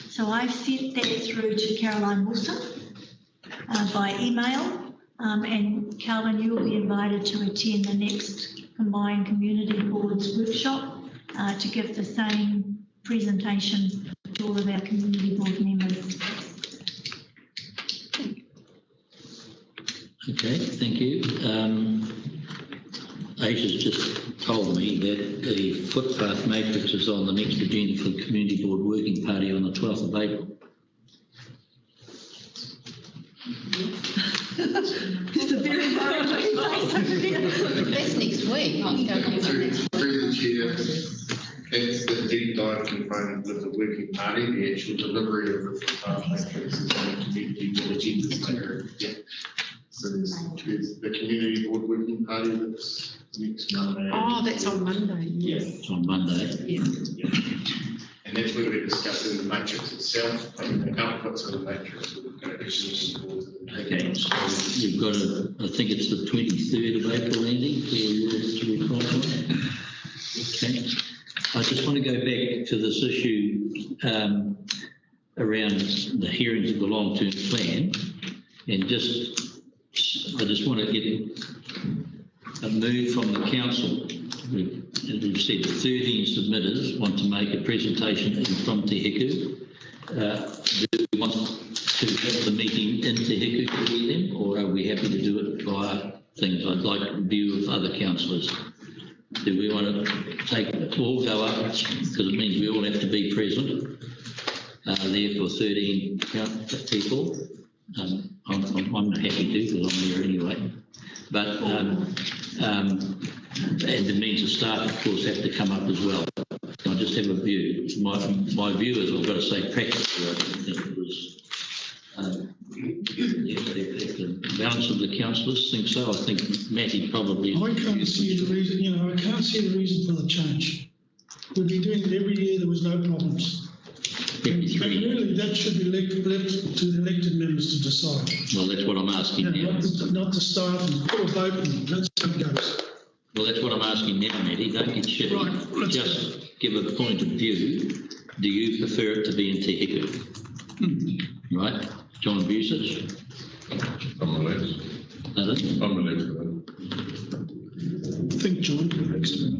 So I've sent that through to Caroline Wilson by email, and Calvin, you will be invited to attend the next Combined Community Boards workshop to give the same presentation to all of our community board members.
Okay, thank you. Aisha's just told me that the footpath matrix is on the next agenda for the Community Board Working Party on the 12th of April.
It's a very that's next week.
Through the chair, it's the deep dive component of the working party, the actual delivery of the footpath matrix is on the community board agendas later. Yeah. So there's the community board working party that's next Monday.
Oh, that's on Monday.
Yeah.
It's on Monday.
Yeah.
And that's where we're discussing the matrix itself and the outputs of the matrix.
Okay, so you've got I think it's the 23rd of April, Andy, for you to reply on that. Okay. I just want to go back to this issue around the hearings of the long-term plan, and I just want to get a move from the council we've said 13 submitters want to make a presentation from Te Hiku. Do we want to have the meeting in Te Hiku to hear them, or are we happy to do it via things? I'd like a view of other councillors. Do we want to all go up, because it means we all have to be present, therefore 13 people. I'm happy to, because I'm there anyway. But and it means the staff, of course, have to come up as well. I just have a view. My view is, I've got to say, practically, I didn't think it was the balance of the councillors think so. I think Matty probably.
I can't see the reason. I can't see the reason for the change. We've been doing it every year. There was no problems. But really, that should be left to the elected members to decide.
Well, that's what I'm asking now.
Not to start and put a vote in. That's how it goes.
Well, that's what I'm asking now, Matty. Don't get shitty. Right. Just give a point of view. Do you prefer it to be in Te Hiku? Right? John Busich?
I'm relaxed. I'm relaxed.
I think John can next to me.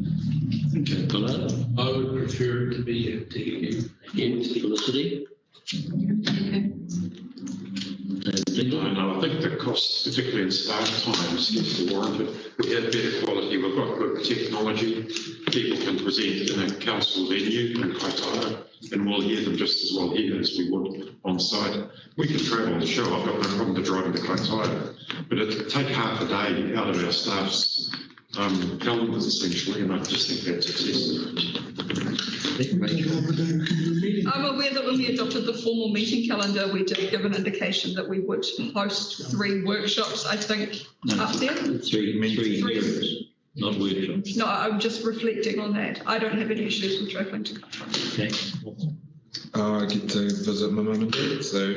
Okay. Hello?
I would prefer it to be at Te Hiku.
Yes, Felicity?
No, I think the costs, particularly in staff times, is warranted. We have better quality, we've got good technology. People can present in a council venue in Kaitaia, and we'll hear them just as well here as we would on site. We can travel the show, I've got no problem to driving to Kaitaia, but it'd take half a day out of our staff's calendars essentially, and I just think that's excessive.
I'm aware that when we adopted the formal meeting calendar, we did give an indication that we would host 3 workshops, I think, up there.
Three hearings, not workshops.
No, I'm just reflecting on that. I don't have any issues with travelling to Kaitaia.
Okay.
I get to visit my mum and dad, so.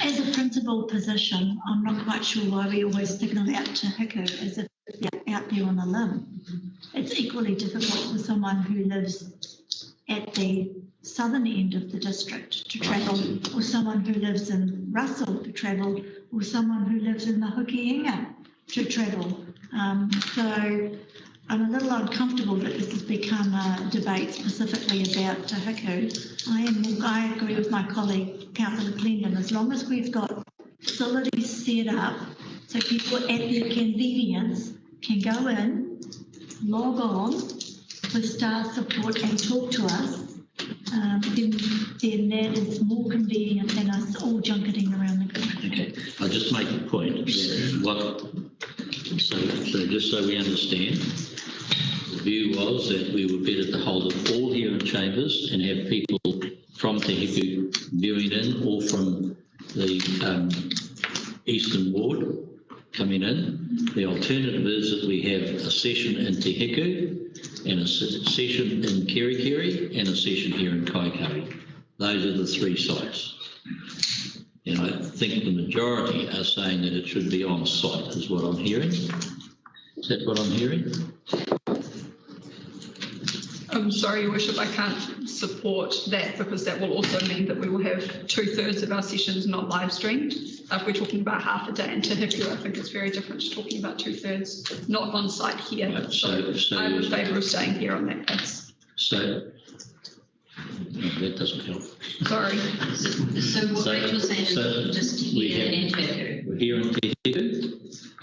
As a principal position, I'm not quite sure why we always signal out Te Hiku as if they're out there on a limb. It's equally difficult for someone who lives at the southern end of the district to travel, or someone who lives in Russell to travel, or someone who lives in the Hokiinga to travel. So I'm a little uncomfortable that this has become a debate specifically about Te Hiku. I agree with my colleague, Councillor Clendon, as long as we've got facilities set up so people at their convenience can go in, log on with staff support and talk to us, then that is more convenient than us all junketing around the country.
Okay, I'll just make a point. So just so we understand, the view was that we were better to hold it all here in Chambers and have people from Te Hiku viewing in, or from the Eastern Ward coming in. The alternative is that we have a session in Te Hiku and a session in Kerikeri and a session here in Kaikoura. Those are the 3 sites. And I think the majority are saying that it should be on site, is what I'm hearing. Is that what I'm hearing?
I'm sorry, Your Worship, I can't support that, because that will also mean that we will have 2/3 of our sessions not live streamed. If we're talking about half a day in Te Hiku, I think it's very different to talking about 2/3 not on site here.
Right, so
I'm in favour of staying here on that case.
So no, that doesn't help.
Sorry.
So what Rachel's saying is just here in Te Hiku.
We're here in Te Hiku.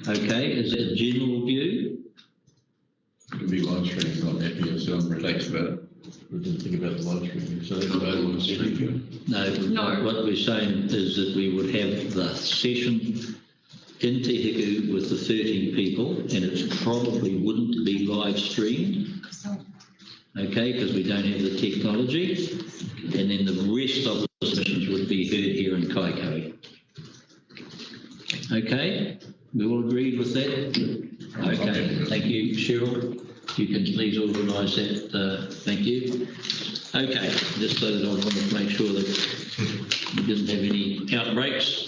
Okay, is that a general view?
It could be live streaming, not happy, so I'm relaxed about it. We didn't think about the live streaming, so that's available on streaming.
No, what we're saying is that we would have the session in Te Hiku with the 13 people, and it probably wouldn't be live streamed. Okay, because we don't have the technology, and then the rest of the sessions would be heard here in Kaikoura. Okay, we all agreed with that? Okay, thank you, Cheryl. You can please organise that, thank you. Okay, just so that I wanted to make sure that we didn't have any outbreaks.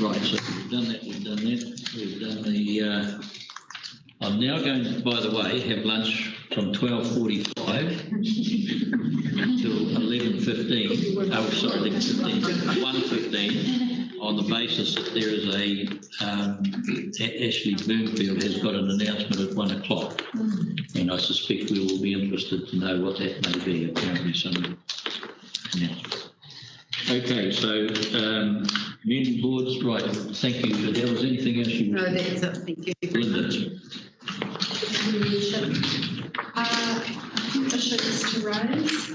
Right, so we've done that. We've done the, I'm now going to, by the way, have lunch from 12:45 till 11:15. Oh, sorry, 11:15, 1:15 on the the basis that there is Ashley Bloomfield has got an announcement at 1 o'clock, and I suspect we will be interested to know what that may be. Apparently some announcement. Okay, so community boards, right, thank you. Adele, was anything else you
No, that's it. Thank you.
Linda?
I think issues to raise.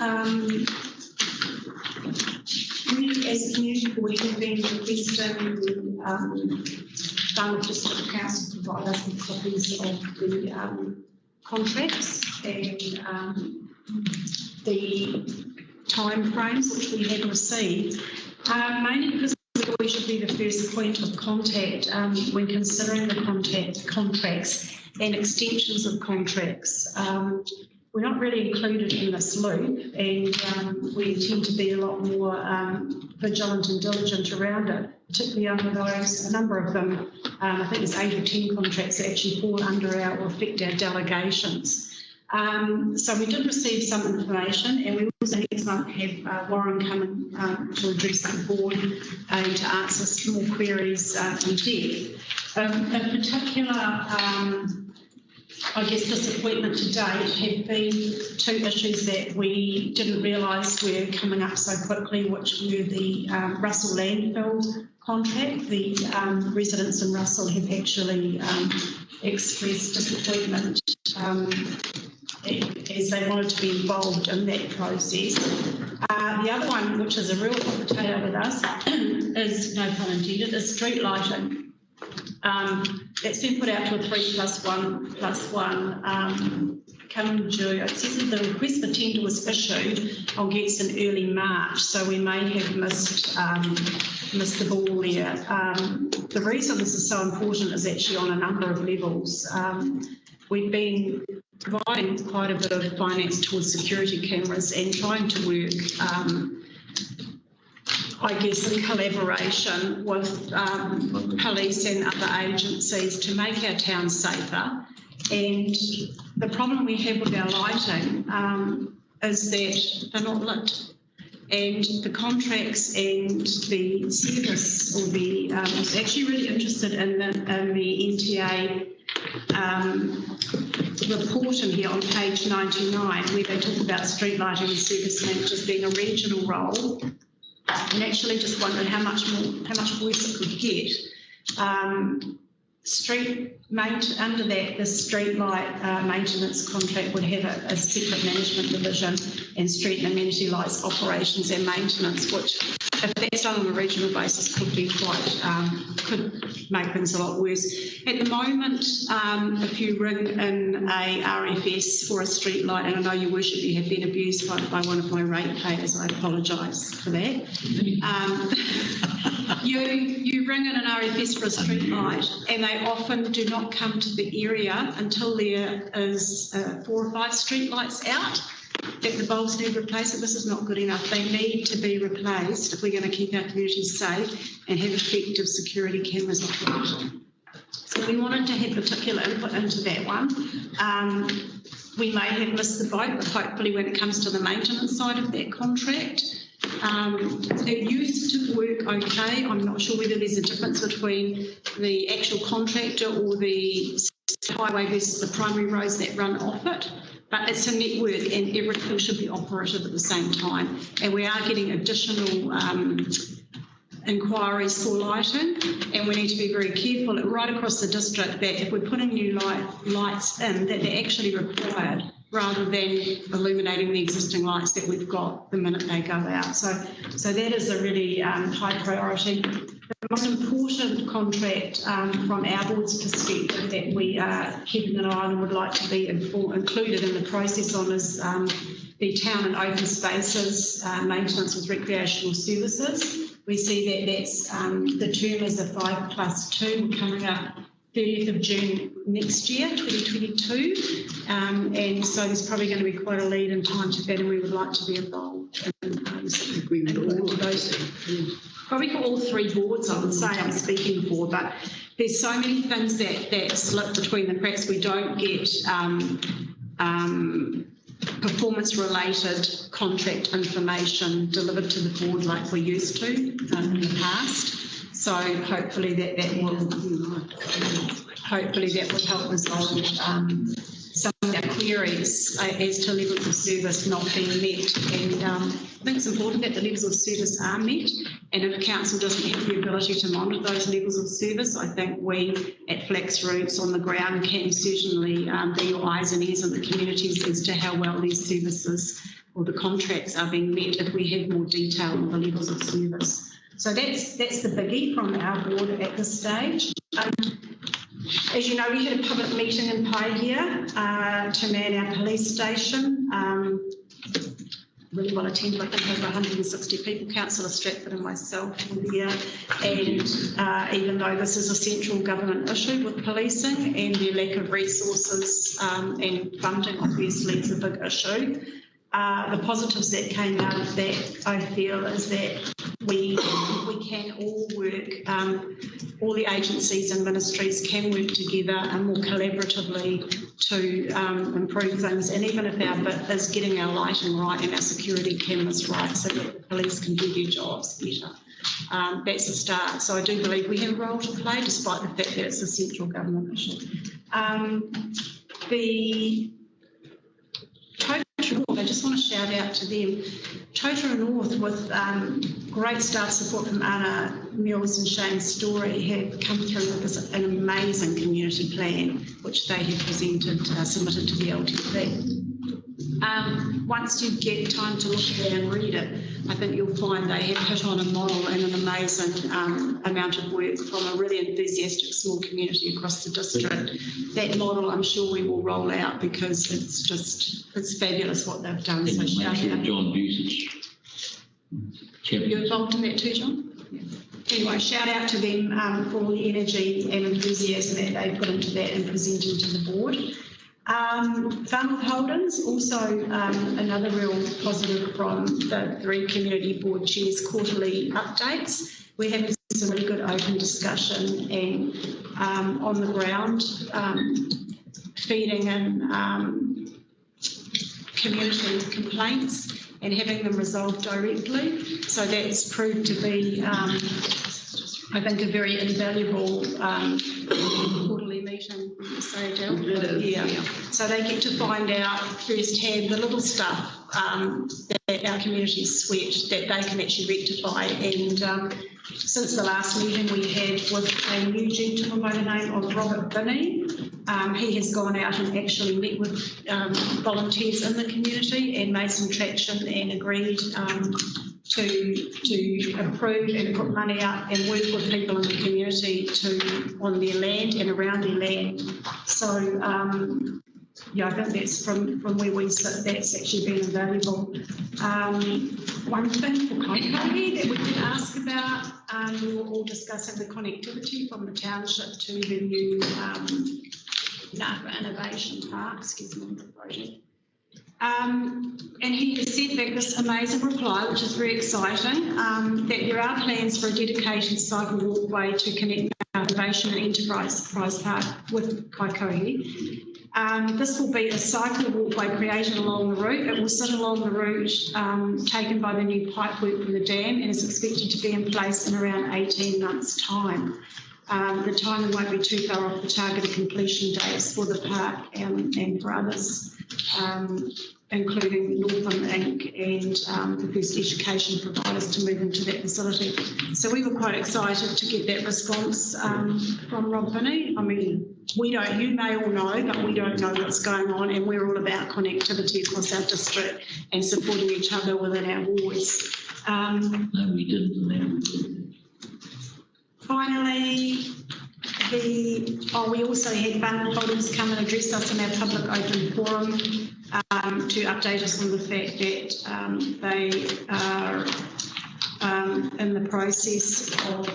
We as a community board have been requesting Dartmouth District Council to provide us with copies of the contracts and the time frames which we have received, mainly because we should be the first point of contact when considering the contracts and extensions of contracts. We're not really included in this loop, and we tend to be a lot more vigilant and diligent around it, particularly under those, a number of them, I think there's 8 or 10 contracts that actually fall under our or affect our delegations. So we did receive some information, and we also next month have Warren coming to address the board and to answer some more queries in depth. In particular, I guess disappointment to date have been 2 issues that we didn't realise were coming up so quickly, which were the Russell landfill contract. The residents in Russell have actually expressed disappointment as they wanted to be involved in that process. The other one, which is a real hot potato with us, is, no pun intended, is street lighting. It's been put out to a 3+1+1 coming due. It says that the request for tender was issued, I'll guess, in early March, so we may have missed the ball there. The reason this is so important is actually on a number of levels. We've been providing quite a bit of finance towards security cameras and trying to work I guess in collaboration with police and other agencies to make our town safer. And the problem we have with our lighting is that they're not lit. And the contracts and the service, or the, I was actually really interested in the NTA report in here on page 99, where they talk about street lighting and service managers being a regional role. And actually just wondered how much worse it could get. Under that, the street light maintenance contract would have a separate management division, and street and amenity lights operations and maintenance, which, if that's done on a regional basis, could be could make things a lot worse. At the moment, if you ring in a RFS for a street light, and I know, Your Worship, you have been abused by one of my ratepayers, I apologise for that. You ring in an RFS for a street light, and they often do not come to the area until there is 4 or 5 street lights out, that the bulbs need replacing. This is not good enough. They need to be replaced if we're going to keep our communities safe and have effective security cameras operating. So we wanted to have particular input into that one. We may have missed the boat, but hopefully when it comes to the maintenance side of that contract, it used to work okay. I'm not sure whether there's a difference between the actual contractor or the highway versus the primary roads that run off it, but it's a network and everything should be operated at the same time. And we are getting additional inquiries for lighting, and we need to be very careful right across the district that if we're putting new lights in, that they're actually required, rather than illuminating the existing lights that we've got the minute they go out. So that is a really high priority. The most important contract from our board's perspective that we are keeping an eye on and would like to be included in the process on is the town and open spaces maintenance with recreational services. We see that that's the term is a 5+2. We're coming up 30th of June next year, 2022, and so there's probably going to be quite a lead in time to that, and we would like to be involved in probably for all 3 boards, I would say I'm speaking for, but there's so many things that slip between the cracks. We don't get performance-related contract information delivered to the board like we used to in the past.
So hopefully that will help resolve some of our queries as to levels of service not being met. And I think it's important that the levels of service are met. And if council doesn't have the ability to monitor those levels of service, I think we at Flax Roots on the ground can certainly be your eyes and ears in the communities as to how well these services or the contracts are being met if we have more detail on the levels of service. So that's the biggie from our board at this stage. As you know, we had a public meeting in Paihia to man our police station. Really well attended, I think over 160 people, Councillor Stratford and myself were there. And even though this is a central government issue with policing and the lack of resources and funding obviously is a big issue, the positives that came out of that, I feel, is that we can all work, all the agencies and ministries can work together and more collaboratively to improve things. And even if our bit is getting our lighting right and our security cameras right so that the police can do their jobs better. That's a start. So I do believe we have a role to play despite the fact that it's a central government issue. The Totara North, I just want to shout out to them. Totara North, with great staff support from Anna Mills and Shane Story, have come through with an amazing community plan, which they have presented, submitted to the LTP. Once you get time to look at it and read it, I think you'll find they have hit on a model and an amazing amount of work from a really enthusiastic small community across the district. That model I'm sure we will roll out because it's fabulous what they've done. So shout out.
John Busich.
You're involved in that too, John? Yeah. Anyway, shout out to them for all the energy and enthusiasm that they put into that and presenting to the board. Farmworth Holdings, also another real positive from the 3 community board chairs' quarterly updates. We're having some really good open discussion and on the ground feeding in community complaints and having them resolved directly. So that's proved to be, I think, a very invaluable quarterly meeting. So, yeah. So they get to find out firsthand the little stuff that our communities sweat that they can actually rectify. And since the last meeting we had with a new gentleman by the name of Robert Binney, he has gone out and actually met with volunteers in the community and made some traction and agreed to approve and put money up and work with people in the community on their land and around their land. So yeah, I think that's from where we sit, that's actually been invaluable. One thing for Kaikohe that we did ask about, we were all discussing the connectivity from the township to the new Napa Innovation Park, excuse me, the project. And he has said back this amazing reply, which is very exciting, that there are plans for a dedicated cycle walkway to connect Innovation and Enterprise Park with Kaikohe. This will be a cycle walkway created along the route. It will sit along the route taken by the new pipework from the dam and is expected to be in place in around 18 months' time. The timing won't be too far off the targeted completion dates for the park and for others, including Northam Inc. and the first education providers to move into that facility. So we were quite excited to get that response from Rob Binney. I mean, you may all know, but we don't know what's going on, and we're all about connectivity across our district and supporting each other within our wards.
No, we didn't.
Finally, we also had Farmworth Holdings come and address us in our public open forum to update us on the fact that they are in the process of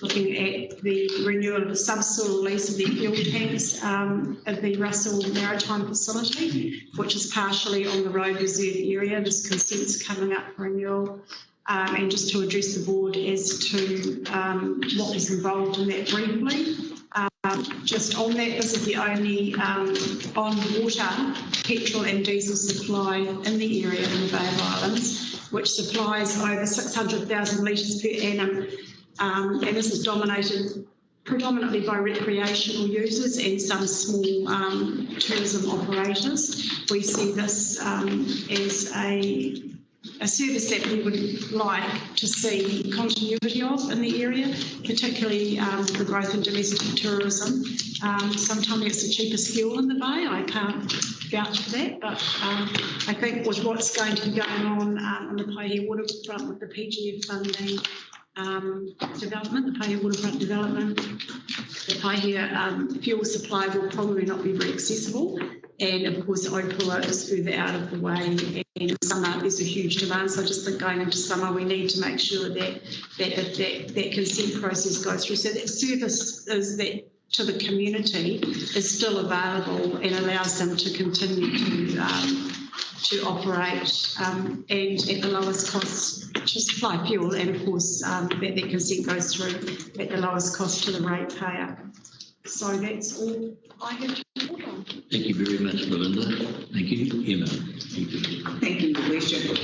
looking at the renewal of the subsoil lease of the fuel tanks at the Russell Maritime Facility, which is partially on the road reserve area. This consent's coming up for renewal. And just to address the board as to what was involved in that briefly. Just on that, this is the only on-water petrol and diesel supply in the area in the Bay of Islands, which supplies over 600,000 litres per annum
and this is dominated predominantly by recreational users and some small tourism operators. We see this as a service that we would like to see continuity of in the area, particularly the growth in domestic tourism. Sometimes it's the cheapest fuel in the bay. I can't vouch for that, but I think with what's going to be going on in the Paihia waterfront with the PGF funding development, the Paihia waterfront development, the Paihia fuel supply will probably not be very accessible. And of course, Opua is further out of the way, and summer there's a huge demand. So I just think going into summer, we need to make sure that if that consent process goes through, so that service is that to the community is still available and allows them to continue to operate and at the lowest cost to supply fuel, and of course that consent goes through at the lowest cost to the ratepayer. So that's all I have to report on.
Thank you very much, Belinda. Thank you. Emma. Thank you.
Thank you, Your Worship.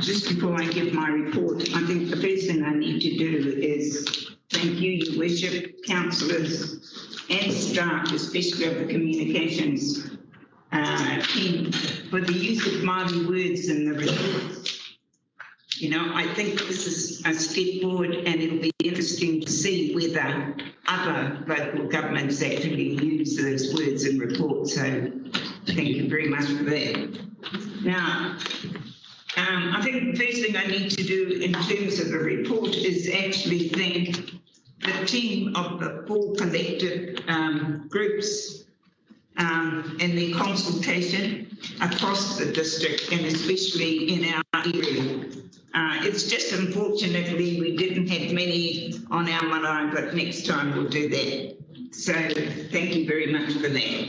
Just before I give my report, I think the first thing I need to do is thank you, Your Worship, councillors and staff, especially of the communications team, for the use of Māori words in the reports. You know, I think this is a step forward, and it'll be interesting to see whether other local governments actually use those words in reports. So thank you very much for that. Now, I think the first thing I need to do in terms of the report is actually thank the team of the 4 collective groups and their consultation across the district, and especially in our area. It's just unfortunately we didn't have many on our marae, but next time we'll do that. So thank you very much for that.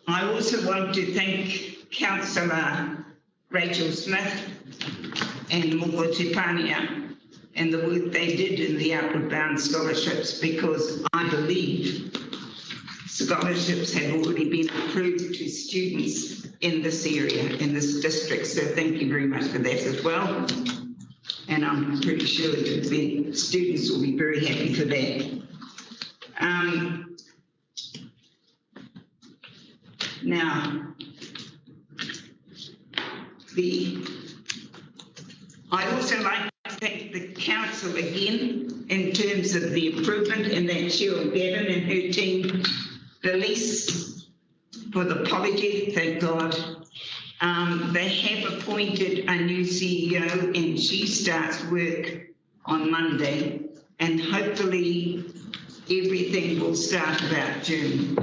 I also want to thank Councillor Rachel Smith and Moko Te Pāngia and the work they did in the Outward Bound scholarships, because I believe scholarships have already been approved to students in this area, in this district. So thank you very much for that as well. And I'm pretty sure that the students will be very happy for that. Now, I also like to thank the council again in terms of the improvement, and that Cheryl Gavin and her team, the lease for the Polytech, thank God. They have appointed a new CEO, and she starts work on Monday, and hopefully everything will start about June.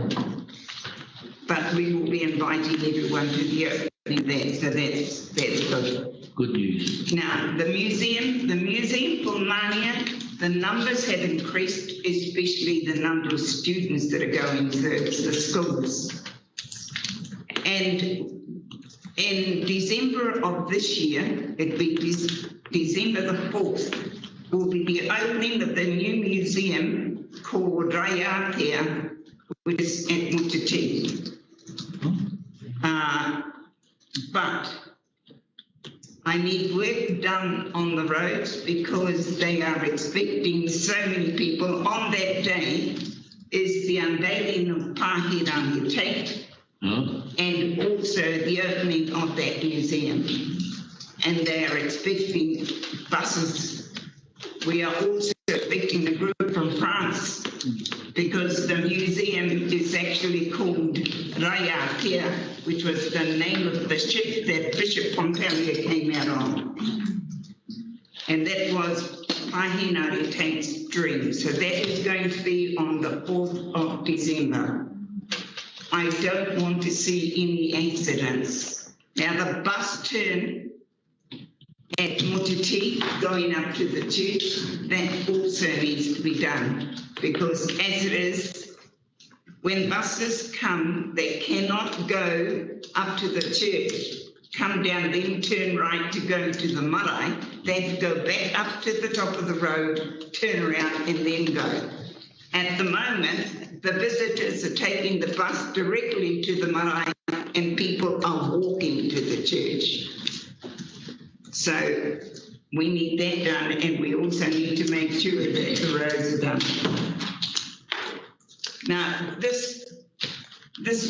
But we will be inviting everyone to the opening there, so that's good.
Good news.
Now, the museum for Mania, the numbers have increased, especially the number of students that are going to the schools. And in December of this year, it'll be December the 4th, will be the opening of the new museum called Raiatea, which is at Mutiti. But I need work done on the roads, because they are expecting so many people. On that day is the unveiling of Pahirangi Tate, and also the opening of that museum. And they are expecting buses. We are also expecting a group from France, because the museum is actually called Raiatea, which was the name of the ship that Bishop Pompelia came out on. And that was Pahinari Tate's dream. So that is going to be on the 4th of December. I don't want to see any accidents. Now, the bus turn at Mutiti going up to the church, that also needs to be done, because as it is, when buses come, they cannot go up to the church, come down, then turn right to go to the marae. They have to go back up to the top of the road, turn around, and then go. At the moment, the visitors are taking the bus directly to the marae, and people are walking to the church. So we need that done, and we also need to make sure that the roads are done. Now, this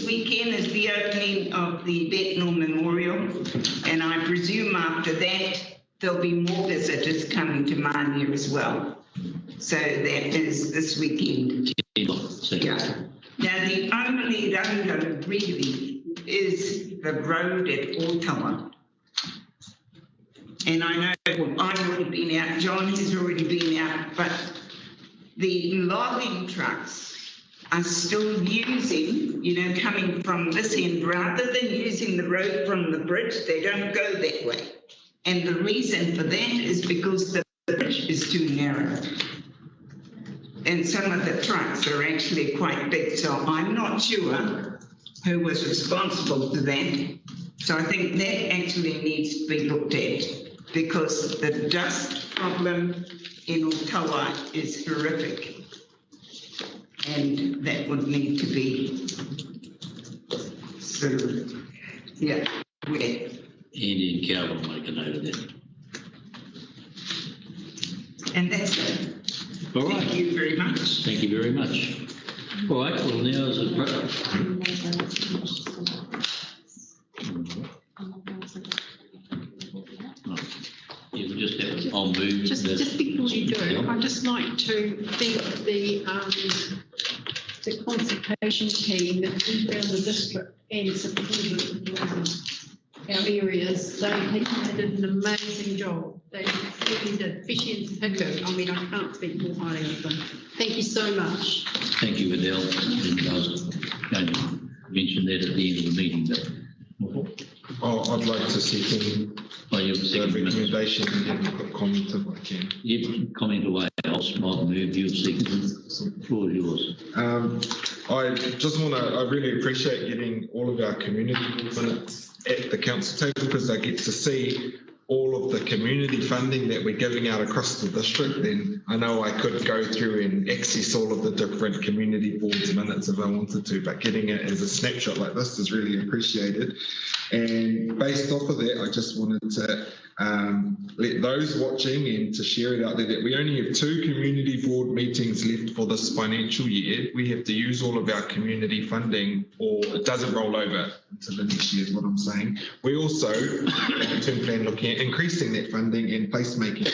weekend is the opening of the Bethnal Memorial, and I presume after that there'll be more visitors coming to Mania as well. So that is this weekend. Yeah. Now, the only rangara really is the road at Otawa. And I know I've already been out, John has already been out, but the logging trucks are still using, coming from this end, rather than using the road from the bridge, they don't go that way. And the reason for that is because the bridge is too narrow. And some of the trucks are actually quite big, so I'm not sure who was responsible for that. So I think that actually needs to be looked at, because the dust problem in Otawa is horrific. And that would need to be sort of, yeah, where.
Andy and Calvin will make a note of that.
And that's it.
All right.
Thank you very much.
Thank you very much. All right, well, now is a... Yeah, we just have, I'll move.
Just before you do, I'd just like to thank the consultation team that went around the district and supported our areas. They did an amazing job. They really did, especially in Hiku. I mean, I can't speak more highly of them. Thank you so much.
Thank you, Adele. And I was going to mention that at the end of the meeting, but...
I'd like to second the recommendation and have a quick comment if I can.
You comment away. I'll smile, move, you'll second. The floor is yours.
I just want to, I really appreciate getting all of our community minutes at the council table, because I get to see all of the community funding that we're giving out across the district. Then I know I could go through and access all of the different community boards minutes if I wanted to, but getting it as a snapshot like this is really appreciated. And based off of that, I just wanted to let those watching and to share it out there that we only have 2 community board meetings left for this financial year. We have to use all of our community funding, or it doesn't roll over into the next year is what I'm saying. We also have a term plan looking at increasing that funding and placemaking.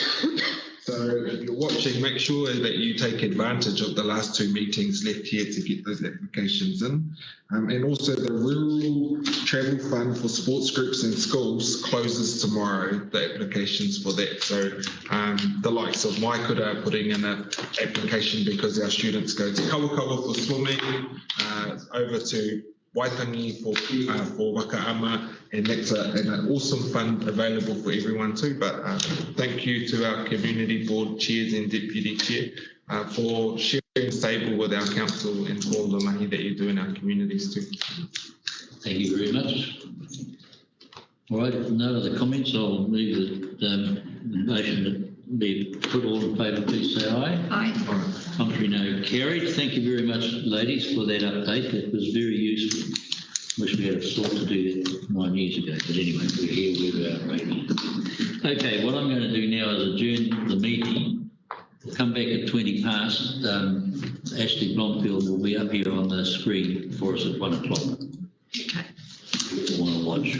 So if you're watching, make sure that you take advantage of the last 2 meetings left here to get those applications in. And also the Rural Travel Fund for sports groups and schools closes tomorrow, the applications for that. So the likes of Maikuta are putting in an application because our students go to Kawakawa for swimming, over to Waitangi for Wakaama, and that's an awesome fund available for everyone too. But thank you to our community board chairs and deputy chair for sharing the table with our council and for all the mahi that you do in our communities too.
Thank you very much. All right, if no other comments, I'll move the motion that be put. All in favour, please say aye.
Aye.
Contrary, no. Carried. Thank you very much, ladies, for that update. That was very useful. Wish we had sought to do that 9 years ago, but anyway, we're here, we are right. Okay, what I'm going to do now is adjourn the meeting. We'll come back at 20 past. Ashley Blomfield will be up here on the screen for us at 1 o'clock.
Okay.
Want to watch?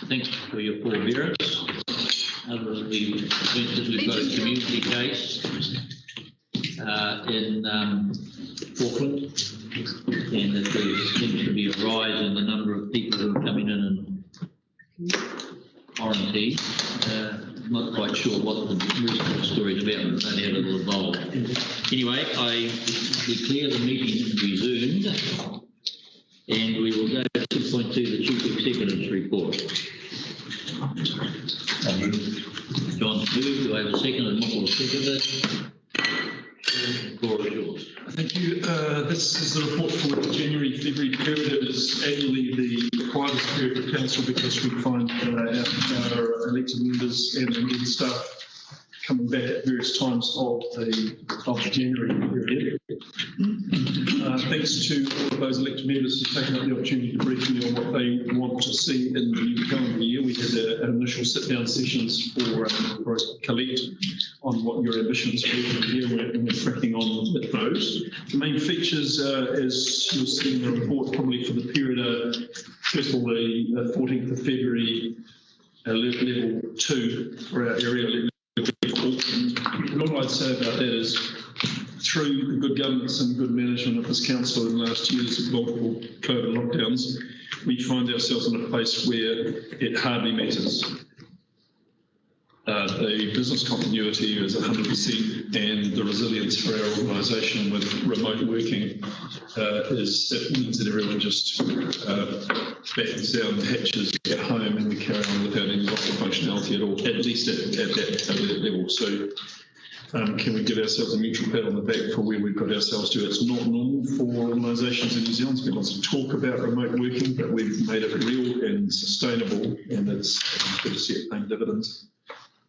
Thanks for your forbearance. Other than the event that we've got a community case in Auckland, and that there seems to be a rise in the number of people who are coming in and quarantine. Not quite sure what the rest of the story is about, but only a little evolved. Anyway, I declare the meeting resumed, and we will go to 2.2, the Chief Executive's report. John's moved. Do I have a second? And Michael seconded. Floor is yours.
Thank you. This is the report for the January-February period. It is annually the quietest period for council because we find our elected members and the staff coming back at various times of the January period. Thanks to all of those elected members who've taken up the opportunity to brief me on what they want to see in the new calendar year. We had an initial sit-down sessions for collect on what your ambitions were for the year, and we're cracking on with those. The main features, as you'll see in the report, probably for the period are, first of all, the 14th of February, level 2 for our area, level 3 for Auckland. And all I'd say about that is, through the good governance and good management of this council in the last years of multiple COVID lockdowns, we find ourselves in a place where it hardly matters. The business continuity is 100%, and the resilience for our organisation with remote working it means that everyone just battens down the hatches at home, and we carry on without any loss of functionality at all, at least at that level. So can we give ourselves a mutual pat on the back for where we've got ourselves to? It's not normal for organisations in New Zealand. There's been lots of talk about remote working, but we've made it real and sustainable, and it's good to see it paying dividends.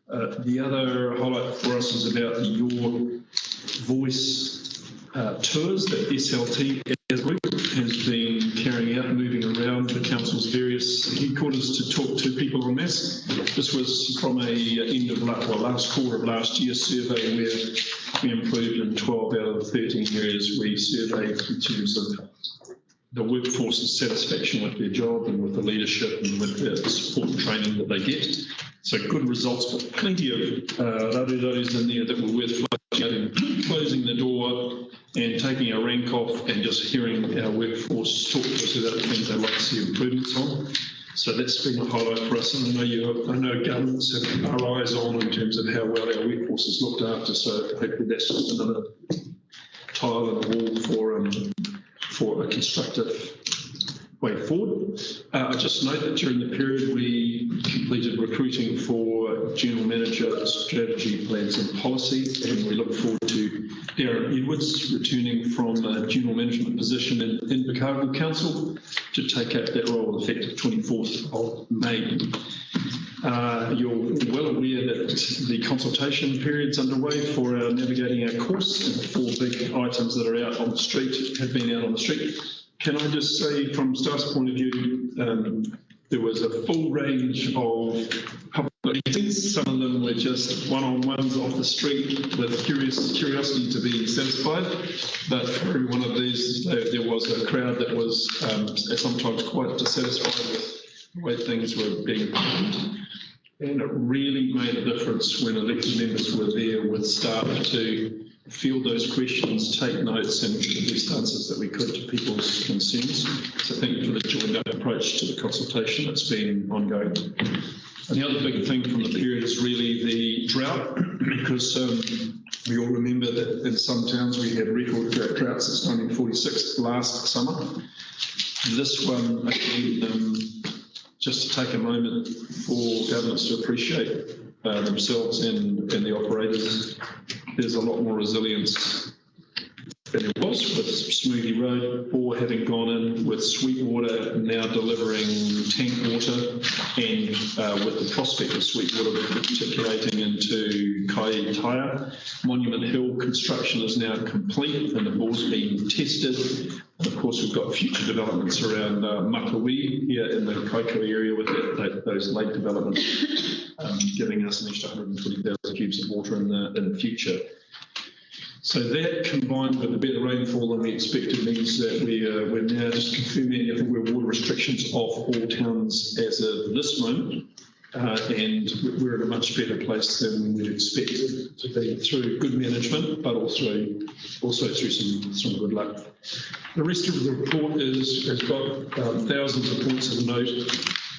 The other highlight for us is about your voice tours that SLT as a group has been carrying out, moving around the council's various headquarters to talk to people en masse. This was from last quarter of last year survey where we improved in 12 out of 13 areas we surveyed in terms of the workforce's satisfaction with their job and with the leadership and with the support and training that they get. So good results, but plenty of those in there that were worth flushing out and closing the door and taking our rank off and just hearing our workforce talk to us about the things they'd like to see improvements on. So that's been a highlight for us, and I know governments have our eyes on in terms of how well our workforce is looked after. So hopefully that's just another tile in the wall for a constructive way forward. I just note that during the period we completed recruiting for General Manager Strategy, Plans and Policy, and we look forward to Darren Edwards returning from a General Management position in Invercargill Council to take up that role effective 24th of May. You're well aware that the consultation period's underway for navigating our course, and the 4 big items that are out on the street have been out on the street. Can I just say, from staff's point of view, there was a full range of public meetings. Some of them were just one-on-ones off the street with curiosity to be satisfied. But for every one of these, there was a crowd that was sometimes quite dissatisfied with the way things were being planned. And it really made a difference when elected members were there with staff to field those questions, take notes, and give the best answers that we could to people's concerns. So thank you for the joined up approach to the consultation that's been ongoing. And the other big thing from the period is really the drought, because we all remember that in some towns we had record droughts since 1946 last summer. This one, again, just to take a moment for governments to appreciate themselves and the operators. There's a lot more resilience than there was with Smoothie Road, or having gone in with Sweetwater now delivering tank water, and with the prospect of Sweetwater articulating into Kaitaia. Monument Hill construction is now complete and the bore's being tested. And of course, we've got future developments around Makawui here in the Kaikoura area with those lake developments, giving us an extra 120,000 cubes of water in the future. So that combined with the better rainfall than we expected means that we're now just confirming, I think we're water restrictions off all towns as of this moment. And we're in a much better place than we'd expected to be through good management, but also through some good luck. The rest of the report has got thousands of points of note,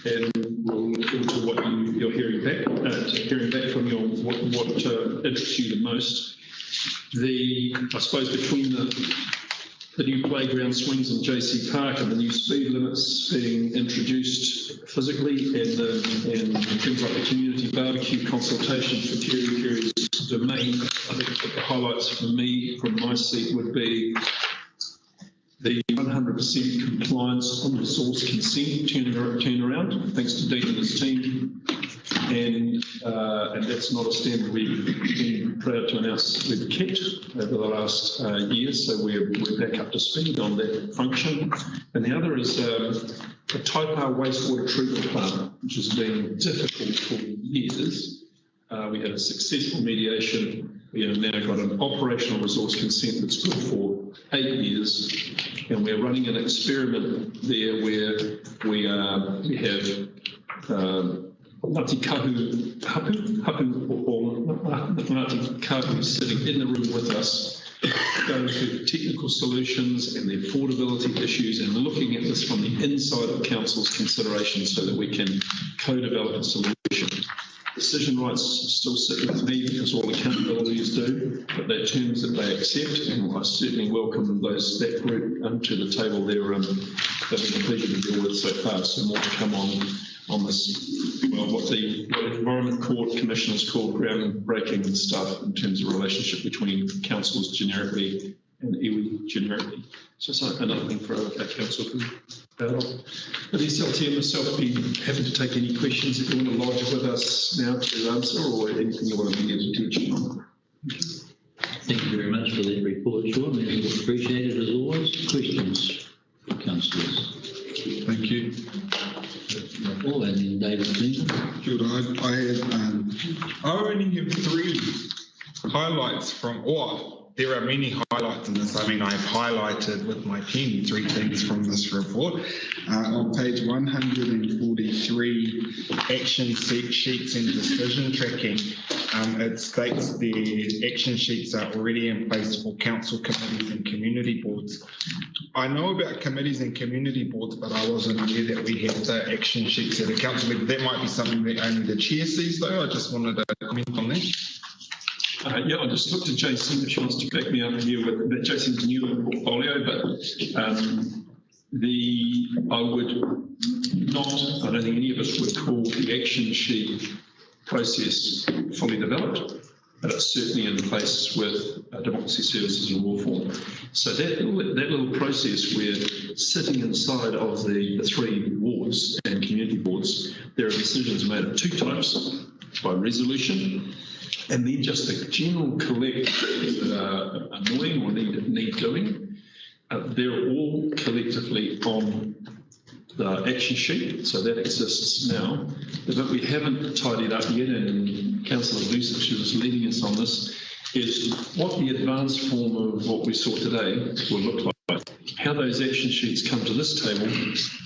and we'll look into what you're hearing back from you on what interests you the most. I suppose between the new playground swings in JC Park and the new speed limits being introduced physically and things like the community barbecue consultation for Kerry's domain, I think the highlights for me from my seat would be the 100% compliance on resource consent turnaround, thanks to Dean and his team. And that's not a standard we've been proud to announce we've kept over the last year, so we're back up to speed on that function. And the other is the Taipa wastewater treatment plant, which has been difficult for years. We had a successful mediation. We have now got an operational resource consent that's good for 8 years, and we're running an experiment there where we have Ngāti Kahu sitting in the room with us, going through technical solutions and the affordability issues and looking at this from the inside of Council's consideration so that we can co-develop a solution. Decision rights still sit with me because all accountabilities do, but they're terms that they accept, and I certainly welcome that group to the table there. They've been a pleasure to deal with so far, so more to come on this, well, what the Environment Court Commissioners called groundbreaking stuff in terms of relationship between councils generically and iwi generically. So it's another thing for our council to about on. But SLT and myself be happy to take any questions if you want to lodge with us now to answer, or anything you want to bring your attention on.
Thank you very much for that report, Sean. It's appreciated as always. Questions for councillors?
Thank you.
Oh, and then David Clinton.
Good. I only have 3 highlights from, there are many highlights in this. I mean, I've highlighted with my pen 3 things from this report. On page 143, action sheets and decision tracking, it states the action sheets are already in place for council committees and community boards. I know about committees and community boards, but I wasn't aware that we had the action sheets at a council meeting. That might be something that only the chair sees, though. I just wanted to comment on that.
Yeah, I just looked at Jason if she wants to back me up here with that. Jason's new in portfolio, but I don't think any of us would call the action sheet process fully developed, but it's certainly in place with Democracy Services and Reform. So that little process where sitting inside of the 3 wards and community boards, there are decisions made of 2 types, by resolution, and then just the general collect that are annoying or need doing. They're all collectively on the action sheet, so that exists now. But we haven't tidied up yet, and Councillor Lucic, who was leading us on this, is what the advanced form of what we saw today will look like. How those action sheets come to this table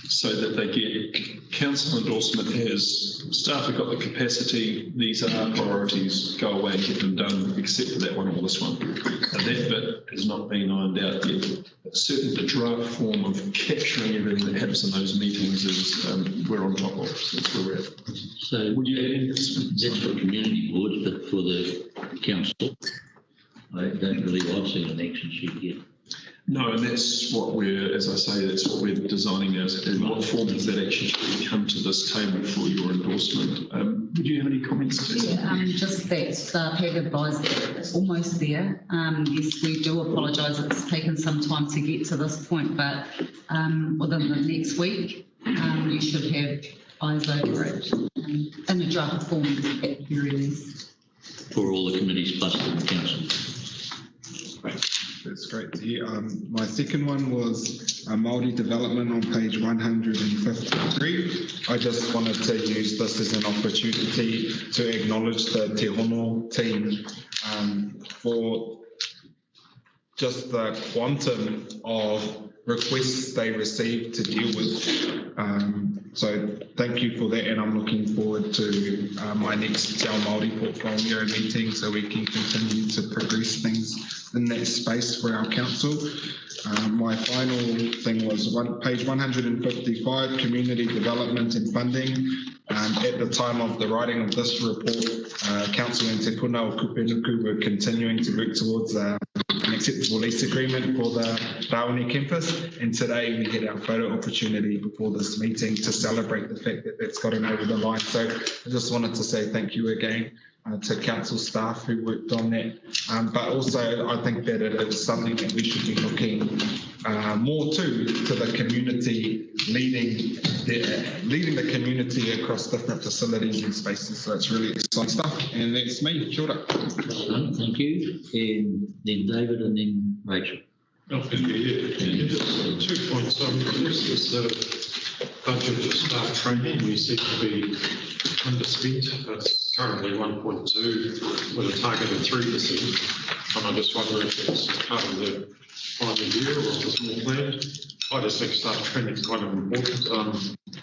so that they get council endorsement as staff have got the capacity, these are our priorities, go away and get them done, except for that one or this one. And that bit has not been ironed out yet. But certainly the draft form of capturing everything that happens in those meetings is we're on top of. So that's where we're at.
So would you add anything? That's for community boards, but for the council, I don't believe I've seen an action sheet yet.
No, and that's what as I say, that's what we're designing as. In what form does that action sheet come to this table for your endorsement? Would you have any comments?
Yeah, just that staff have advised that it's almost there. Yes, we do apologise. It's taken some time to get to this point, but within the next week, you should have eyes over it in a draft form at the very least.
For all the committees plus the council.
Right. That's great to hear. My second one was Māori development on page 153. I just wanted to use this as an opportunity to acknowledge the Te Hono team for just the quantum of requests they received to deal with. So thank you for that, and I'm looking forward to my next Te Ao Māori portfolio meeting so we can continue to progress things in that space for our council. My final thing was page 155, community development and funding. At the time of the writing of this report, Council and Te Puna o Kupenuku were continuing to work towards an acceptable lease agreement for the Raoni campus, and today we had our photo opportunity before this meeting to celebrate the fact that that's gotten over the line. So I just wanted to say thank you again to council staff who worked on that, but also I think that it is something that we should be looking more to the community, leading the community across different facilities and spaces. So it's really exciting stuff, and that's me. Kia ora.
Thank you. And then David, and then Rachel.
Thank you. Yeah. Just 2 points. This is the budget for staff training. We seem to be underspent. It's currently 1.2 with a target of 3%. And I just wonder if it's part of the final year or if it's more planned. I just think staff training is kind of important.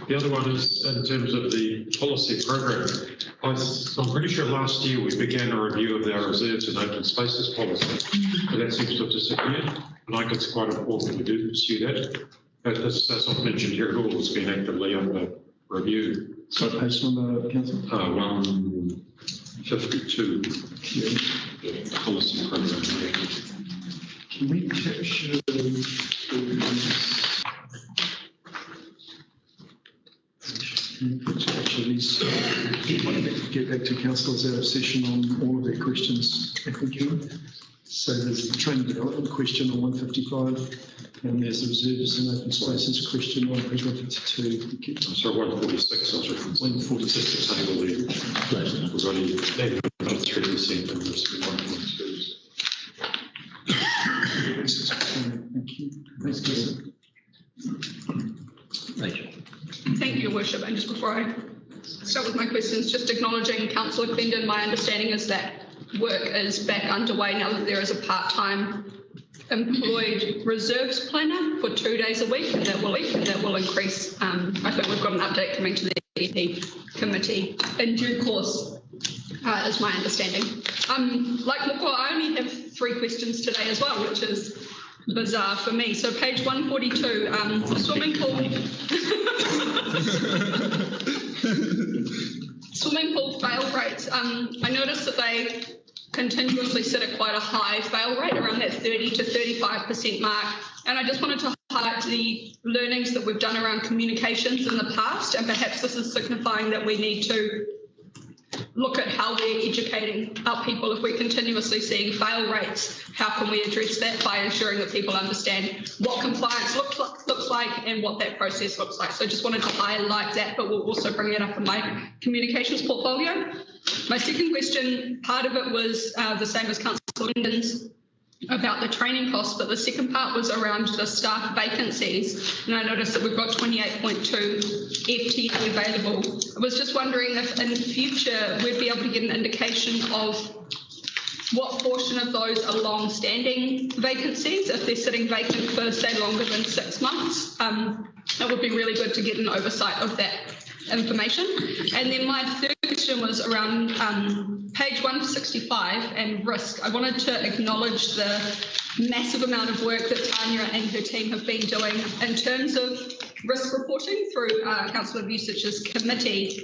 The other one is in terms of the policy program. I'm pretty sure last year we began a review of our reserves and open spaces policy, but that seems to have disappeared. And I think it's quite important we do pursue that. That's not mentioned here at all. It's been actively under review.
So page number, Councillor?
152.
Yeah.
Policy program.
Can we capture actually get back to councillors out of session on all of their questions if we can? So there's the training development question on 155, and there's the reserves and open spaces question on page 152.
So 146, I was referencing. 146 to table there. We've only added about 3% and this is 1.2.
Thank you. Thanks, Councillor.
Rachel.
Thank you, Your Worship. And just before I start with my questions, just acknowledging Councillor Clendon, my understanding is that work is back underway now that there is a part-time employed reserves planner for 2 days a week, and that will increase. I think we've got an update coming to the EP committee in due course, is my understanding. Like Moko, I only have 3 questions today as well, which is bizarre for me. So page 142, swimming pool. Swimming pool fail rates. I noticed that they continuously sit at quite a high fail rate, around that 30 to 35% mark. And I just wanted to highlight the learnings that we've done around communications in the past, and perhaps this is signifying that we need to look at how we're educating our people. If we're continuously seeing fail rates, how can we address that by ensuring that people understand what compliance looks like and what that process looks like. So I just wanted to highlight that, but we'll also bring it up in my communications portfolio. My second question, part of it was the same as Councillor Clendon's about the training costs, but the second part was around the staff vacancies, and I noticed that we've got 28.2 FTE available. I was just wondering if in future we'd be able to get an indication of what portion of those are long-standing vacancies, if they're sitting vacant for, say, longer than 6 months. It would be really good to get an oversight of that information. And then my third question was around page 165 and risk. I wanted to acknowledge the massive amount of work that Tanya and her team have been doing in terms of risk reporting through Councillor Vucic's committee.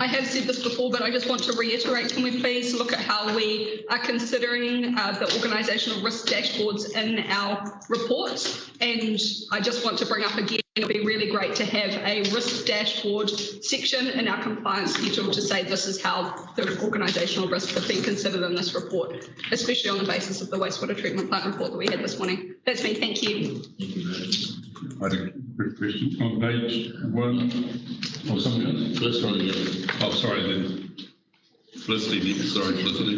I have said this before, but I just want to reiterate, can we please look at how we are considering the organisational risk dashboards in our reports? And I just want to bring up again, it would be really great to have a risk dashboard section in our compliance schedule to say this is how the organisational risks have been considered in this report, especially on the basis of the wastewater treatment plant report that we had this morning. That's me, thank you.
I had a quick question. On page 1, or something else?
Felicity.
Oh, sorry, then. Felicity, sorry, Felicity.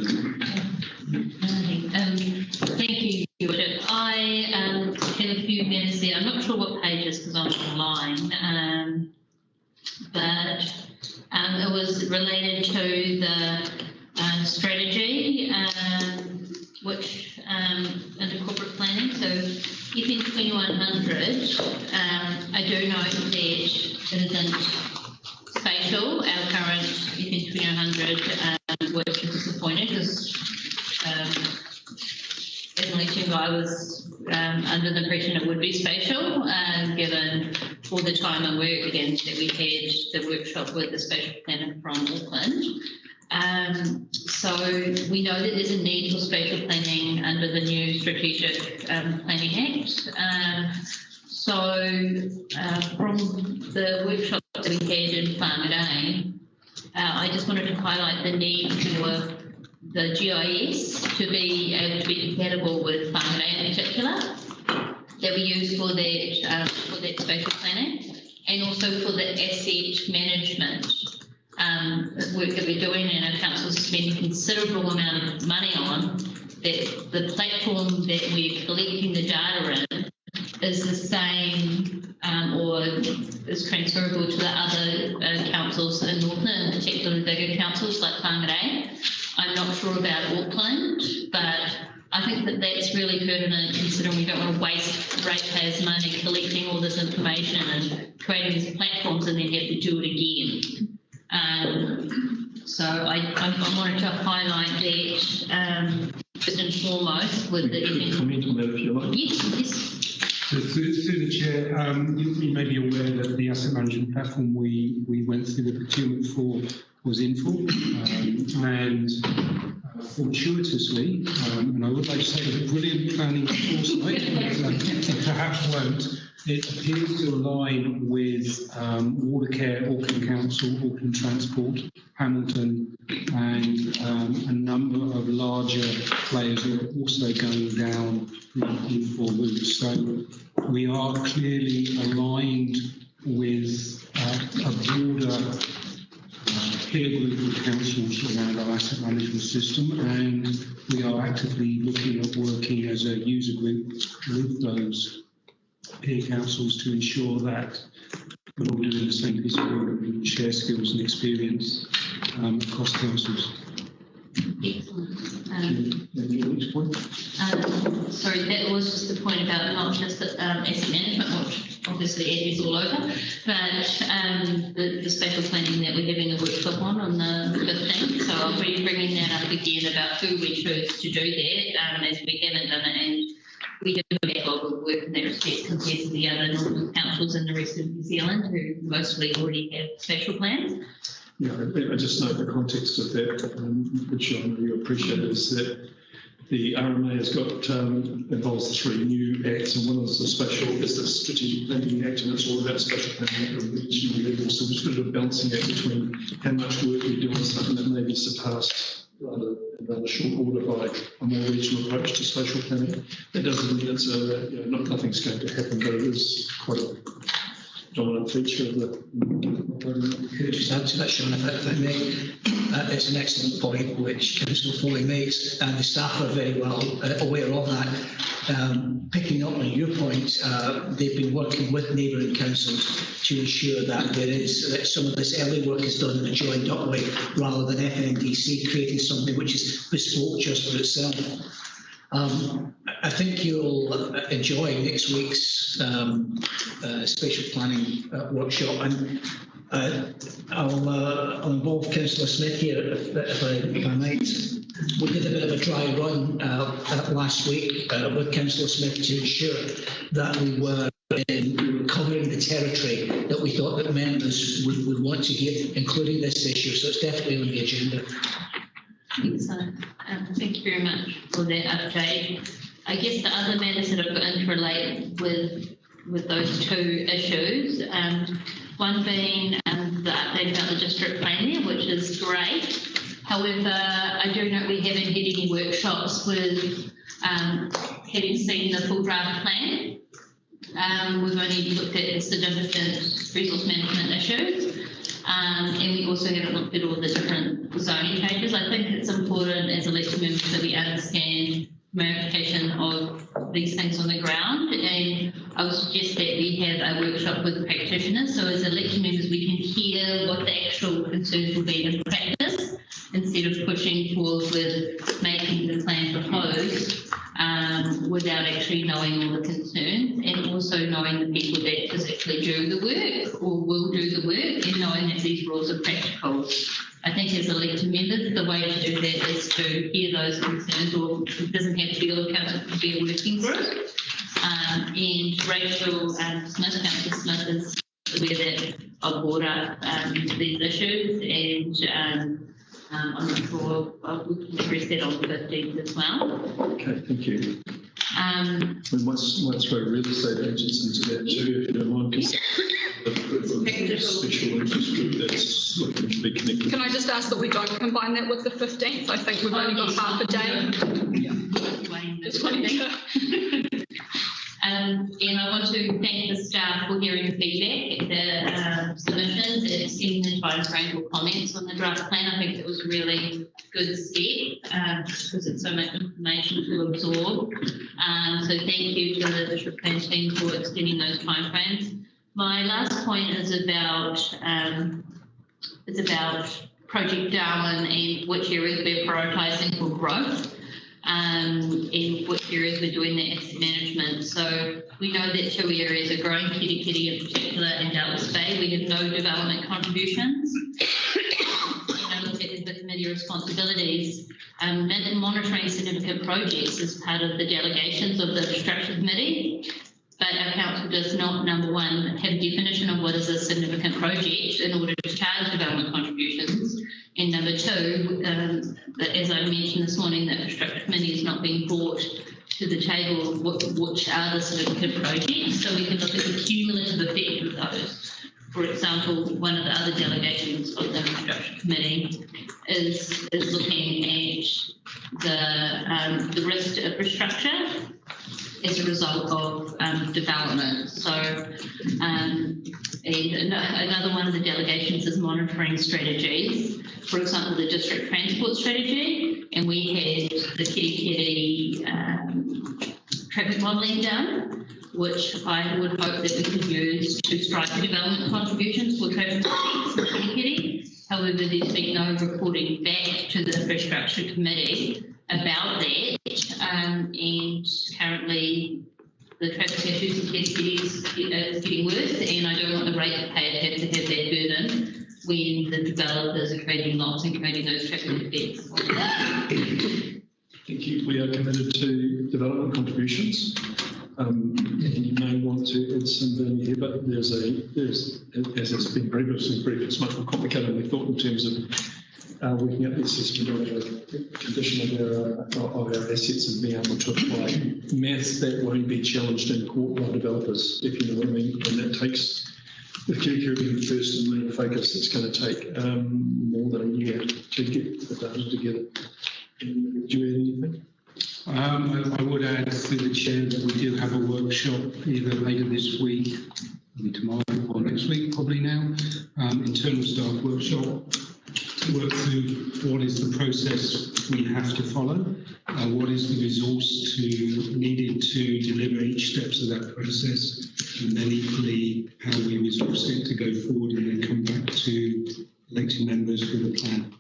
Thank you, Jordan. I had a few minutes there. I'm not sure what pages because I'm online, but it was related to the strategy which under corporate planning, so FM 2100, I do note that it isn't spatial, our current FM 2100, which is disappointed because as an election guy, I was under the impression it would be spatial, given all the time and work again that we had the workshop with the spatial planner from Auckland. So we know that there's a need for spatial planning under the new Strategic Planning Act. From the workshop that we had in Whangarei, I just wanted to highlight the need for the GIS to be able to be compatible with Whangarei in particular, that we use for that spatial planning, and also for the asset management work that we're doing, and our council's spending a considerable amount of money on, that the platform that we're collecting the data in is the same or is transferable to the other councils in Northland, in particular the bigger councils like Whangarei. I'm not sure about Auckland, but I think that that's really pertinent, considering we don't want to waste ratepayers' money collecting all this information and creating these platforms and then have to do it again. So I wanted to highlight that first and foremost with the
comment on that if you like.
Yes.
So through the chair, you may be aware that the asset management platform we went through the procurement for was in full, and fortuitously, and I would like to say with brilliant planning foresight, but perhaps won't, it appears to align with Watercare, Auckland Council, Auckland Transport, Hamilton, and a number of larger players who are also going down in full routes. So we are clearly aligned with a broader peer group of councils around our asset management system, and we are actively looking at working as a user group with those peer councils to ensure that we're all doing the same piece of work and we share skills and experience across councils.
Excellent. Sorry, that was just the point about not just asset management, which obviously Ed is all over, but the spatial planning that we're having a workshop on the 15th. So I'll be bringing that up again about who we choose to do that, as we haven't done it, and we do a backlog of work in that respect compared to the other northern councils in the rest of New Zealand who mostly already have spatial plans.
Yeah, I just note the context of that, which I know you appreciate, is that the RMA has got involves 3 new acts, and one is the Strategic Planning Act, and it's all about spatial planning at a regional level. So we've got a balancing act between how much work we do on something that may be surpassed in rather short order by a more regional approach to spatial planning. That doesn't mean it's nothing's going to happen, but it is quite a dominant feature of the
Could I just add to that, Sean, if I may? It's an excellent point which Councillor Foley makes, and the staff are very well aware of that. Picking up on your point, they've been working with neighbouring councils to ensure that that some of this early work is done in a joined up way rather than FNDC creating something which is bespoke just for itself. I think you'll enjoy next week's spatial planning workshop, and I'll involve Councillor Smith here if I might. We did a bit of a dry run last week with Councillor Smith to ensure that we were covering the territory that we thought that members would want to give, including this issue. So it's definitely on the agenda.
Excellent. Thank you very much for that update. I guess the other matters that have got interrelate with those 2 issues, one being the update about the district plan there, which is great. However, I do know we haven't had any workshops with having seen the full draft plan. We've only looked at significant resource management issues. And we also haven't looked at all the different zoning changes. I think it's important as elected members that we understand ramification of these things on the ground, and I would suggest that we have a workshop with practitioners, so as elected members we can hear what the actual concerns will be in practice instead of pushing forward with making the plan proposed also knowing the people that physically do the work or will do the work, and knowing that these rules are practical. I think as elected members, the way to do that is to hear those concerns, or it doesn't have to be all council, it could be a working group. And Rachel Smith, Councillor Smith, is aware that I've brought up these issues, and I'm not sure we can address that on the 15th as well.
Okay, thank you. We might throw real estate agents into that too, if you don't mind, because the special interest group that's looking to be connected.
Can I just ask that we don't combine that with the 15th? I think we've only got half a day. Just wanting to-
And I want to thank the staff for hearing the feedback, the submissions, and extending the time frame for comments on the draft plan. I think it was a really good step because it's so much information to absorb. So thank you to the district plan team for extending those time frames. My last point is about Project Darwin and which areas we're prioritising for growth. In which areas we're doing the asset management. So we know that 2 areas are growing, Kitty in particular and Dallas Bay. We have no development contributions. And I look at the committee responsibilities. Monitoring significant projects is part of the delegations of the infrastructure committee. But our council does not, number one, have a definition of what is a significant project in order to charge development contributions. And number two, as I mentioned this morning, the infrastructure committee is not being brought to the table which are the significant projects, so we can look at the cumulative effect of those. For example, one of the other delegations of the infrastructure committee is looking at the risk to infrastructure as a result of development. So, and another one of the delegations is monitoring strategies. For example, the district transport strategy, and we had the Kitty traffic modelling done, which I would hope that we could use to strike the development contributions for traffic projects in Kitty. However, there's been no reporting back to the infrastructure committee about that, and currently the traffic issues in Kitty is getting worse, and I don't want the ratepayer to have that burden when the developers are creating lots and creating those traffic effects.
Thank you. We are committed to development contributions. And you may want to add something here, but there's as has been previously briefed, it's much more complicated than we thought in terms of working out the assessment of the condition of our assets and being able to apply maths that won't be challenged in court by developers, if you know what I mean. And that takes, with Kirikiri being the first and main focus, it's going to take more than a year to get the data together. Do you add anything?
I would add through the chair that we do have a workshop either later this week, maybe tomorrow or next week, probably now, internal staff workshop to work through what is the process we have to follow, what is the resource needed to deliver each steps of that process, and then equally how we resource it to go forward and then come back to elected members with a plan.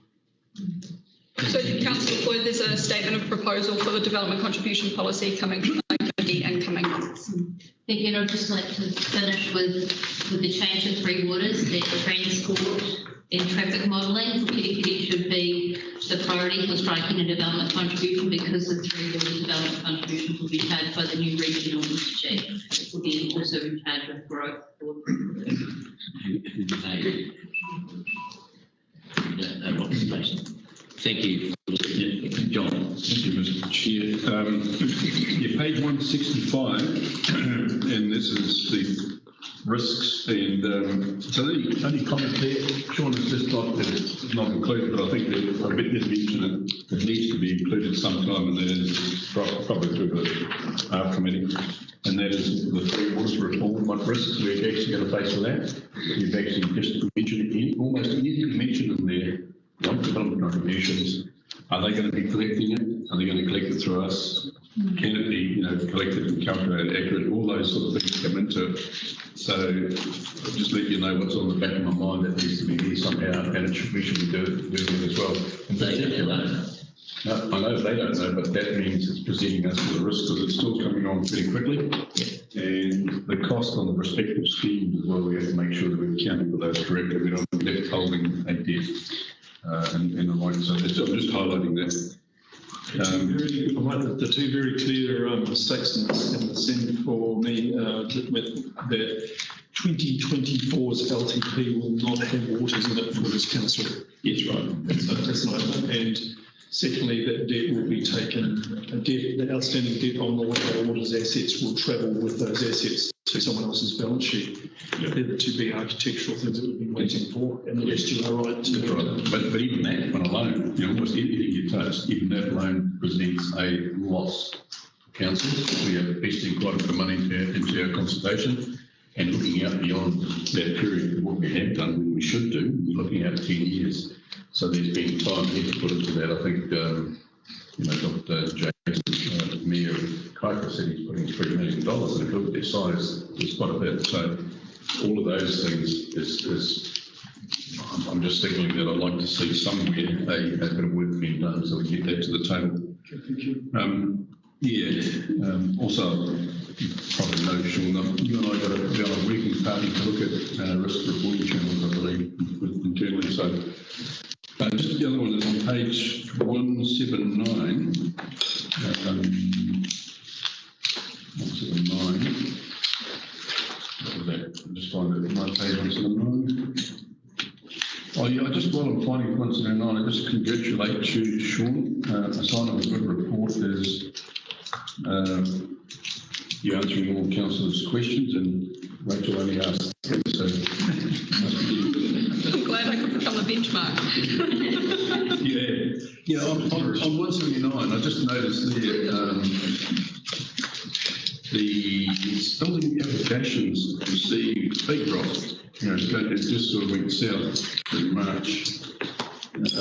So, Councillor Floyd, there's a statement of proposal for the development contribution policy coming from the committee in coming months.
Thank you. And I'd just like to finish with the change of Three Waters, that transport and traffic modelling for Kitty should be the priority for striking a development contribution, because the Three Waters development contribution will be charged by the new regional institute, which will be also in charge of growth for
Thank you, John.
Thank you, Mr. Chair. Yeah, page 165, and this is the risks, and so the only comment there, Sean, is just not that it's not included, but I think that a bit did mention it needs to be included sometime, and that is probably through the committee, and that is the Three Waters reform. What risks we're actually going to face with that? You've actually just mentioned it, almost anything mentioned in there. Development contributions, are they going to be collecting it? Are they going to collect it through us? Can it be, collected and calculated accurate? All those sort of things come into it. So I'll just let you know what's on the back of my mind that needs to be here somehow, and we should be doing it as well. No, I know they don't know, but that means it's presenting us with a risk because it's still coming on pretty quickly. And the cost on the respective schemes as well, we have to make sure that we're accounting for those correctly. We don't be left holding a debt in the right. So I'm just highlighting that.
The two very clear mistakes in the send for me that 2024's LTP will not have waters in it for this council.
Yes, right.
That's not. And secondly, that debt will be taken, the outstanding debt on the waters assets will travel with those assets to someone else's balance sheet. They're the two big architectural things that we've been waiting for, and the rest you are right to.
Right. But even that one alone, almost anything you touch, even that alone presents a loss. Councils, we are investing quite a bit of money into our consultation and looking out beyond that period, what we have done, what we should do, we're looking at 10 years. So there's been time here to put into that. I think, Dr. James, Mayor of Kaikoura said he's putting $3 million, and if you look at their size, there's quite a bit. So all of those things is I'm just signaling that I'd like to see somewhere a bit of work being done so we get that to the table.
Thank you.
Also, you probably know, Sean, you and I got a working party to look at risk reporting channels, I believe, internally. So just the other one is on page 179. 179. What was that? I'm just finding it on my page 179. Oh yeah, while I'm finding 179, I just congratulate you, Sean. A sign of a good report is you answering all councillors' questions, and Rachel only asked. So
I'm glad I could become a benchmark.
yeah. On 179, I just noticed there the building applications received big drops. It just sort of went south in March. Is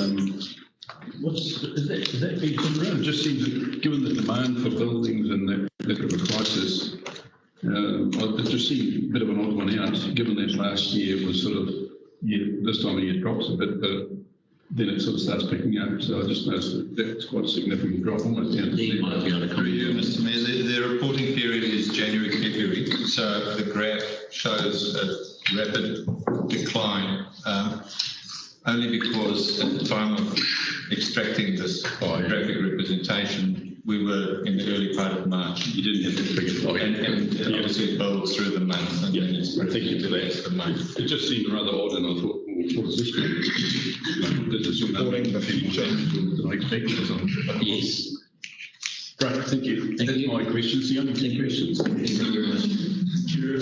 that being turned around? It just seems that given the demand for buildings and that bit of a crisis, it just seemed a bit of an odd one out, given that last year it was sort of, this time of year drops a bit, but then it sort of starts picking up. So I just noticed that that's quite a significant drop, almost down to zero.
Mr. Mayor, the reporting period is January, February, so the graph shows a rapid decline, only because at the time of extracting this graphic representation, we were in the early part of March.
You didn't have to figure it out.
And obviously it builds through the month, and then it's
thank you for that.
The month.
It just seemed rather odd, and I thought, what is this doing? This is supporting the future. Yes. Great, thank you. That's my questions. The only 10 questions.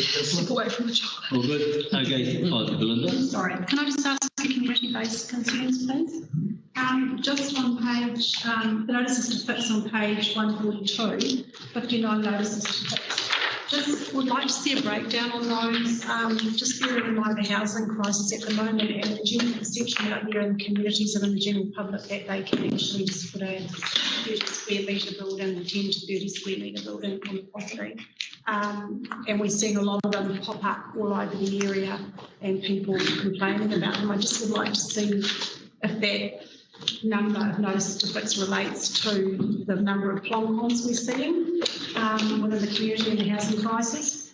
Step away from the chocolate.
All good. Okay, Belinda.
Sorry, can I just ask the community-based concerns, please? Just on page, the notices to fix on page 142, 59 notices to fix. Just would like to see a breakdown on those, just bearing in mind the housing crisis at the moment and the general perception out there in the communities and in the general public that they can actually just put a 30 square metre building, 10 to 30 square metre building on the property. And we're seeing a lot of them pop up all over the area and people complaining about them. I just would like to see if that number of notices to fix relates to the number of plonk-ons we're seeing within the community and the housing crisis.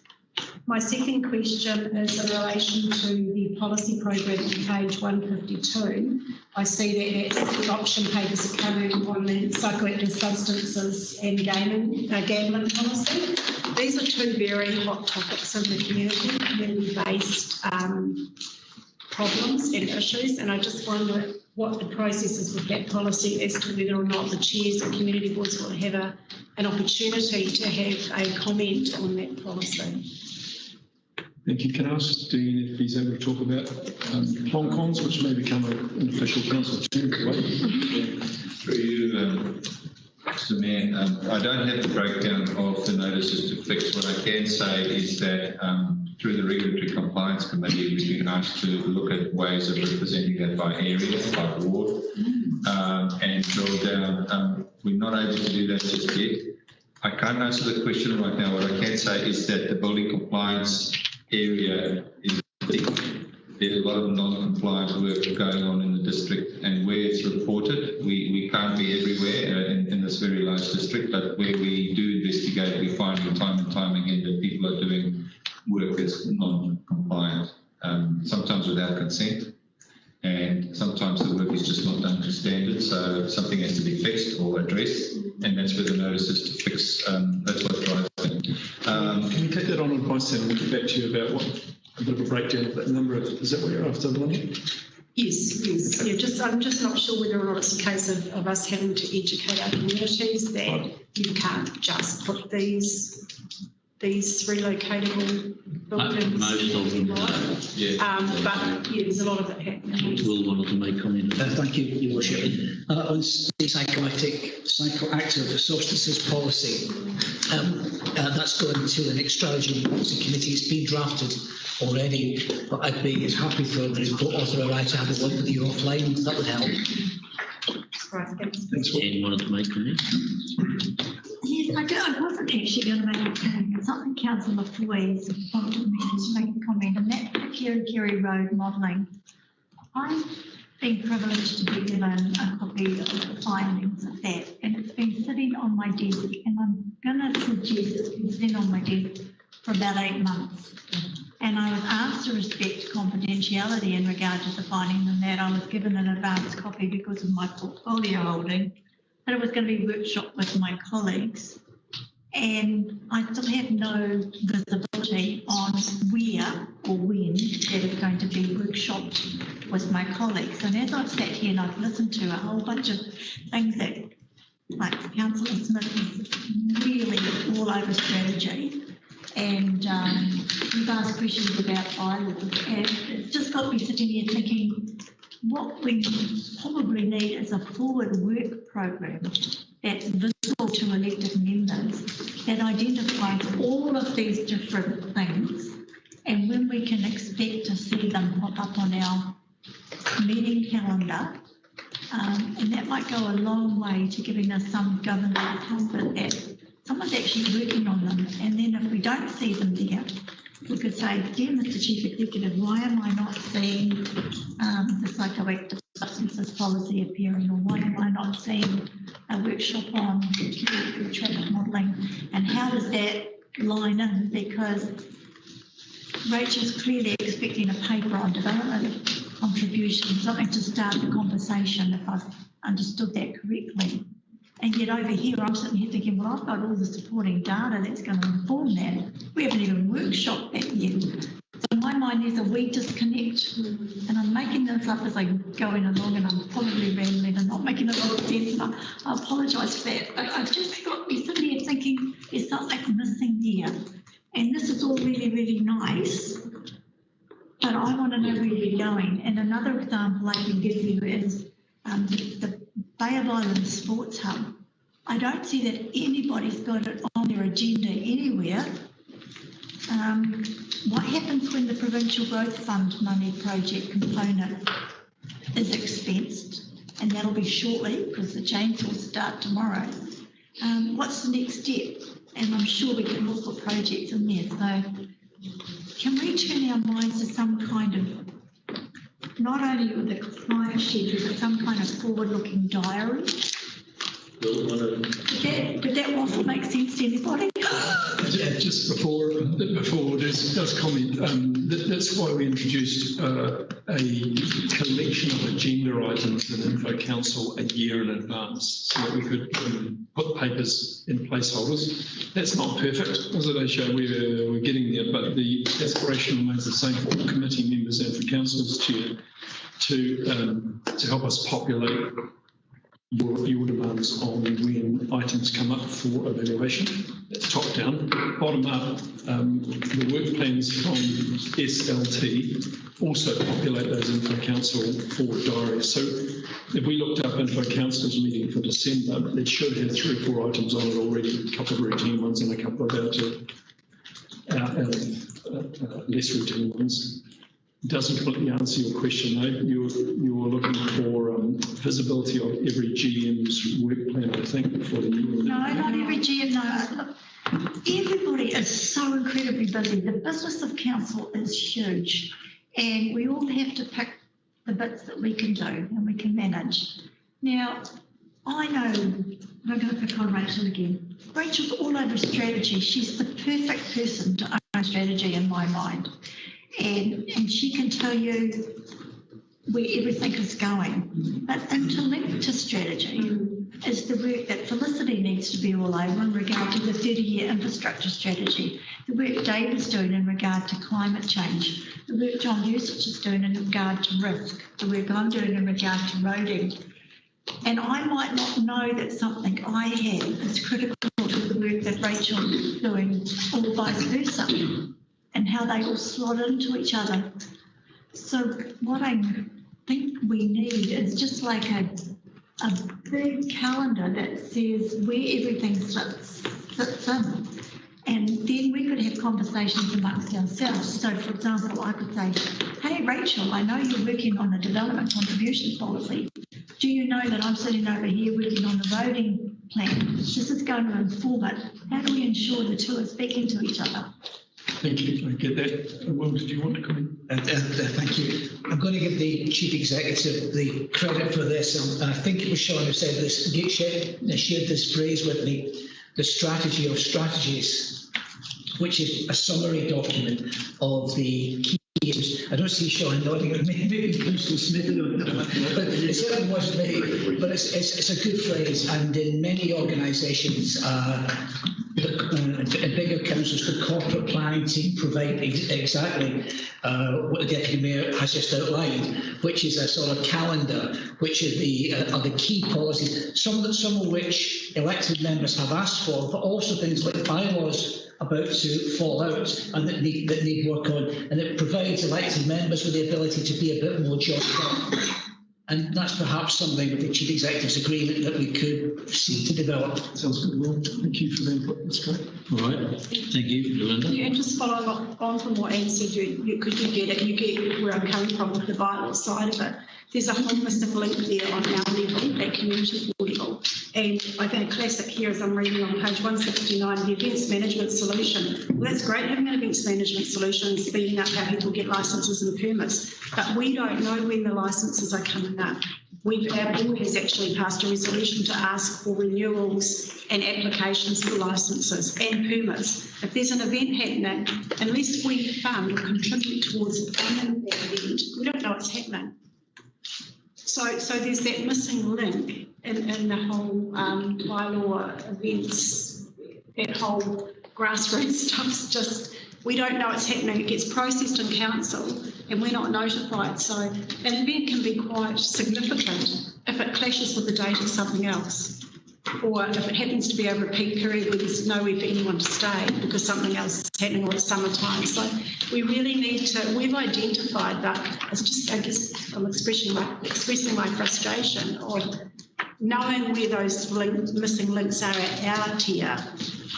My second question is in relation to the policy program on page 152. I see that the option papers are coming on the psychoactive substances and gambling policy. These are two very hot topics in the community-based problems and issues, and I just wonder what the process is with that policy as to whether or not the chairs and community boards will have an opportunity to have a comment on that policy.
Thank you. Can I ask Dean if he's able to talk about plonk-ons, which may become an official council term?
Through you, Mr. Mayor, I don't have the breakdown of the notices to fix. What I can say is that through the Regulatory Compliance Committee, we've been asked to look at ways of representing that by area, by ward, and drill down. We're not able to do that just yet. I can't answer the question right now. What I can say is that the building compliance area is big. There's a lot of non-compliant work going on in the district, and where it's reported, we can't be everywhere in this very large district, but where we do investigate, we find time and time again that people are doing work that's non-compliant, sometimes without consent, and sometimes the work is just not done to standard, so something has to be fixed or addressed, and that's where the notice is to fix. That's what drives it.
Can you take that on advice then, and we'll get back to you about a bit of a breakdown of that number? Is that what you're after, Melanie?
Yes. Yeah, I'm just not sure whether or not it's a case of us having to educate our communities that you can't just put these relocatable buildings.
Most of them,
but yeah, there's a lot of it happening.
Will wanted to make comment.
Thank you, Your Worship. On the psychoactive substances policy, that's going to the next strategy and policy committee. It's been drafted already, but I'd be happy for the report author or I to have a look with you offline. That would help.
Right,
Thanks. Jen wanted to make comment.
Yes, I wasn't actually going to make a comment. Something Councillor Foy's wanted me to make a comment, and that's the Kerry Road modelling. I've been privileged to be given a copy of the findings of that, and it's been sitting on my desk, and I'm going to suggest it's been sitting on my desk for about 8 months. And I was asked to respect confidentiality in regard to the findings, and that I was given an advance copy because of my portfolio holding, that it was going to be workshopped with my colleagues. And I still have no visibility on where or when that is going to be workshopped with my colleagues. And as I've sat here and I've listened to a whole bunch of things that, like Councillor Smith is really all over strategy, and we've asked questions about bylaws, and it's just got me sitting here thinking what we probably need is a forward work program that's visible to elected members that identifies all of these different things and when we can expect to see them pop up on our meeting calendar. And that might go a long way to giving us some government comfort that someone's actually working on them. And then if we don't see them there, we could say, dear Mr. Chief Executive, why am I not seeing the psychoactive substances policy appearing, or why am I not seeing a workshop on traffic modelling, and how does that line in? Because Rachel's clearly expecting a paper on development contribution, something to start the conversation, if I've understood that correctly. And yet over here, I'm sitting here thinking, well, I've got all the supporting data that's going to inform that. We haven't even workshopped that yet. So in my mind, there's a wee disconnect. And I'm making this up as I'm going along, and I'm probably rambling and not making a lot of sense. And I apologise for that. But I've just got me sitting here thinking there's something missing here. And this is all really, really nice. But I want to know where we're going. And another example I can give you is the Bay of Islands Sports Hub. I don't see that anybody's got it on their agenda anywhere. What happens when the Provincial Growth Fund money project component is expensed? And that'll be shortly because the chainsaws start tomorrow. What's the next step? And I'm sure we can look for projects in there. So can we turn our minds to some kind of, not only with the compliance schedule, but some kind of forward-looking diary? Did that waffle make sense to anybody?
Just before does comment, that's why we introduced a collection of agenda items in Info Council a year in advance so that we could put papers in placeholders. That's not perfect, as it show we're getting there, but the aspiration remains the same for all committee members and for Council's chair to help us populate your demands on when items come up for evaluation. That's top down. Bottom up, the work plans from SLT also populate those Info Council forward diaries. So if we looked up Info Council's meeting for December, it should have 3 or 4 items on it already, a couple of routine ones and a couple of less routine ones. Doesn't completely answer your question, though. You're looking for visibility of every GM's work plan, I think, for the new.
No, not every GM. No, look, everybody is so incredibly busy. The business of council is huge, and we all have to pick the bits that we can do and we can manage. Now, I know, I'm going to pick on Rachel again. Rachel's all over strategy. She's the perfect person to own strategy in my mind. And she can tell you where everything is going. But interlinked to strategy is the work that Felicity needs to be all over in regard to the 30-year infrastructure strategy, the work Dave is doing in regard to climate change, the work John Usich is doing in regard to risk, the work I'm doing in regard to roading. And I might not know that something I have is critical to the work that Rachel is doing, or vice versa, and how they all slot into each other. So what I think we need is just like a big calendar that says where everything fits in. And then we could have conversations amongst ourselves. So, for example, I could say, hey, Rachel, I know you're working on a development contribution policy. Do you know that I'm sitting over here working on the roading plan? This is going to inform it. How do we ensure the two are speaking to each other?
Thank you. I get that. Will, did you want to come in? Thank you. I'm going to give the Chief Executive the credit for this. And I think it was Sean who said this, shared this phrase with me, the strategy of strategies, which is a summary document of the key issues. I don't see Sean nodding at me, maybe Councillor Smith, but it certainly wasn't me. But it's a good phrase, and in many organisations, bigger councils, the corporate planning team provide exactly what the Deputy Mayor has just outlined, which is a sort of calendar, which are the key policies, some of which elected members have asked for, but also things like bylaws about to fall out and that need work on, and it provides elected members with the ability to be a bit more joined up. And that's perhaps something with the Chief Executive's agreement that we could seek to develop. Sounds good, Will. Thank you for the input. That's great.
All right. Thank you, Belinda.
Yeah, and just following on from what Anne said, because you get where I'm coming from with the bylaws side of it. There's a holistic link there on our level, at community board level. And I think a classic here, as I'm reading on page 169, the events management solution. Well, that's great having an events management solution and speeding up how people get licences and permits, but we don't know when the licences are coming up. Our board has actually passed a resolution to ask for renewals and applications for licences and permits. If there's an event happening, unless we fund or contribute towards funding that event, we don't know what's happening. So there's that missing link in the whole bylaw events, that whole grassroots stuff's just, we don't know what's happening. It gets processed in council and we're not notified. So an event can be quite significant if it clashes with the date of something else, or if it happens to be over a peak period where there's nowhere for anyone to stay because something else is happening, or it's summertime. So we really need to, we've identified that. It's just, I guess I'm expressing my frustration of knowing where those missing links are at our tier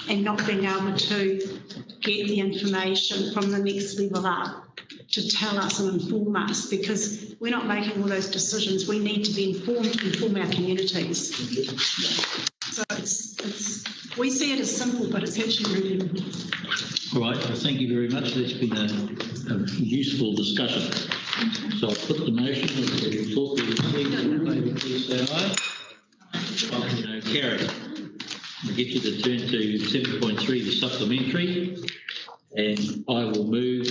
and not being able to get the information from the next level up to tell us and inform us, because we're not making all those decisions. We need to be informed to inform our communities. So we see it as simple, but it's actually really important.
All right, well, thank you very much. That's been a useful discussion. So I'll put the motion that we talk to the please say aye. Carried. We'll get you to turn to 7.3, the supplementary, and I will move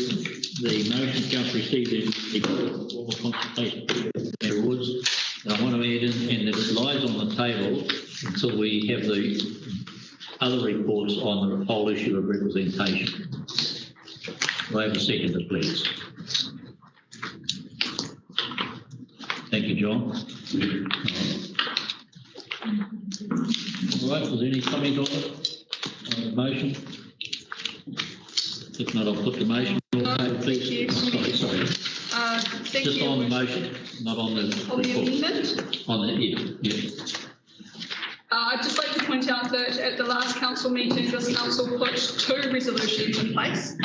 the motion council received in formal consultation with Mayor Woods. And I want to add in that it lies on the table until we have the other reports on the whole issue of representation. Do I have a seconder, please? Thank you, John. All right, was there any comment on it? On the motion? If not, I'll put the motion on the table, please. Sorry. Just on the motion, not on the report.
The amendment?
On the, yeah.
I'd just like to point out that at the last council meeting, this council put 2 resolutions in place.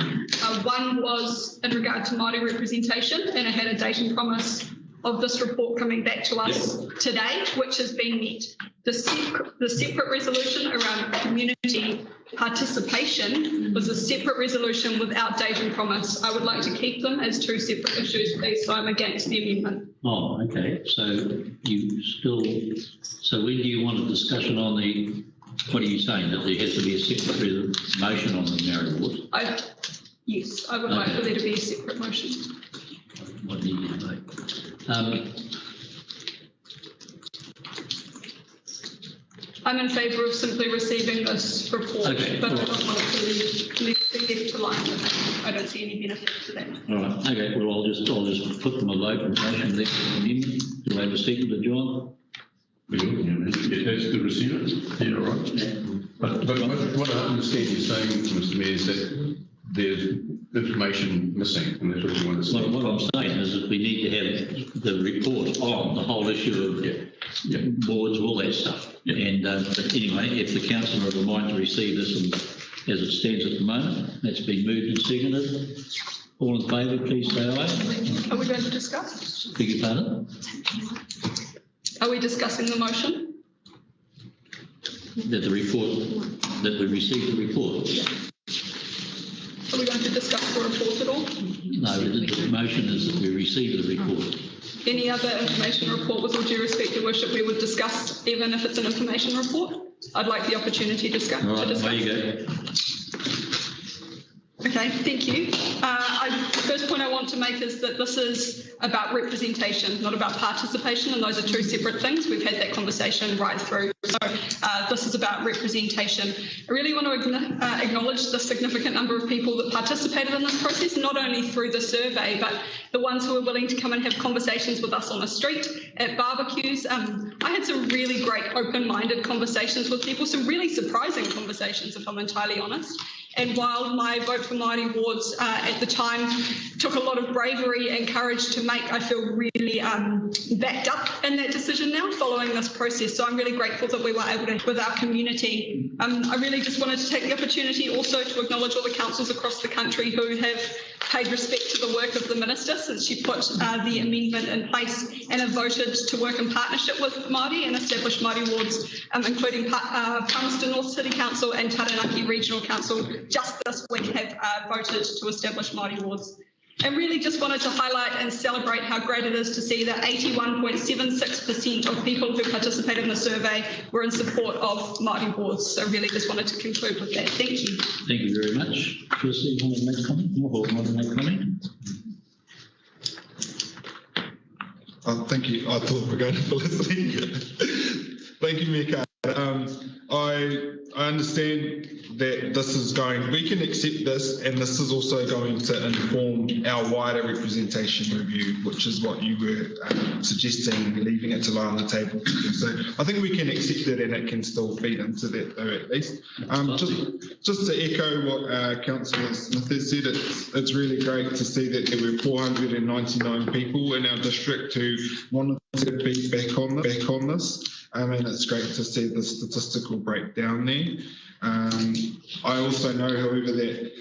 One was in regard to Māori representation, and it had a date and promise of this report coming back to us today, which has been met. The separate resolution around community participation was a separate resolution without date and promise. I would like to keep them as two separate issues, please, so I'm against the amendment.
Oh, okay, so so when do you want a discussion on what are you saying, that there has to be a separate motion on the Maori Ward?
Yes, I would like for there to be a separate motion.
What do you vote?
I'm in favour of simply receiving this report,
Okay,
but I don't want it to be left to line with it. I don't see any benefit to that.
All right, okay, well, I'll just put them a vote and motion there for the amendment. Do I have a second to John?
It has to receive it, yeah, right.
Yeah.
But what I understand you're saying, Mr. Mayor, is that there's information missing, and that's what you want to say.
What I'm saying is that we need to have the report on the whole issue of boards, all that stuff. And but anyway, if the council are of a mind to receive this and as it stands at the moment, that's been moved and seconded. All in favour, please say aye.
Are we going to discuss?
Beg your pardon?
Are we discussing the motion?
That the report, that we received the report.
Are we going to discuss the report at all?
No, the motion is that we receive the report.
Any other information report, with all due respect, Your Worship, we would discuss, even if it's an information report. I'd like the opportunity to discuss.
All right, there you go.
Okay, thank you. The first point I want to make is that this is about representation, not about participation, and those are two separate things. We've had that conversation right through. So this is about representation. I really want to acknowledge the significant number of people that participated in this process, not only through the survey, but the ones who are willing to come and have conversations with us on the street, at barbecues. I had some really great open-minded conversations with people, some really surprising conversations, if I'm entirely honest. And while my vote for Māori wards at the time took a lot of bravery and courage to make, I feel really backed up in that decision now following this process. So I'm really grateful that we were able to, with our community. I really just wanted to take the opportunity also to acknowledge all the councils across the country who have paid respect to the work of the Minister since she put the amendment in place and have voted to work in partnership with Māori and establish Māori wards, including Palmerston North City Council and Taranaki Regional Council. Just this week have voted to establish Māori wards. And really just wanted to highlight and celebrate how great it is to see that 81.76% of people who participated in the survey were in support of Māori wards. So really just wanted to conclude with that. Thank you.
Thank you very much. Firstly, you want to make a comment? Want to make a comment?
Thank you. I thought we were going to Felicity. Thank you, Mika. I understand that this is going, we can accept this, and this is also going to inform our wider representation review, which is what you were suggesting, leaving it to lie on the table. So I think we can accept it, and it can still feed into that, though, at least. Just to echo what Councillor Smith has said, it's really great to see that there were 499 people in our district who wanted to be back on this. And it's great to see the statistical breakdown there. I also know, however, that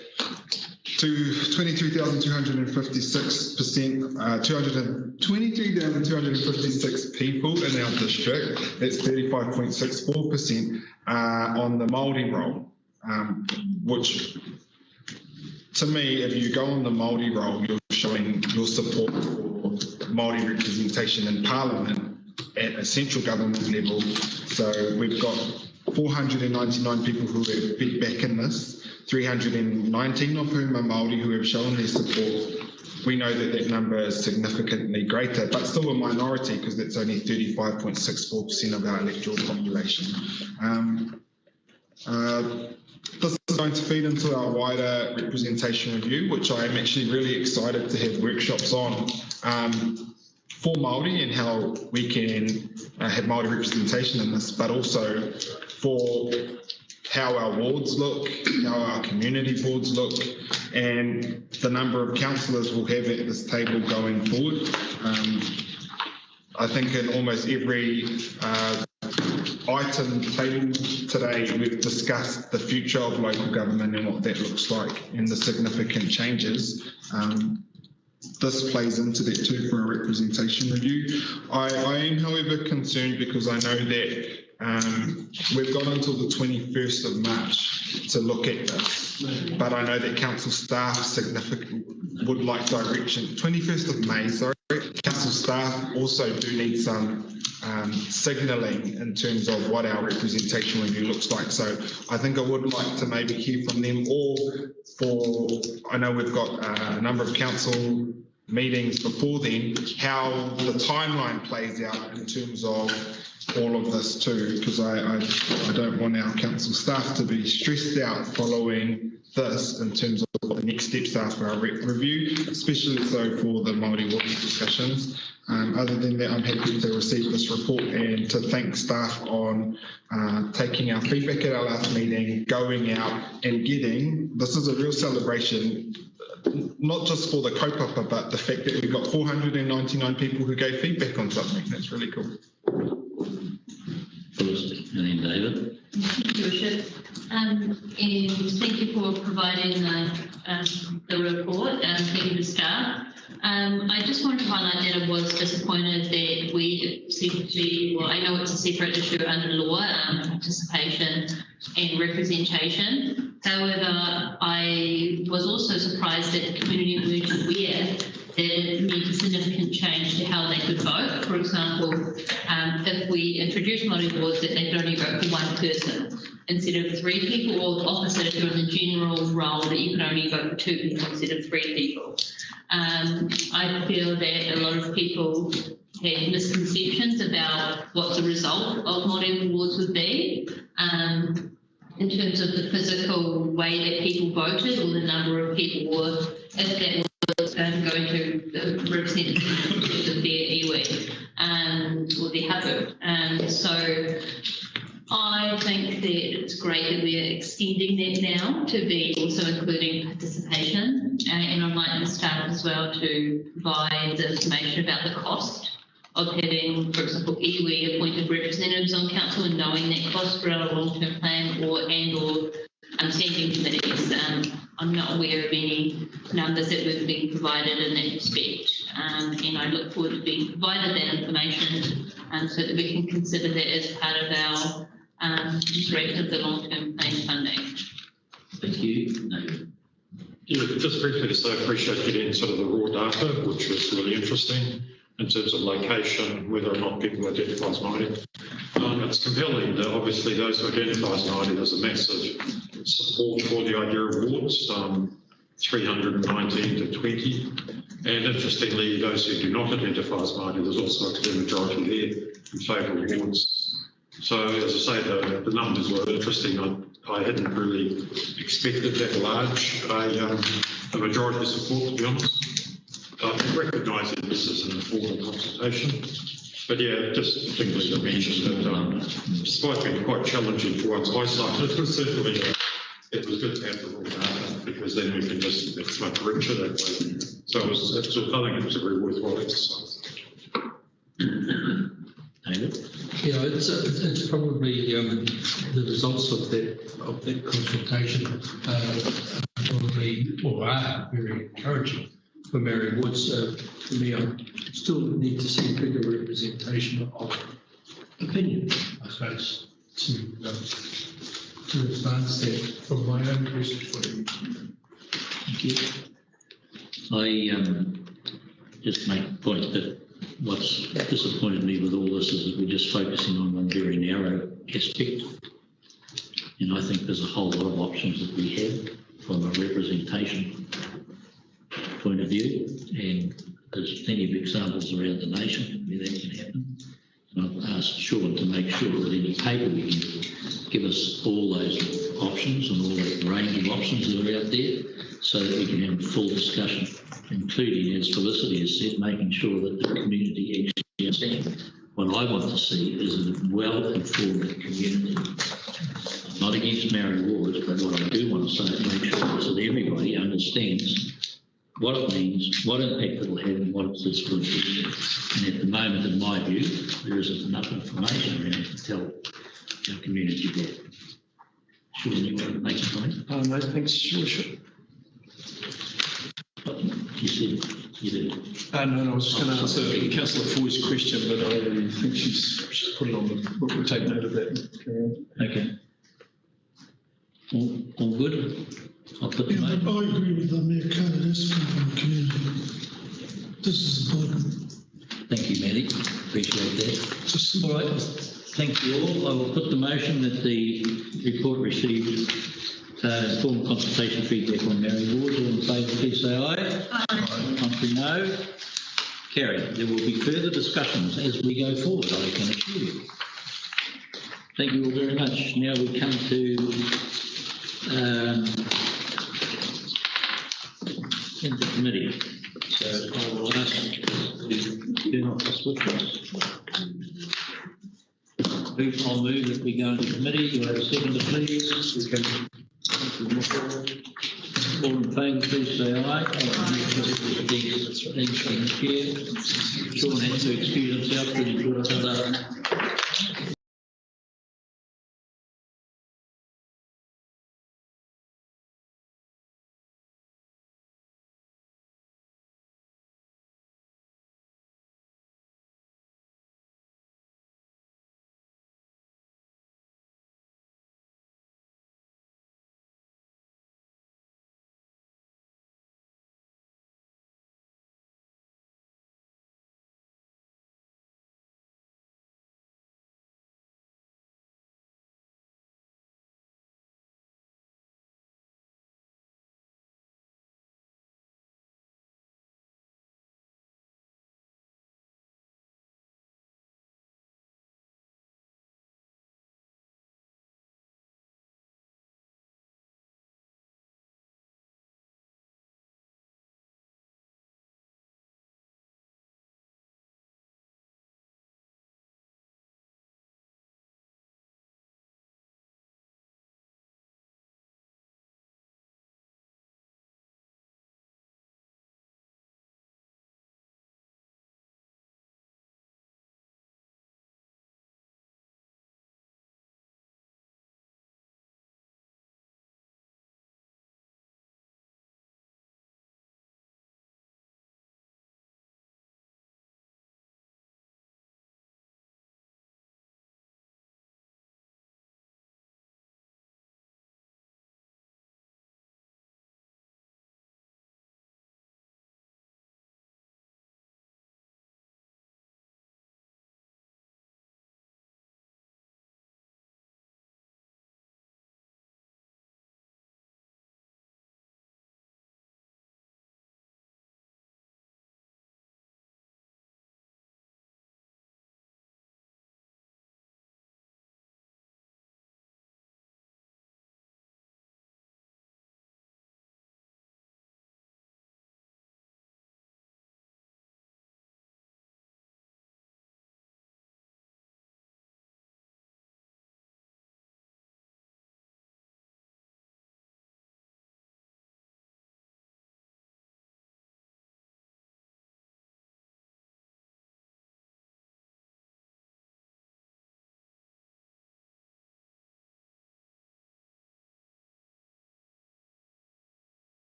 23,256 people in our district, that's 35.64%, on the Māori roll, which to me, if you go on the Māori roll, you're showing your support for Māori representation in Parliament at a central government level. So we've got 499 people who have been back in this, 319 of whom are Māori who have shown their support. We know that that number is significantly greater, but still a minority because that's only 35.64% of our electoral population. This is going to feed into our wider representation review, which I am actually really excited to have workshops on. For Māori and how we can have Māori representation in this, but also for how our wards look, how our community boards look, and the number of councillors we'll have at this table going forward. I think in almost every item table today, we've discussed the future of local government and what that looks like and the significant changes. This plays into that too for a representation review. I am, however, concerned because I know that We've got until the 21st of March to look at this, but I know that council staff would like direction. 21st of May, sorry. Council staff also do need some signalling in terms of what our representation review looks like. So I think I would like to maybe hear from them, or I know we've got a number of council meetings before then, how the timeline plays out in terms of all of this too, because I don't want our council staff to be stressed out following this in terms of what the next steps are for our review, especially so for the Māori Waters discussions. Other than that, I'm happy to receive this report and to thank staff on taking our feedback at our last meeting, going out and this is a real celebration, not just for the kaupapa, but the fact that we've got 499 people who gave feedback on something. That's really cool.
Phyllis, and then David.
Thank you, Worship. And thank you for providing the report. Thank you to staff. I just want to highlight that I was disappointed that we seem to be, well, I know it's a separate issue under law, participation and representation. However, I was also surprised that the community weren't aware that it made a significant change to how they could vote. For example, if we introduce Māori laws that they could only vote for one person instead of 3 people, or the opposite if you're in the general role that you can only vote for 2 people instead of 3 people. I feel that a lot of people had misconceptions about what the result of Māori awards would be in terms of the physical way that people voted or the number of people, or if that was going to represent their iwi or their hapu. So I think that it's great that we're extending that now to be also including participation, and I'd like the staff as well to provide the information about the cost of having, for example, iwi appointed representatives on council and knowing that cost for our long-term plan or standing committees. I'm not aware of any numbers that we've been provided in that respect, and I look forward to being provided that information so that we can consider that as part of our rate of the long-term plan funding.
Thank you. No.
Yeah, just briefly to say, I appreciate getting sort of the raw data, which was really interesting in terms of location, whether or not people identify as Māori. It's compelling that obviously those who identify as Māori, there's a massive support for the idea of wards, 319 to 20. And interestingly, those who do not identify as Māori, there's also a clear majority there in favour of wards. So as I say, the numbers were interesting. I hadn't really expected that large a majority support, to be honest. Recognising this as an informal consultation. But yeah, just particularly to mention that despite being quite challenging for one's eyesight, it was certainly it was good to have the raw data, because then we can just, it's much richer that way. So I think it was a very worthwhile exercise.
Yeah, it's probably the results of that consultation probably are very encouraging for Mary Woods. For me, I still need to see bigger representation of opinion, I suppose, to advance that from my own personal point of view. Thank you.
I just make the point that what's disappointed me with all this is that we're just focusing on one very narrow aspect. And I think there's a whole lot of options that we have from a representation point of view, and there's plenty of examples around the nation where that can happen. And I've asked Sean to make sure that any paper we give us all those options and all that range of options that are out there, so that we can have a full discussion, including, as Felicity has said, making sure that the community actually understands. What I want to see is a well-informed community. I'm not against Mary Wards, but what I do want to say is make sure that everybody understands what it means, what impact it will have, and what it's going to do. And at the moment, in my view, there isn't enough information around to tell our community that. Sean, you want to make a comment?
No, thanks, Sure.
You said. You did.
No, I was just going to answer Councillor Foy's question, but I think she's put it on the book. We'll take note of that.
Okay. All good? I'll put the
Yeah, I agree with Mayor Carter, that's good for the community. This is important.
Thank you, Matty. Appreciate that. All right. Thank you all. I will put the motion that the report received informed consultation feedback on Mary Ward. All in favour, please say aye. Aye. Contrary, no. Carried. There will be further discussions as we go forward, I can assure you. Thank you all very much. Now we come to into committee. So I will ask to turn off the switches. I'll move that we go into committee. You have a second, please. All in favour, please say aye. Thank you, Chair. Sean had to excuse himself because he brought us another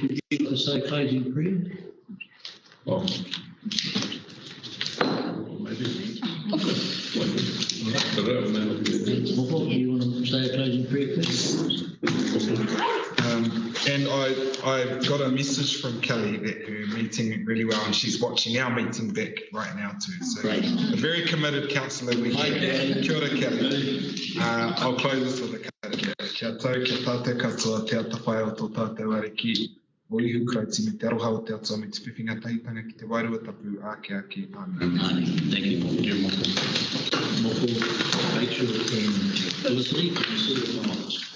Would you like to say closing prayer?
Well,
Moko, do you want to say a closing prayer, please?
And I got a message from Kelly that her meeting went really well, and she's watching our meeting back right now too. So
Great.
a very committed councillor we have. Kia ora, Kelly. I'll close this with a karakia. Kia tau, kia tātou katoa, te atawhai o tō tātou ariki. O ihu krauti me te aroha o te atua me te whiwhinga tahitanga ki te wairua tapu ake ake. Amen.
Thank you, Moko. Moko, Rachel and Felicity, consider the comments.